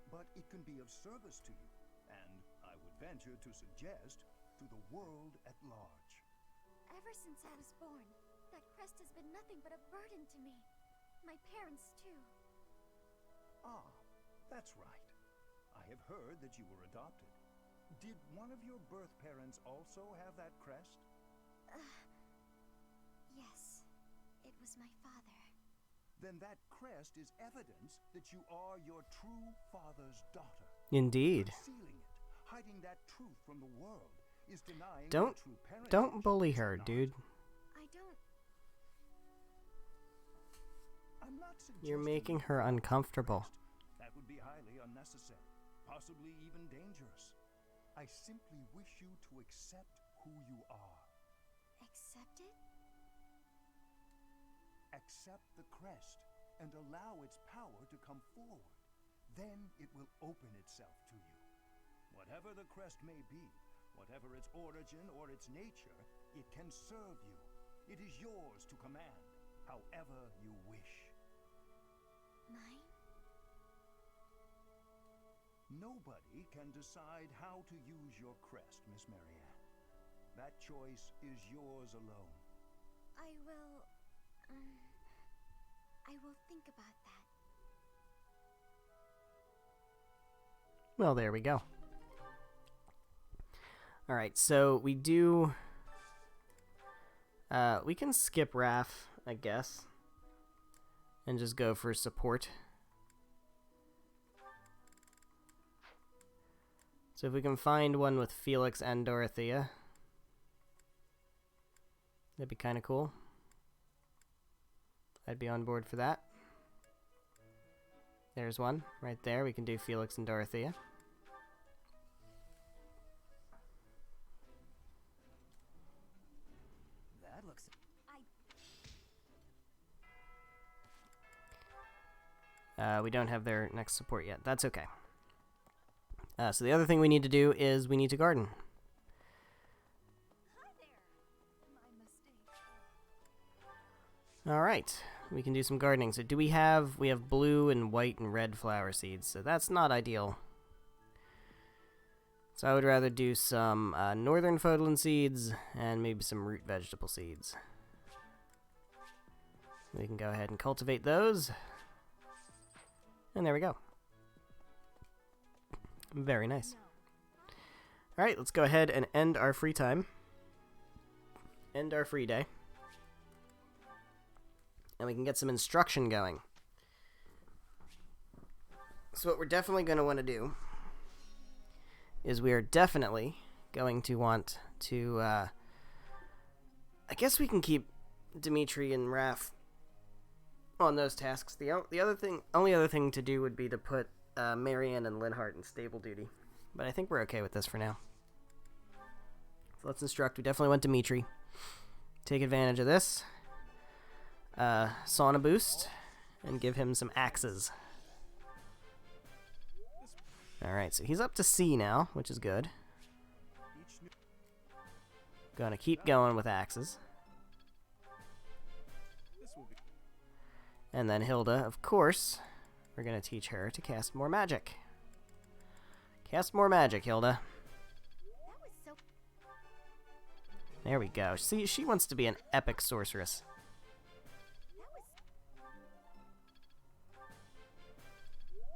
But it can be of service to you, and I would venture to suggest to the world at large. Ever since I was born, that crest has been nothing but a burden to me. My parents, too. Ah, that's right. I have heard that you were adopted. Did one of your birth parents also have that crest? Yes, it was my father. Then that crest is evidence that you are your true father's daughter. Indeed. Concealing it, hiding that truth from the world, is denying Don't your true parentage. don't bully her, dude. I don't... I'm not suggesting You're making her uncomfortable. that would be highly unnecessary, possibly even dangerous. I simply wish you to accept who you are. Accept it? Accept the crest and allow its power to come forward. Then it will open itself to you. Whatever the crest may be, whatever its origin or its nature, it can serve you. It is yours to command, however you wish. Mine? Nobody can decide how to use your crest, Miss Marianne. That choice is yours alone. I will think about that. Well, there we go. Alright, so we do... we can skip Raph, I guess. And just go for support. So if we can find one with Felix and Dorothea, that'd be kind of cool. I'd be on board for that. There's one right there. We can do Felix and Dorothea. That looks... We don't have their next support yet. That's okay. So the other thing we need to do is we need to garden. Alright, we can do some gardening. So do we have blue and white and red flower seeds, so that's not ideal. So I would rather do some northern Fodlan seeds and maybe some root vegetable seeds. We can go ahead and cultivate those. And there we go. Very nice. Alright, let's go ahead and end our free time. End our free day. And we can get some instruction going. So what we're definitely going to want to do is we are definitely going to want to... I guess we can keep Dimitri and Raph on those tasks. The only other thing to do would be to put Marianne and Linhart in stable duty. But I think we're okay with this for now. So let's instruct. We definitely want Dimitri. Take advantage of this. Sauna boost. And give him some axes. Alright, so he's up to C now, which is good. Gonna keep going with axes. And then Hilda, of course, we're going to teach her to cast more magic. Cast more magic, Hilda. There we go. See, she wants to be an epic sorceress.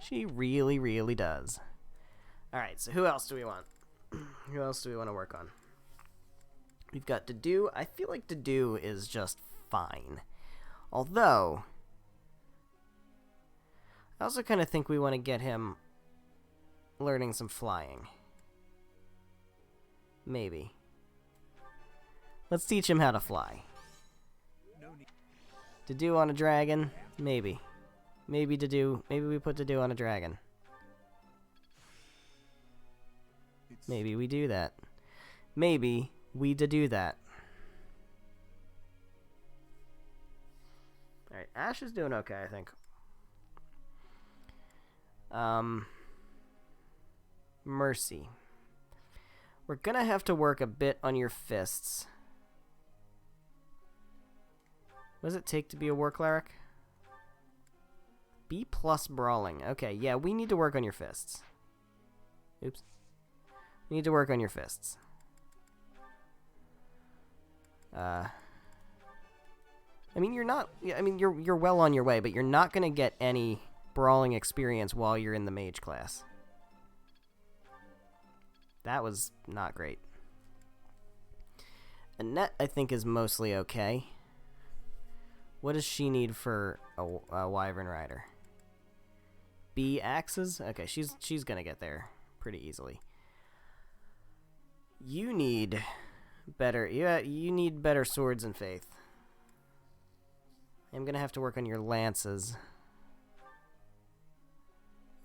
She really, really does. Alright, so who else do we want? Who else do we want to work on? We've got Dedu. I feel like Dedu is just fine. Although... I also kind of think we want to get him learning some flying. Maybe. Let's teach him how to fly. To do on a dragon? Maybe. Maybe we put to do on a dragon. Maybe we do that. Maybe we do that. Alright, Ash is doing okay, I think. Mercy. We're gonna have to work a bit on your fists. What does it take to be a war cleric? B+ brawling. Okay, yeah, we need to work on your fists. Oops. We need to work on your fists. I mean, you're not... I mean, you're well on your way, but you're not gonna get any brawling experience while you're in the mage class. That was not great. Annette, I think, is mostly okay. What does she need for a Wyvern Rider? B axes? Okay, she's gonna get there pretty easily. You need better... Yeah, you need better swords and faith. I'm gonna have to work on your lances.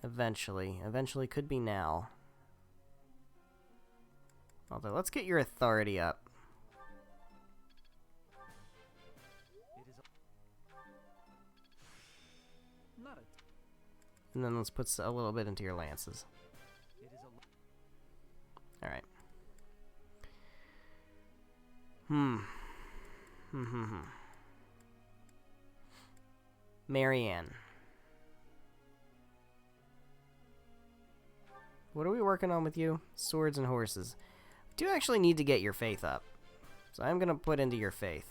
Eventually. Eventually could be now. Although, let's get your authority up. And then let's put a little bit into your lances. Alright. Marianne. What are we working on with you? Swords and horses. Do actually need to get your faith up. So I'm gonna put into your faith.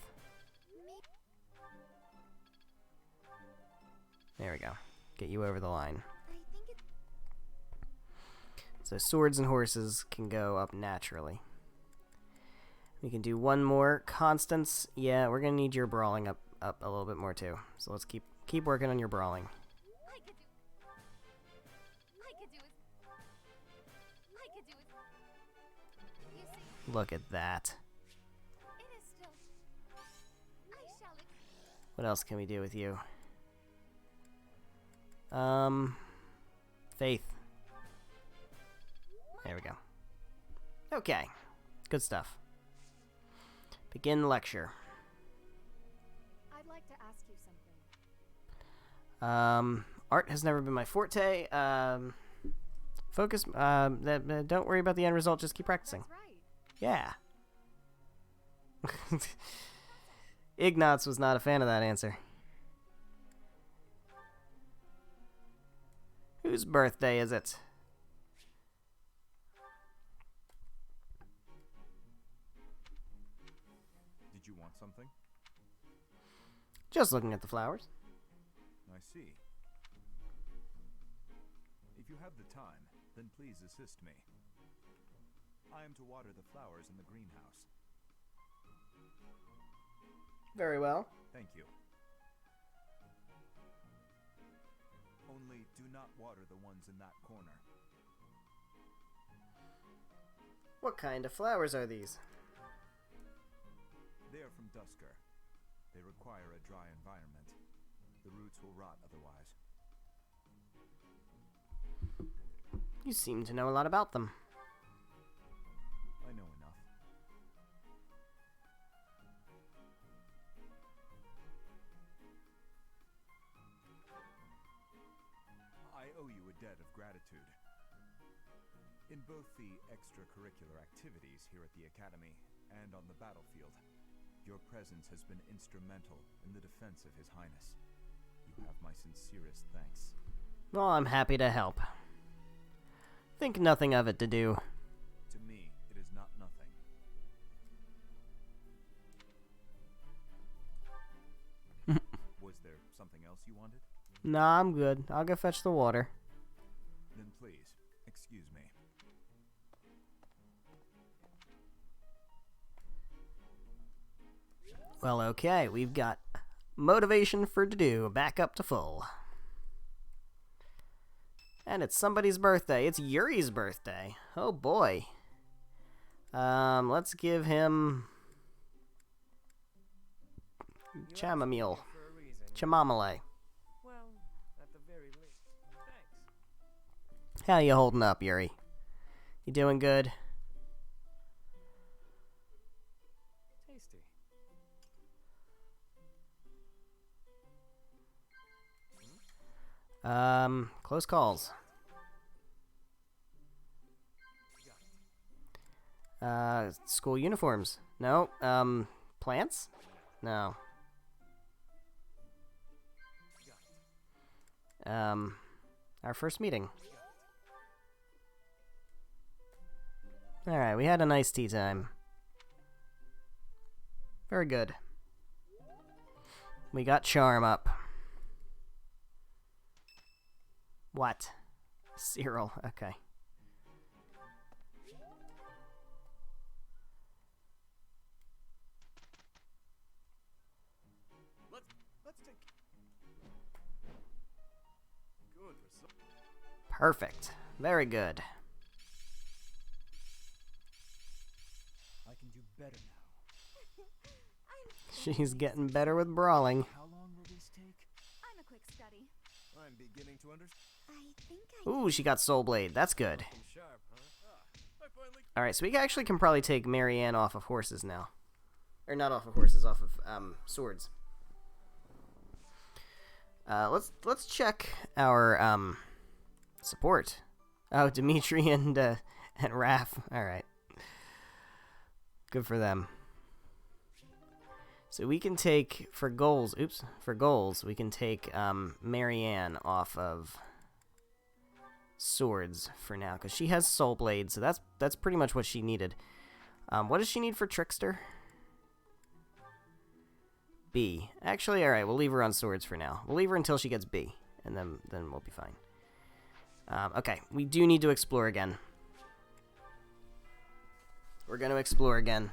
There we go. Get you over the line. So swords and horses can go up naturally. We can do one more. Constance. Yeah, we're gonna need your brawling up a little bit more too. So let's keep working on your brawling. Look at that. What else can we do with you? Faith. There we go. Okay. Good stuff. Begin lecture. I'd like to ask you something. Art has never been my forte. Focus. Don't worry about the end result. Just keep practicing. That's right. Yeah. Ignatz was not a fan of that answer. Whose birthday is it? Did you want something? Just looking at the flowers. I see. If you have the time, then please assist me. I am to water the flowers in the greenhouse. Very well. Thank you. Only do not water the ones in that corner. What kind of flowers are these? They are from Dusker. They require a dry environment. The roots will rot otherwise. You seem to know a lot about them. I know enough. I owe you a debt of gratitude. In both the extracurricular activities here at the Academy and on the battlefield, your presence has been instrumental in the defense of His Highness. You have my sincerest thanks. Well, I'm happy to help. Think nothing of it to do. To me, it is not nothing. Was there something else you wanted? Nah, I'm good. I'll go fetch the water. Then please, excuse me. Well, okay. We've got motivation for to do back up to full. And it's somebody's birthday. It's Yuri's birthday. Oh boy. Let's give him chamomile. Chamomile. Well, at the very least. Thanks. How you holding up, Yuri? You doing good? Tasty. Close calls. School uniforms. No. Plants? No. Our first meeting. Alright, we had a nice tea time. Very good. We got charm up. What? Cyril, okay. Let's take good result. Perfect. Very good. I can do better now. She's getting better with brawling. How long will this take? I'm a quick study. I'm beginning to understand. I think I Ooh, she got Soul Blade. That's good. Sharp, huh? I finally. Alright, so we actually can probably take Marianne off of horses now. Or not off of horses, off of swords. Let's check our support. Oh, Dimitri and Raph. Alright. Good for them. So we can take for goals, we can take Marianne off of swords for now, because she has Soul Blade, so that's pretty much what she needed. What does she need for Trickster? B. Actually, alright, we'll leave her on swords for now. We'll leave her until she gets B, and then we'll be fine. Okay, we do need to explore again. We're going to explore again,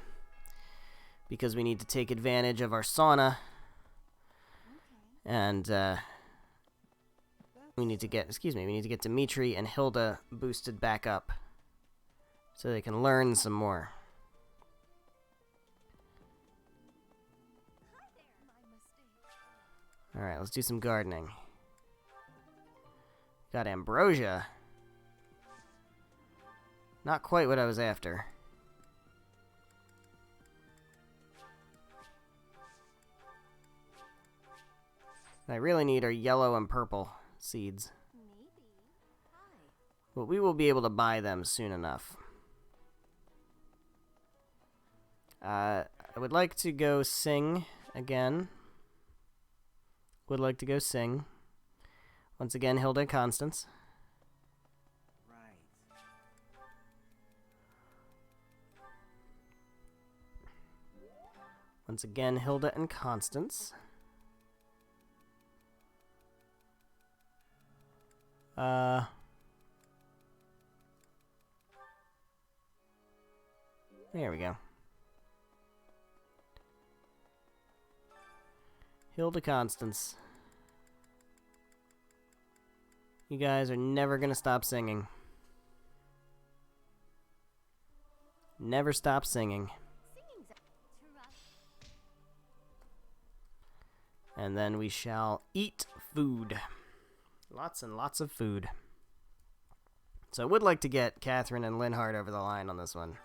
because we need to take advantage of our sauna, and we need to get Dimitri and Hilda boosted back up, so they can learn some more. Alright, let's do some gardening. Got ambrosia. Not quite what I was after. What I really need are yellow and purple seeds. But we will be able to buy them soon enough. I would like to go sing again. Would like to go sing. Once again, Hilda and Constance. Right. Once again, Hilda and Constance. There we go. Hilda Constance. You guys are never gonna stop singing. Never stop singing. And then we shall eat food. Lots and lots of food. So I would like to get Catherine and Linhart over the line on this one.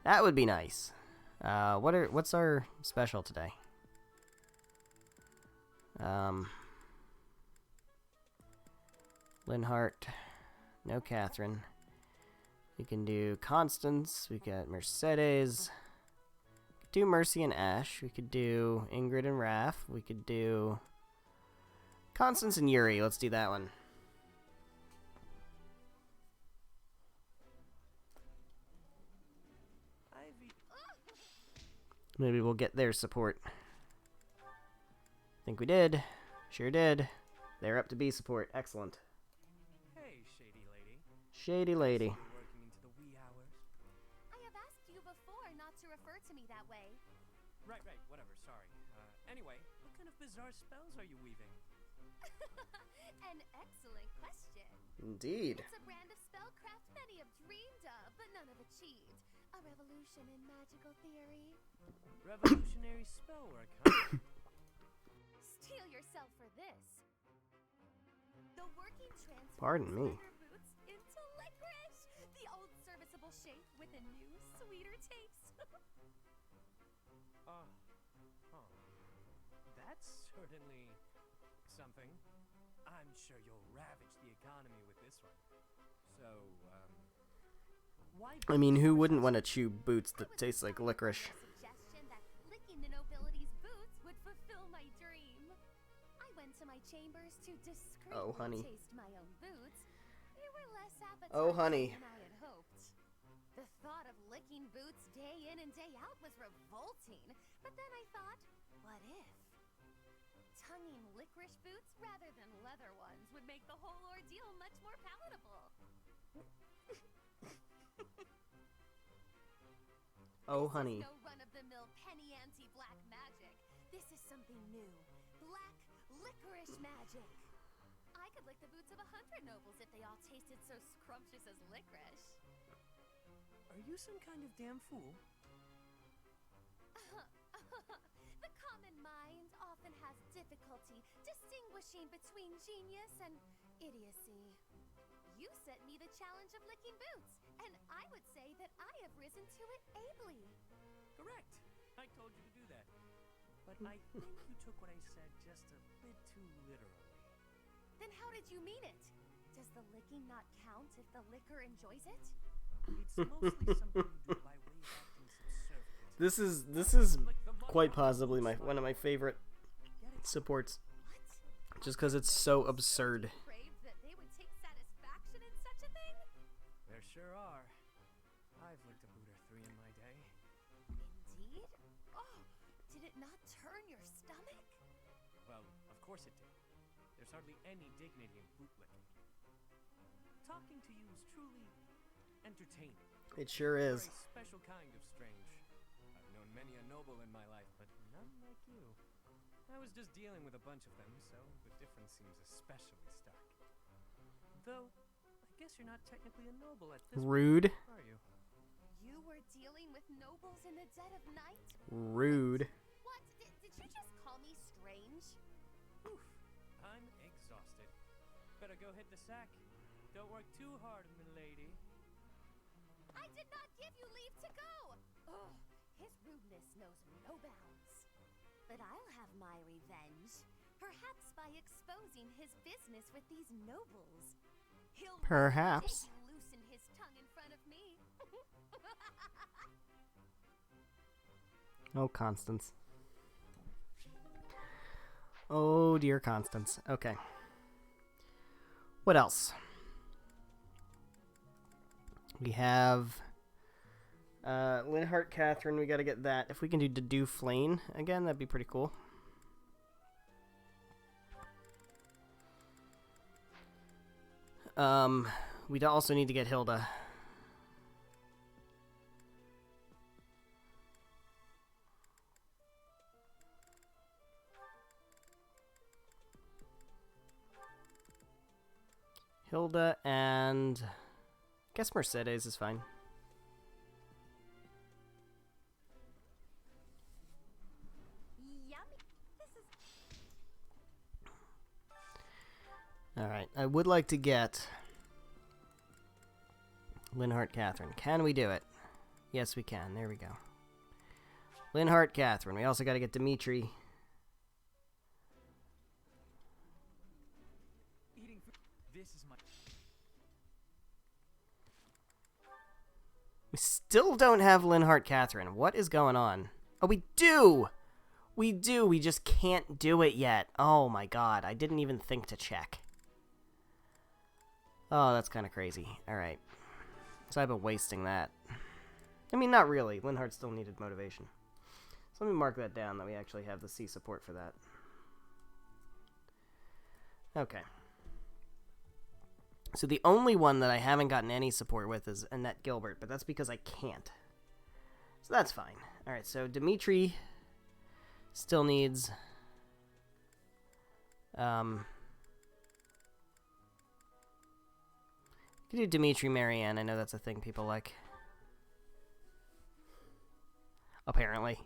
That would be nice. What's our special today? Linhart. No Catherine. We can do Constance. We got Mercedes. We could do Mercy and Ash. We could do Ingrid and Raph. We could do Constance and Yuri. Let's do that one. Maybe we'll get their support. Think we did. Sure did. They're up to B support. Excellent. Hey, shady lady. Shady lady. Working into the wee hours. I have asked you before not to refer to me that way. Right, whatever, sorry. Anyway, what kind of bizarre spells are you weaving? An excellent question. Indeed. It's a brand of spellcraft many have dreamed of, but none have achieved. A revolution in magical theory. Revolutionary spellwork, huh? Steel yourself for this. The working transforms Pardon me. leather boots into licorice, the old serviceable shape with a new, sweeter taste. Huh. That's certainly something. I'm sure you'll ravage the economy with this one. So, why? I mean, who wouldn't want to chew boots that taste like licorice? Suggestion that licking the nobility's boots would fulfill my dream. I went to my chambers to discreetly taste my own boots. They were less appetizing Oh, honey. than I had hoped. The thought of licking boots day in and day out was revolting. But then I thought, what if? Tonguing licorice boots rather than leather ones would make the whole ordeal much more palatable. Oh, honey. This is no run-of-the-mill penny ante black magic. This is something new. Black licorice magic. I could lick the boots of 100 nobles if they all tasted so scrumptious as licorice. Are you some kind of damn fool? The common mind often has difficulty distinguishing between genius and idiocy. You set me the challenge of licking boots, and I would say that I have risen to it ably. Correct. I told you to do that. But I think you took what I said just a bit too literally. Then how did you mean it? Does the licking not count if the liquor enjoys it? It's mostly something you do by way of acting subservient. This is quite possibly one of my favorite supports. Just because it's so absurd. That they would take satisfaction in such a thing? There sure are. I've licked a boot or three in my day. Indeed? Oh, did it not turn your stomach? Well, of course it did. There's hardly any dignity in boot licking. Talking to you is truly entertaining. It sure is. A very special kind of strange. I've known many a noble in my life, but none like you. I was just dealing with a bunch of them, so the difference seems especially stark. Though, I guess you're not technically a noble at this Rude. point, are you? You were dealing with nobles in the dead of night? Rude. What? Did you just call me strange? Oof, I'm exhausted. Better go hit the sack. Don't work too hard, milady. I did not give you leave to go! Ugh, his rudeness knows no bounds. But I'll have my revenge. Perhaps by exposing his business with these nobles. He'll Perhaps. loosen his tongue in front of me. Oh, Constance. Oh, dear Constance. Okay. What else? We have Linhart Catherine. We got to get that. If we can do Dedu Flane again, that'd be pretty cool. We also need to get Hilda. Hilda and I guess Mercedes is fine. Yummy. This is Alright, I would like to get Linhart Catherine. Can we do it? Yes, we can. There we go. Linhart Catherine. We also got to get Dimitri. Eating food. This is my. We still don't have Linhart Catherine. What is going on? Oh, we do! We do. We just can't do it yet. Oh my god. I didn't even think to check. Oh, that's kind of crazy. Alright. So I've been wasting that. I mean, not really. Linhart still needed motivation. So let me mark that down that we actually have the C support for that. Okay. So the only one that I haven't gotten any support with is Annette Gilbert, but that's because I can't. So that's fine. Alright, so Dimitri still needs You do Dimitri Marianne. I know that's a thing people like. Apparently.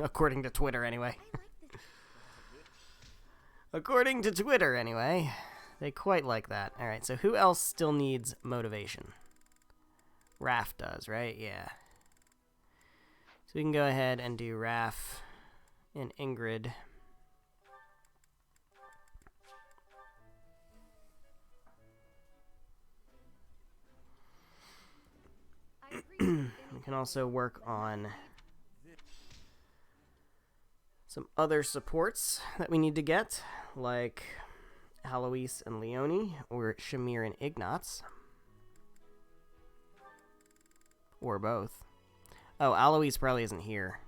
According to Twitter, anyway. According to Twitter, anyway. They quite like that. Alright, so who else still needs motivation? Raph does, right? Yeah. So we can go ahead and do Raph and Ingrid. We can also work on some other supports that we need to get, like Alois and Leonie, or Shamir and Ignatz. Or both. Oh, Alois probably isn't here.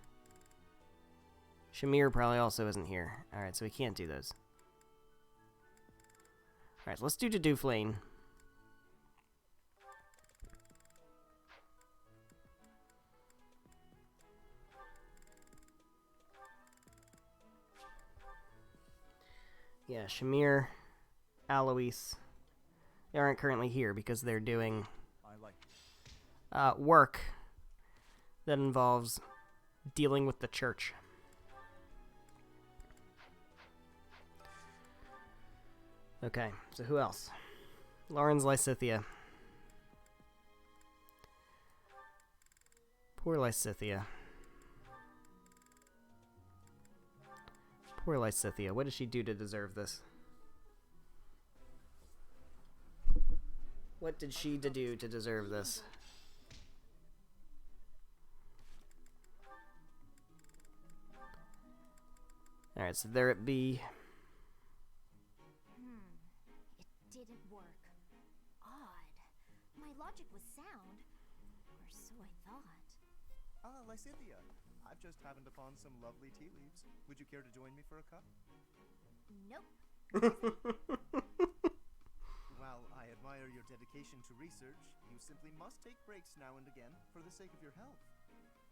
Shamir probably also isn't here. Alright, so we can't do those. Alright, so let's do Duflane. Yeah, Shamir, Alois. They aren't currently here because they're doing work that involves dealing with the church. Okay, so who else? Lauren's Lysithia. Poor Lysithia. Poor Lysithia. What did she do to deserve this? What did she do to deserve this? Alright, so there it be. It didn't work. Odd. My logic was sound. Or so I thought. Ah, Lysithia. I've just happened upon some lovely tea leaves. Would you care to join me for a cup? Nope. While I admire your dedication to research, you simply must take breaks now and again for the sake of your health.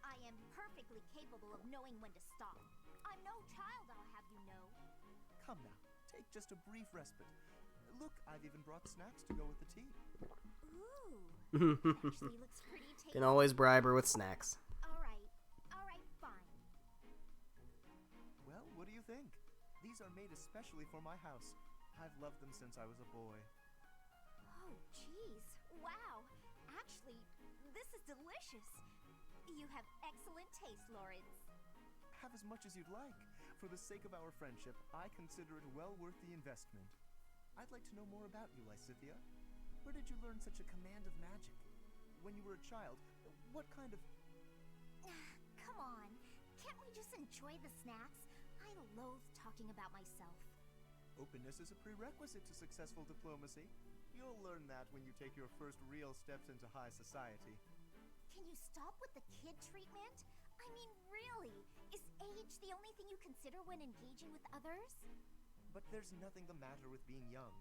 I am perfectly capable of knowing when to stop. I'm no child, I'll have you know. Come now, take just a brief respite. Look, I've even brought snacks to go with the tea. Ooh, it actually looks pretty tasty. Can always bribe her with snacks. Alright, fine. Well, what do you think? These are made especially for my house. I've loved them since I was a boy. Oh, jeez. Wow. Actually, this is delicious. You have excellent taste, Lawrence. Have as much as you'd like. For the sake of our friendship, I consider it well worth the investment. I'd like to know more about you, Lysithia. Where did you learn such a command of magic? When you were a child, what kind of... Come on. Can't we just enjoy the snacks? I loathe talking about myself. Openness is a prerequisite to successful diplomacy. You'll learn that when you take your first real steps into high society. Can you stop with the kid treatment? I mean, really? Is age the only thing you consider when engaging with others? But there's nothing the matter with being young.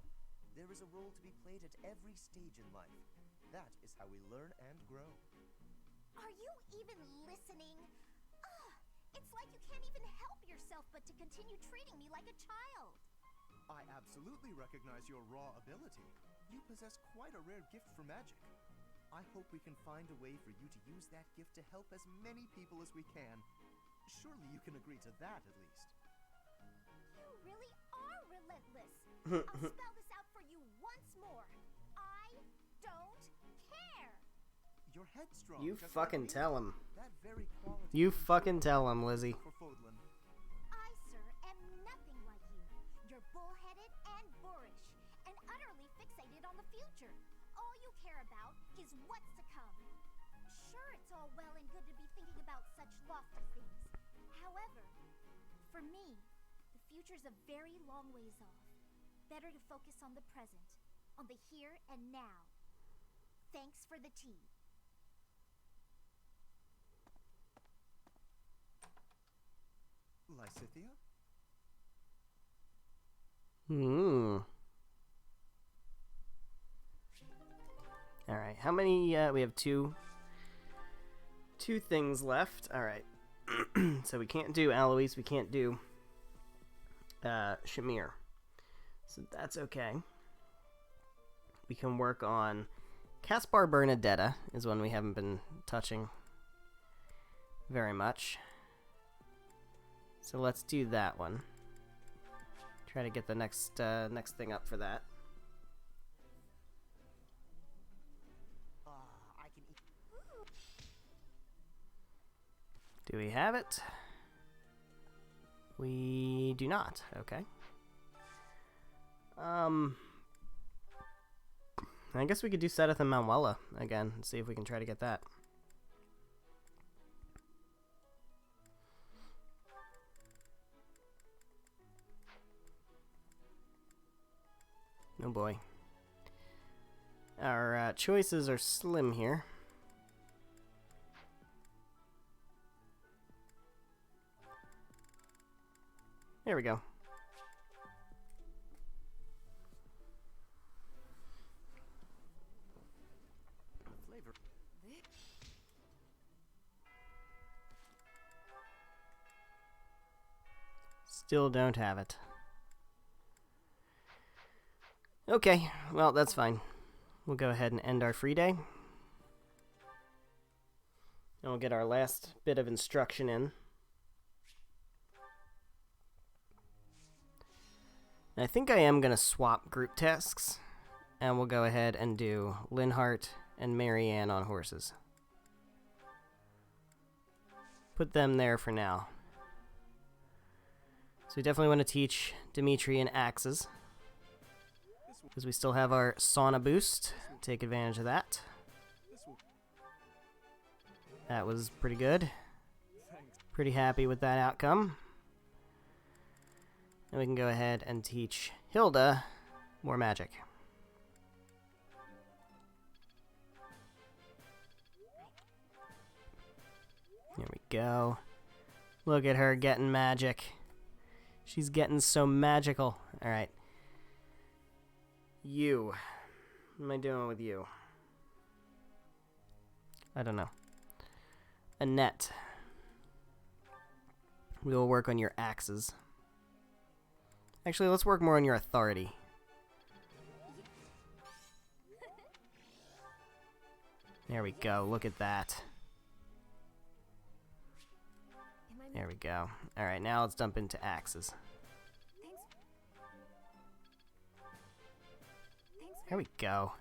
There is a role to be played at every stage in life. That is how we learn and grow. Are you even listening? It's like you can't even help yourself but to continue treating me like a child. I absolutely recognize your raw ability. You possess quite a rare gift for magic. I hope we can find a way for you to use that gift to help as many people as we can. Surely you can agree to that, at least. You really are relentless. I'll spell this out for you once more. I don't care. You're headstrong. You fucking tell him. That very quality. You fucking tell him, Lizzie. I, sir, am nothing like you. You're bullheaded and boorish, and utterly fixated on the future. All you care about is what's to come. Sure, it's all well and good to be thinking about such lofty things. However, for me, the future's a very long ways off. Better to focus on the present, on the here and now. Thanks for the tea. Lysithia? Alright, how many, we have two things left. Alright. So we can't do Alois, we can't do Shamir. So that's okay. we can work on Caspar Bernadetta is one we haven't been touching very much. So let's do that one. Try to get the next thing up for that. Do we have it? We do not. Okay. I guess we could do Sedith and Manuela again and see if we can try to get that. Oh boy. Our choices are slim here. There we go. Still don't have it. Okay, well, that's fine. We'll go ahead and end our free day. And we'll get our last bit of instruction in. I think I am going to swap group tasks. And we'll go ahead and do Linhart and Marianne on horses. Put them there for now. So we definitely want to teach Dimitri and axes. Because we still have our sauna boost. Take advantage of that. That was pretty good. Pretty happy with that outcome. And we can go ahead and teach Hilda more magic. There we go. Look at her getting magic. She's getting so magical. Alright. You. What am I doing with you? I don't know. Annette. We will work on your axes. Actually, let's work more on your authority. There we go. Look at that. There we go. Alright, now let's dump into axes. There we go.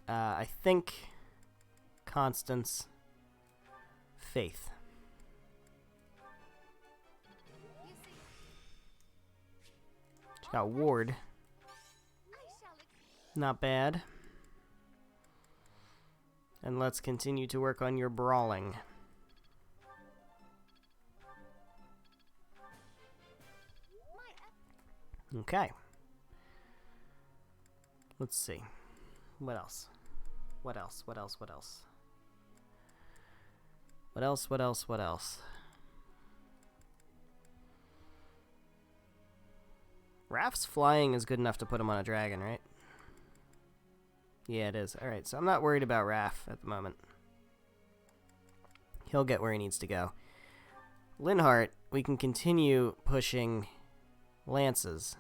I think Constance, Faith. She got Ward. Not bad. And let's continue to work on your brawling. Okay. Let's see. What else? What else? What else? What else? What else? What else? What else? Raph's flying is good enough to put him on a dragon, right? Yeah, it is. Alright, so I'm not worried about Raph at the moment. He'll get where he needs to go. Linhart, we can continue pushing lances.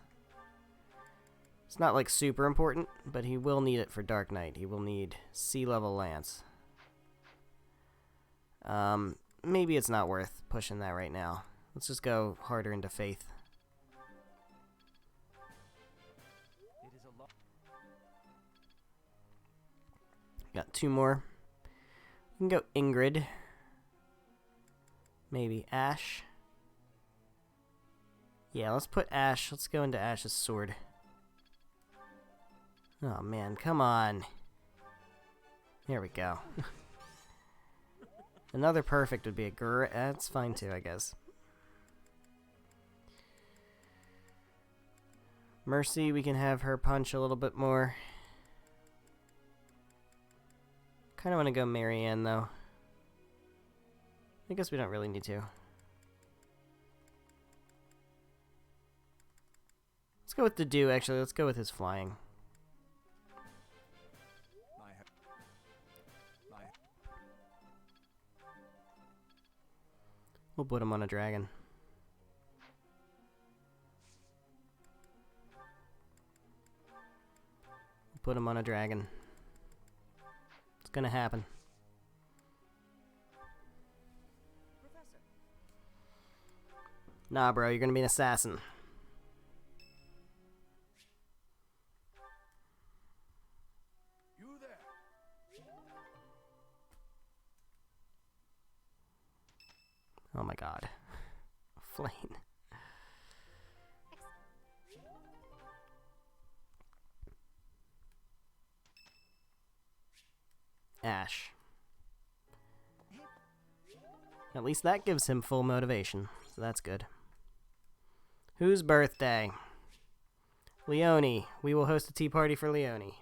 It's not like super important, but he will need it for Dark Knight. He will need sea level lance. Maybe it's not worth pushing that right now. Let's just go harder into Faith. Got two more. We can go Ingrid. Maybe Ash. Yeah, let's put Ash. Let's go into Ash's sword. Oh man, come on. There we go. Another perfect would be a great... That's fine too, I guess. Mercy, we can have her punch a little bit more. Kind of want to go Marianne, though. I guess we don't really need to. Let's go with the Dew, actually. Let's go with his flying. We'll put him on a dragon. put him on a dragon. It's gonna happen. Professor. Nah, bro, you're gonna be an assassin. You there. Oh my god. Flame. Ash. At least that gives him full motivation, so that's good. Whose birthday? Leonie. We will host a tea party for Leonie.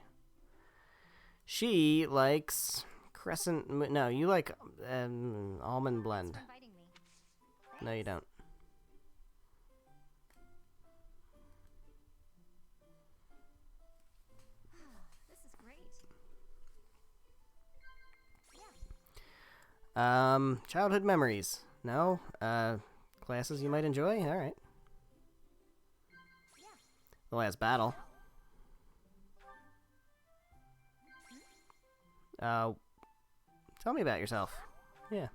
She likes no, you like almond blend. No, you don't. This is great. Childhood memories. No? Classes you might enjoy? Alright. The last battle. Tell me about yourself. Yeah.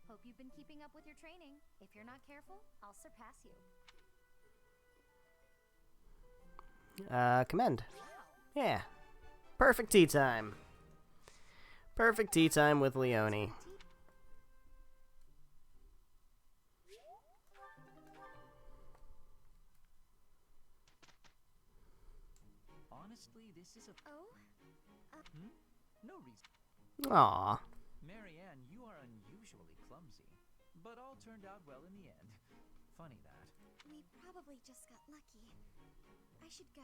Hope you've been keeping up with your training. If you're not careful, I'll surpass you. Commend. Yeah. Perfect tea time. Perfect tea time with Leonie. Honestly, this is a... No reason. Aww. Marianne, you are unusually clumsy. But all turned out well in the end. Funny that. We probably just got lucky. I should go.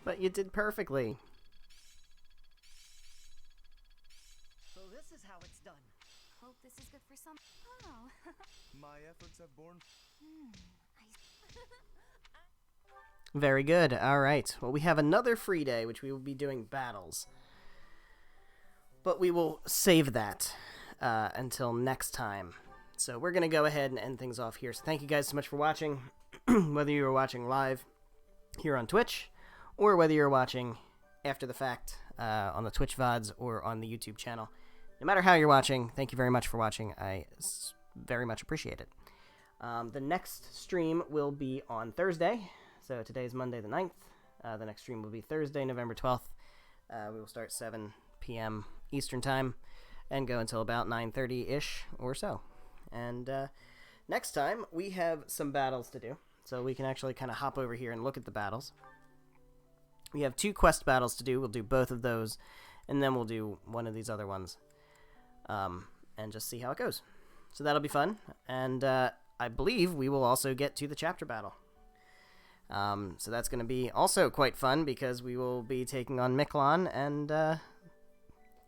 But you did perfectly. So this is how it's done. Hope this is good for some... Oh. My efforts have borne... Very good. Alright. Well, we have another free day, which we will be doing battles. But we will save that until next time. So we're going to go ahead and end things off here. So thank you guys so much for watching. Whether you were watching live here on Twitch, or whether you're watching after the fact on the Twitch VODs or on the YouTube channel. No matter how you're watching, thank you very much for watching. I very much appreciate it. The next stream will be on Thursday. So today is Monday the 9th. The next stream will be Thursday, November 12th. We will start 7 p.m. Eastern Time and go until about 9:30-ish or so. And next time, we have some battles to do. So we can actually kind of hop over here and look at the battles. We have 2 quest battles to do. We'll do both of those. And then we'll do one of these other ones. And just see how it goes. So that'll be fun. And I believe we will also get to the chapter battle. So that's going to be also quite fun because we will be taking on Miklon, and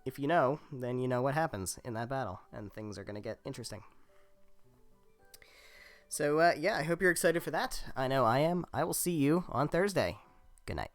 if you know, then you know what happens in that battle, and things are going to get interesting. So yeah, I hope you're excited for that. I know I am. I will see you on Thursday. Good night.